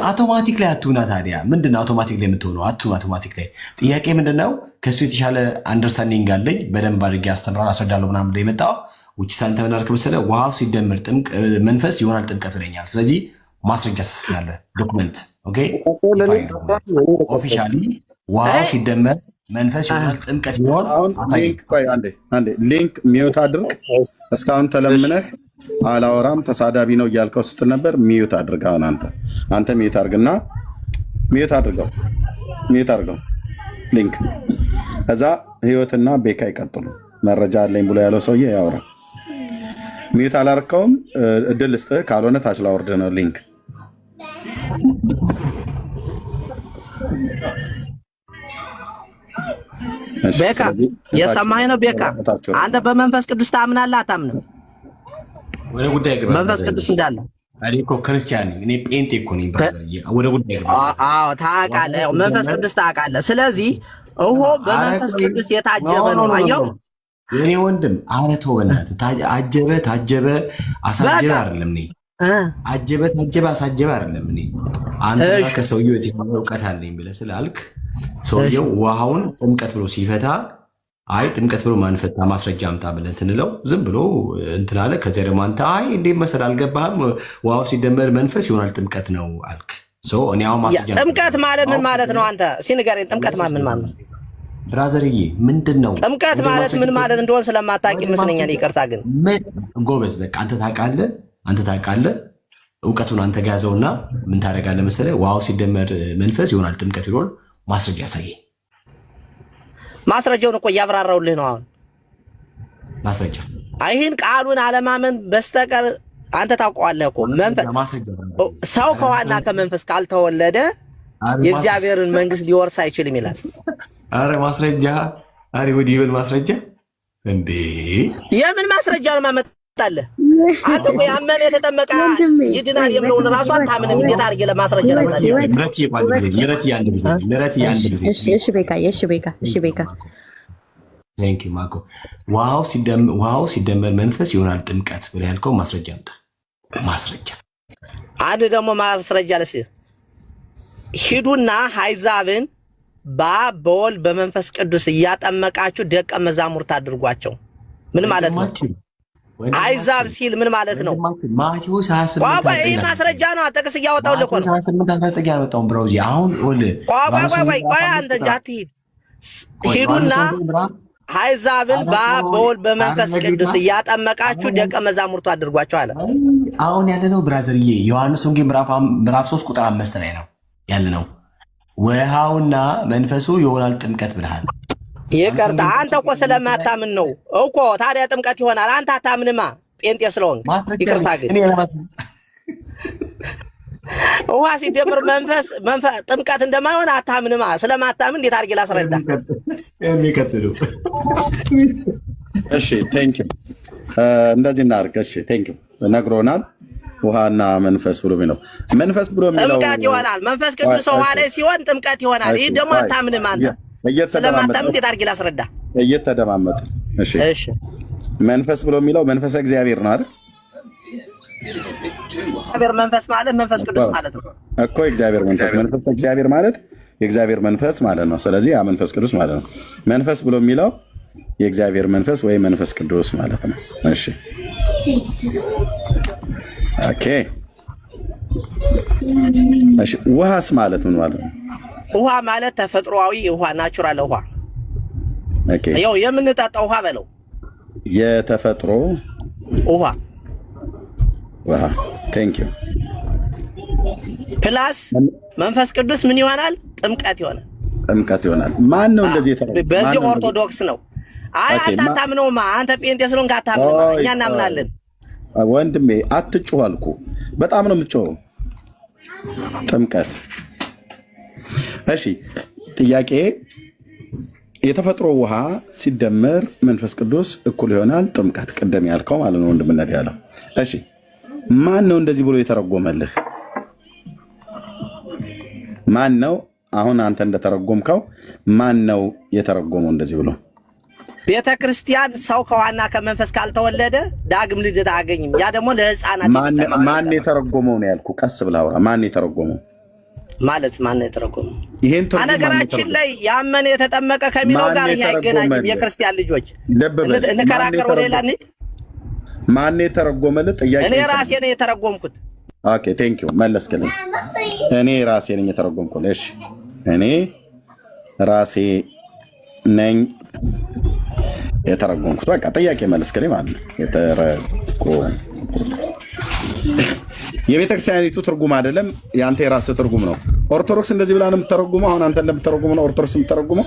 አውቶማቲክ ላይ አትሁና። ታዲያ ምንድን ነው አውቶማቲክ ላይ የምትሆነው? አውቶማቲክ ላይ ጥያቄ ምንድን ነው? ከእሱ የተሻለ አንደርስታንዲንግ አለኝ በደንብ አድርጌ አስረዳለሁ ምናምን ላይ የመጣው ውጭ ሳንተ ምን አልክ መሰለህ? ውሃው ሲደመር መንፈስ ይሆናል ጥምቀት ብለኛል። ስለዚህ ማስረጃ ያለ ዶክመንት ኦኬ፣ ኦፊሻሊ ውሃው ሲደመር መንፈስ ይሆናል ጥምቀት ቢሆን ሊንክ ሚውት አድርግ። እስካሁን ተለምነህ አላወራም ተሳዳቢ ነው እያልከው ስትል ነበር። ሚዩት አድርግ። አሁን አንተ ሚዩት አድርግና ሚዩት አድርገው ሊንክ። ከዛ ህይወትና ቤካ ይቀጥሉ። መረጃ አለኝ ብሎ ያለው ሰውዬ ያውራ። ሚዩት አላርከውም፣ እድል ስጥህ። ካልሆነ ታች ላወርድ ነው ሊንክ። ቤካ የሰማኸኝ ነው? ቤካ አንተ በመንፈስ ቅዱስ ታምናለህ አታምንም? ወደ ጉዳይ ገባ። መንፈስ ቅዱስ እንዳለ እኔ እኮ ክርስቲያን ነኝ። እኔ ጴንጤ እኮ ነኝ። ወደ ጉዳይ ገባ። አዎ ታውቃለህ፣ መንፈስ ቅዱስ ታውቃለህ። ስለዚህ በመንፈስ ቅዱስ የታጀበ ነው። አየው የኔ ወንድም፣ ኧረ ተው በእናትህ። ታጀበ አሳጀበ አይደለም። እኔ አጀበ አሳጀበ አይደለም። እኔ አንተ ከሰውየው የትኛው እውቀት አለኝ ብለህ ስላልክ ሰውየው ውሃውን ጥምቀት ብሎ ሲፈታ አይ ጥምቀት ብሎ ማንፈታ ማስረጃ አምጣ ብለን ስንለው ዝም ብሎ እንትን አለ። ከዚያ ደግሞ አንተ አይ እንዴት መሰል አልገባህም፣ ውሃው ሲደመር መንፈስ ይሆናል ጥምቀት ነው አልክ። እኔ አሁን ማስረጃ ጥምቀት ማለት ምን ማለት ነው? አንተ ሲንገረኝ ጥምቀት ማለት ምን ማለት ነው? ብራዘርዬ ምንድን ነው ጥምቀት ማለት ምን ማለት እንደሆነ ስለማታውቅ ይመስለኛል። ይቅርታ ግን ጎበዝ፣ በቃ አንተ ታውቃለህ። እውቀቱን አንተ ጋር ያዘውና ምን ታደርጋለህ መሰለህ? ውሃው ሲደመር መንፈስ ይሆናል ጥምቀት ይሆናል። ማስረጃ ያሳየኝ። ማስረጃውን እኮ እያብራራውልህ ነው። አሁን ማስረጃ ይህን ቃሉን አለማመን በስተቀር አንተ ታውቀዋለህ እኮ ሰው ከውሃና ከመንፈስ ካልተወለደ የእግዚአብሔርን መንግስት ሊወርስ አይችልም ይላል። አረ ማስረጃ፣ አረ ወዲህ ይበል ማስረጃ። እንዴ የምን ማስረጃ ነው ማመጣለህ? አንተ እኮ ያመነ የተጠመቀ ይድናል የሚለውን ራሱ አታምንም። እንዴት አድርጌ ለማስረጃ ላምጣልህ? ምረት ያንድ ጊዜ እሺ ቤካ ቴንክ ዩ ማኮ። ውሃው ሲደመር መንፈስ ይሆናል ጥምቀት ብለህ ያልከው ማስረጃ አምጣ። ማስረጃ አንድ ደግሞ ማስረጃ ለሲ ሂዱና አሕዛብን በአብ በወልድ በመንፈስ ቅዱስ እያጠመቃችሁ ደቀ መዛሙርት አድርጓቸው። ምን ማለት ነው? አሕዛብ ሲል ምን ማለት ነው? ማቴዎስ 28 ይህ ማስረጃ ነው። ጥቅስ እያወጣሁልህ እኮ ነው። ቆይ አንተ እንጂ አትሂድ። ሂዱና አሕዛብን በአብ በወልድ በመንፈስ ቅዱስ እያጠመቃችሁ ደቀ መዛሙርቱ አድርጓቸው አለ። አሁን ያለነው ብራዘርዬ ዮሐንስ ወንጌል ምዕራፍ 3 ቁጥር 5 ላይ ነው ያለነው። ውሃውና መንፈሱ ይሆናል ጥምቀት ብለሃል። ይቅርታ አንተ እኮ ስለማታምን ነው እኮ። ታዲያ ጥምቀት ይሆናል። አንተ አታምንማ ጴንጤ ስለሆንክ። ይቅርታ ግን ውሃ ሲደምር መንፈስ ጥምቀት እንደማይሆን አታምንማ። ስለማታምን እንዴት አድርጌ ላስረዳ? የሚቀጥሉ እሺ ቴንክ ዩ እንደዚህ እናድርግ። እሺ ቴንክ ዩ ነግሮናል። ውሃና መንፈስ ብሎ የሚለው መንፈስ ብሎ የሚለው ጥምቀት ይሆናል። መንፈስ ቅዱስ ውሃ ላይ ሲሆን ጥምቀት ይሆናል። ይህ ደግሞ አታምንም አንተ። ስለማታምን እንዴት አድርጌ ላስረዳ? እየተደማመጡ እሺ መንፈስ ብሎ የሚለው መንፈስ እግዚአብሔር ነው አይደል? እግዚአብሔር መንፈስ ማለት መንፈስ ቅዱስ ማለት ነው እኮ። እግዚአብሔር መንፈስ እግዚአብሔር ማለት የእግዚአብሔር መንፈስ ማለት ነው። ስለዚህ ያ መንፈስ ቅዱስ ማለት ነው። መንፈስ ብሎ የሚለው የእግዚአብሔር መንፈስ ወይ መንፈስ ቅዱስ ማለት ነው። እሺ ኦኬ እሺ። ውሃስ ማለት ምን ማለት ነው? ውሃ ማለት ተፈጥሯዊ ውሃ፣ ናቹራል ውሃ። ኦኬ ያው የምንጠጣው ውሃ በለው የተፈጥሮ ውሃ ውሃ። ቴንክ ዩ ፕላስ መንፈስ ቅዱስ ምን ይሆናል? ጥምቀት ይሆናል። ጥምቀት ይሆናል። ማን ነው እንደዚህ የተረጎመው? በዚህ ኦርቶዶክስ ነው። አይ አንተ አታምነውማ። አንተ ጴንጤ ስለሆንክ አታምነውማ። እኛ እናምናለን። ወንድሜ አትጩህ አልኩ። በጣም ነው የምትጮኸው። ጥምቀት እሺ። ጥያቄ የተፈጥሮ ውሃ ሲደመር መንፈስ ቅዱስ እኩል ይሆናል ጥምቀት፣ ቅደም ያልከው ማለት ነው ወንድምነት ያለው። እሺ ማን ነው እንደዚህ ብሎ የተረጎመልህ? ማን ነው? አሁን አንተ እንደተረጎምከው ማን ነው የተረጎመው እንደዚህ ብሎ? ቤተ ክርስቲያን ሰው ከውሃና ከመንፈስ ካልተወለደ ዳግም ልደት አያገኝም። ያ ደግሞ ለሕፃናት ማን የተረጎመው ነው ያልኩ። ቀስ ብለህ አውራ። ማን የተረጎመው ማለት ማን ነው የተረጎመው? ይሄን ነገራችን ላይ ያመነ የተጠመቀ ከሚለው ጋር ይሄ አይገናኝም። የክርስቲያን ልጆች እንከራከር። ወደ ሌላ እንሂድ። ማን የተረጎመልህ? ጥያቄ እኔ ራሴ ነኝ የተረጎምኩት። ኦኬ ቴንክ ዩ መለስክልኝ። እኔ ራሴ ነኝ የተረጎምኩልህ። እሺ እኔ ራሴ ነኝ የተረጎምኩት። በቃ ጥያቄ መለስክልኝ ማለት ነው። የቤተክርስቲያኒቱ ትርጉም አይደለም፣ የአንተ የራስህ ትርጉም ነው። ኦርቶዶክስ እንደዚህ ብላ ነው የምትተረጉመው። አሁን አንተ እንደምትተረጉመው ነው ኦርቶዶክስ የምትተረጉመው።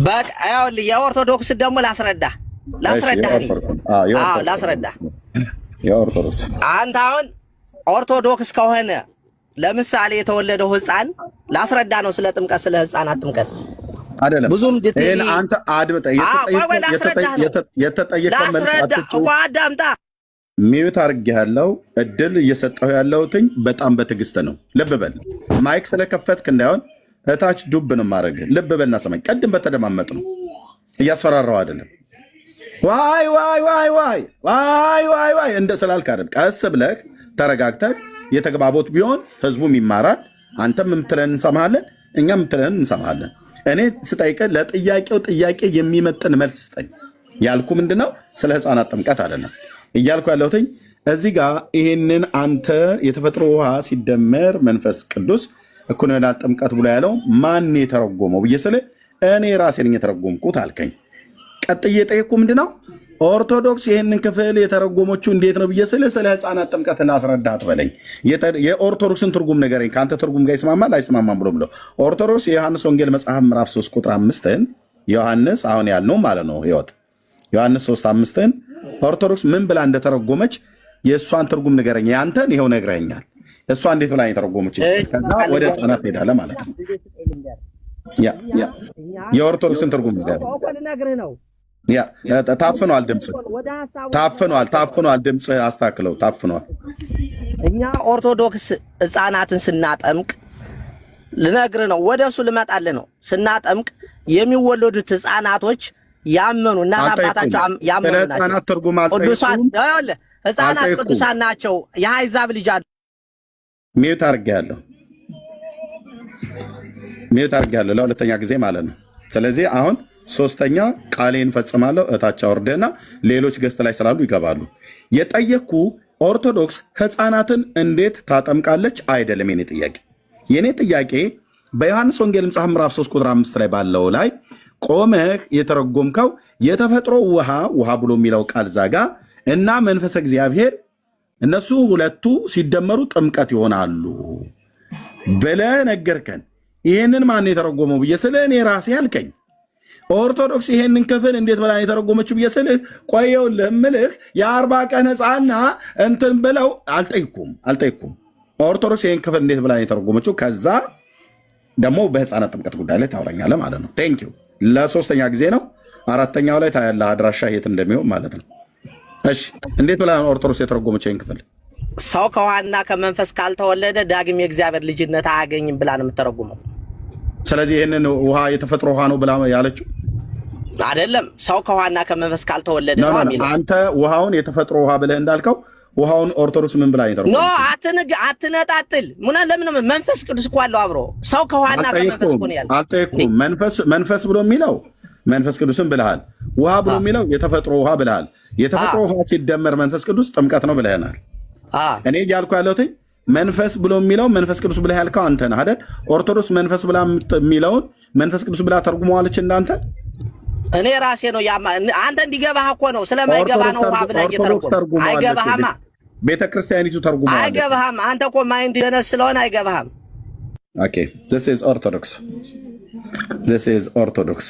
በቃ ይኸውልህ የኦርቶዶክስ ደግሞ ላስረዳ። የኦርቶዶክስ አንተ አሁን ኦርቶዶክስ ከሆነ ለምሳሌ የተወለደው ሕፃን ላስረዳ ነው ስለ ጥምቀት፣ ስለ ሕፃናት ጥምቀት አይደለም ብዙም ዲቴል አንተ አድምጠኝ። የተጠየቀ መልስ አዳምጣ። ሚዩት አድርጌሃለሁ። እድል እየሰጠሁ ያለሁትኝ በጣም በትዕግስት ነው። ልብ በል። ማይክ ስለከፈትክ እንዳይሆን እታች ዱብ ነው የማደርግህ። ልብ በልና ሰማኝ። ቀድም በተደማመጥ ነው፣ እያስፈራራው አይደለም። ዋይ ዋይ ዋይ ዋይ ዋይ ዋይ ዋይ እንደ ስላልክ አይደል። ቀስ ብለህ ተረጋግተህ የተግባቦት ቢሆን ህዝቡም ይማራል። አንተም የምትለን እንሰማሃለን፣ እኛም የምትለን እንሰማሃለን። እኔ ስጠይቅህ ለጥያቄው ጥያቄ የሚመጥን መልስ ስጠኝ። ያልኩ ምንድነው? ስለ ህፃናት ጥምቀት አይደለም እያልኩ ያለሁትኝ። እዚህ ጋር ይሄንን አንተ የተፈጥሮ ውሃ ሲደመር መንፈስ ቅዱስ እኩል ይሆናል ጥምቀት ብሎ ያለው ማን የተረጎመው ብዬ ስልህ እኔ ራሴ ነኝ የተረጎምኩት አልከኝ። ቀጥዬ ጠየቅኩ ምንድነው? ኦርቶዶክስ ይህንን ክፍል የተረጎመችው እንዴት ነው ብዬ ስልህ ስለ ህፃናት ጥምቀት ላስረዳት በለኝ። የኦርቶዶክስን ትርጉም ንገረኝ። ከአንተ ትርጉም ጋር ይስማማል አይስማማም ብሎ ኦርቶዶክስ የዮሐንስ ወንጌል መጽሐፍ ምዕራፍ 3 ቁጥር 5ን ዮሐንስ አሁን ያልነው ማለት ነው ህይወት ዮሐንስ 3:5ን ኦርቶዶክስ ምን ብላ እንደተረጎመች የእሷን ትርጉም ንገረኝ። ያንተን ይኸው ነግረኛል። እሷ እንዴት ብላ የተረጎመች? ከዛ ወደ ህፃናት ሄዳለህ ማለት ነው። የኦርቶዶክስን ትርጉም ንገረኝ። ታፍኗል፣ ድምፅ ታፍኗል፣ ድምፅ አስተካክለው። ታፍኗል። እኛ ኦርቶዶክስ ህፃናትን ስናጠምቅ ልነግርህ ነው፣ ወደ እሱ ልመጣልህ ነው። ስናጠምቅ የሚወለዱት ህፃናቶች ያመኑ እናት አባታቸው ያመኑ ናቸው። ቅዱሳን ህፃናት ቅዱሳን ናቸው። የአሕዛብ ልጅ ሚዩት አድርጌያለሁ ለሁለተኛ ጊዜ ማለት ነው። ስለዚህ አሁን ሶስተኛ ቃሌን ፈጽማለሁ። እታች አውርደና ሌሎች ገስት ላይ ስላሉ ይገባሉ። የጠየቅኩ ኦርቶዶክስ ህፃናትን እንዴት ታጠምቃለች አይደለም የኔ ጥያቄ። የኔ ጥያቄ በዮሐንስ ወንጌል መጽሐፍ ምዕራፍ 3 ቁጥር 5 ላይ ባለው ላይ ቆመህ የተረጎምከው የተፈጥሮ ውሃ ብሎ የሚለው ቃል ዛጋ እና መንፈስ እግዚአብሔር እነሱ ሁለቱ ሲደመሩ ጥምቀት ይሆናሉ ብለህ ነገርከን። ይህንን ማን የተረጎመው ብዬ ስልህ እኔ ራሴ አልከኝ። ኦርቶዶክስ ይሄንን ክፍል እንዴት ብላ የተረጎመችው ብዬ ስልህ ቆየውልህ እምልህ የ40 ቀን ህፃና እንትን ብለው አልጠይኩም። ኦርቶዶክስ ይሄን ክፍል እንዴት ብላ የተረጎመችው፣ ከዛ ደግሞ በህፃናት ጥምቀት ጉዳይ ላይ ታወራኛለህ ማለት ነው። ቴንኪው። ለሶስተኛ ጊዜ ነው። አራተኛው ላይ ታያለህ አድራሻ የት እንደሚሆን ማለት ነው። እሺ እንዴት ብላ ኦርቶዶክስ የተረጎመችው ይሄን ክፍል? ሰው ከውሃና ከመንፈስ ካልተወለደ ዳግም የእግዚአብሔር ልጅነት አያገኝም ብላ ነው የምትተረጉመው። ስለዚህ ይህንን ውሃ የተፈጥሮ ውሃ ነው ብላ ያለችው አይደለም። ሰው ከውሃና ከመንፈስ ካልተወለደ ነው የሚለው። አንተ ውሃውን የተፈጥሮ ውሃ ብለህ እንዳልከው ውሃውን ኦርቶዶክስ ምን ብላ ኖ አትነጣጥል። ለምን መንፈስ ቅዱስ እኮ አለው አብሮ። ሰው ከውሃና ከመንፈስ እኮ ነው ያለው። አልጠየኩም። መንፈስ ብሎ የሚለው መንፈስ ቅዱስን ብለሃል። ውሃ ብሎ የሚለው የተፈጥሮ ውሃ ብለሃል። የተፈጥሮ ውሃ ሲደመር መንፈስ ቅዱስ ጥምቀት ነው ብለህናል። እኔ እያልኩ ያለሁት መንፈስ ብሎ የሚለው መንፈስ ቅዱስ ብለህ ያልከው አንተ ነህ አይደል? ኦርቶዶክስ መንፈስ ብላ የሚለውን መንፈስ ቅዱስ ብላ ተርጉመዋለች እንዳንተ። እኔ ራሴ ነው አንተ እንዲገባህ እኮ ነው። ስለማይገባ ነው ውሃ ብለህ እየተረጎምክ። አይገባህማ። ቤተክርስቲያኒቱ ተርጉመዋለች። አይገባህም። አንተ እኮ ማይንድ ደነስ ስለሆነ አይገባህም። ኦኬ this is orthodox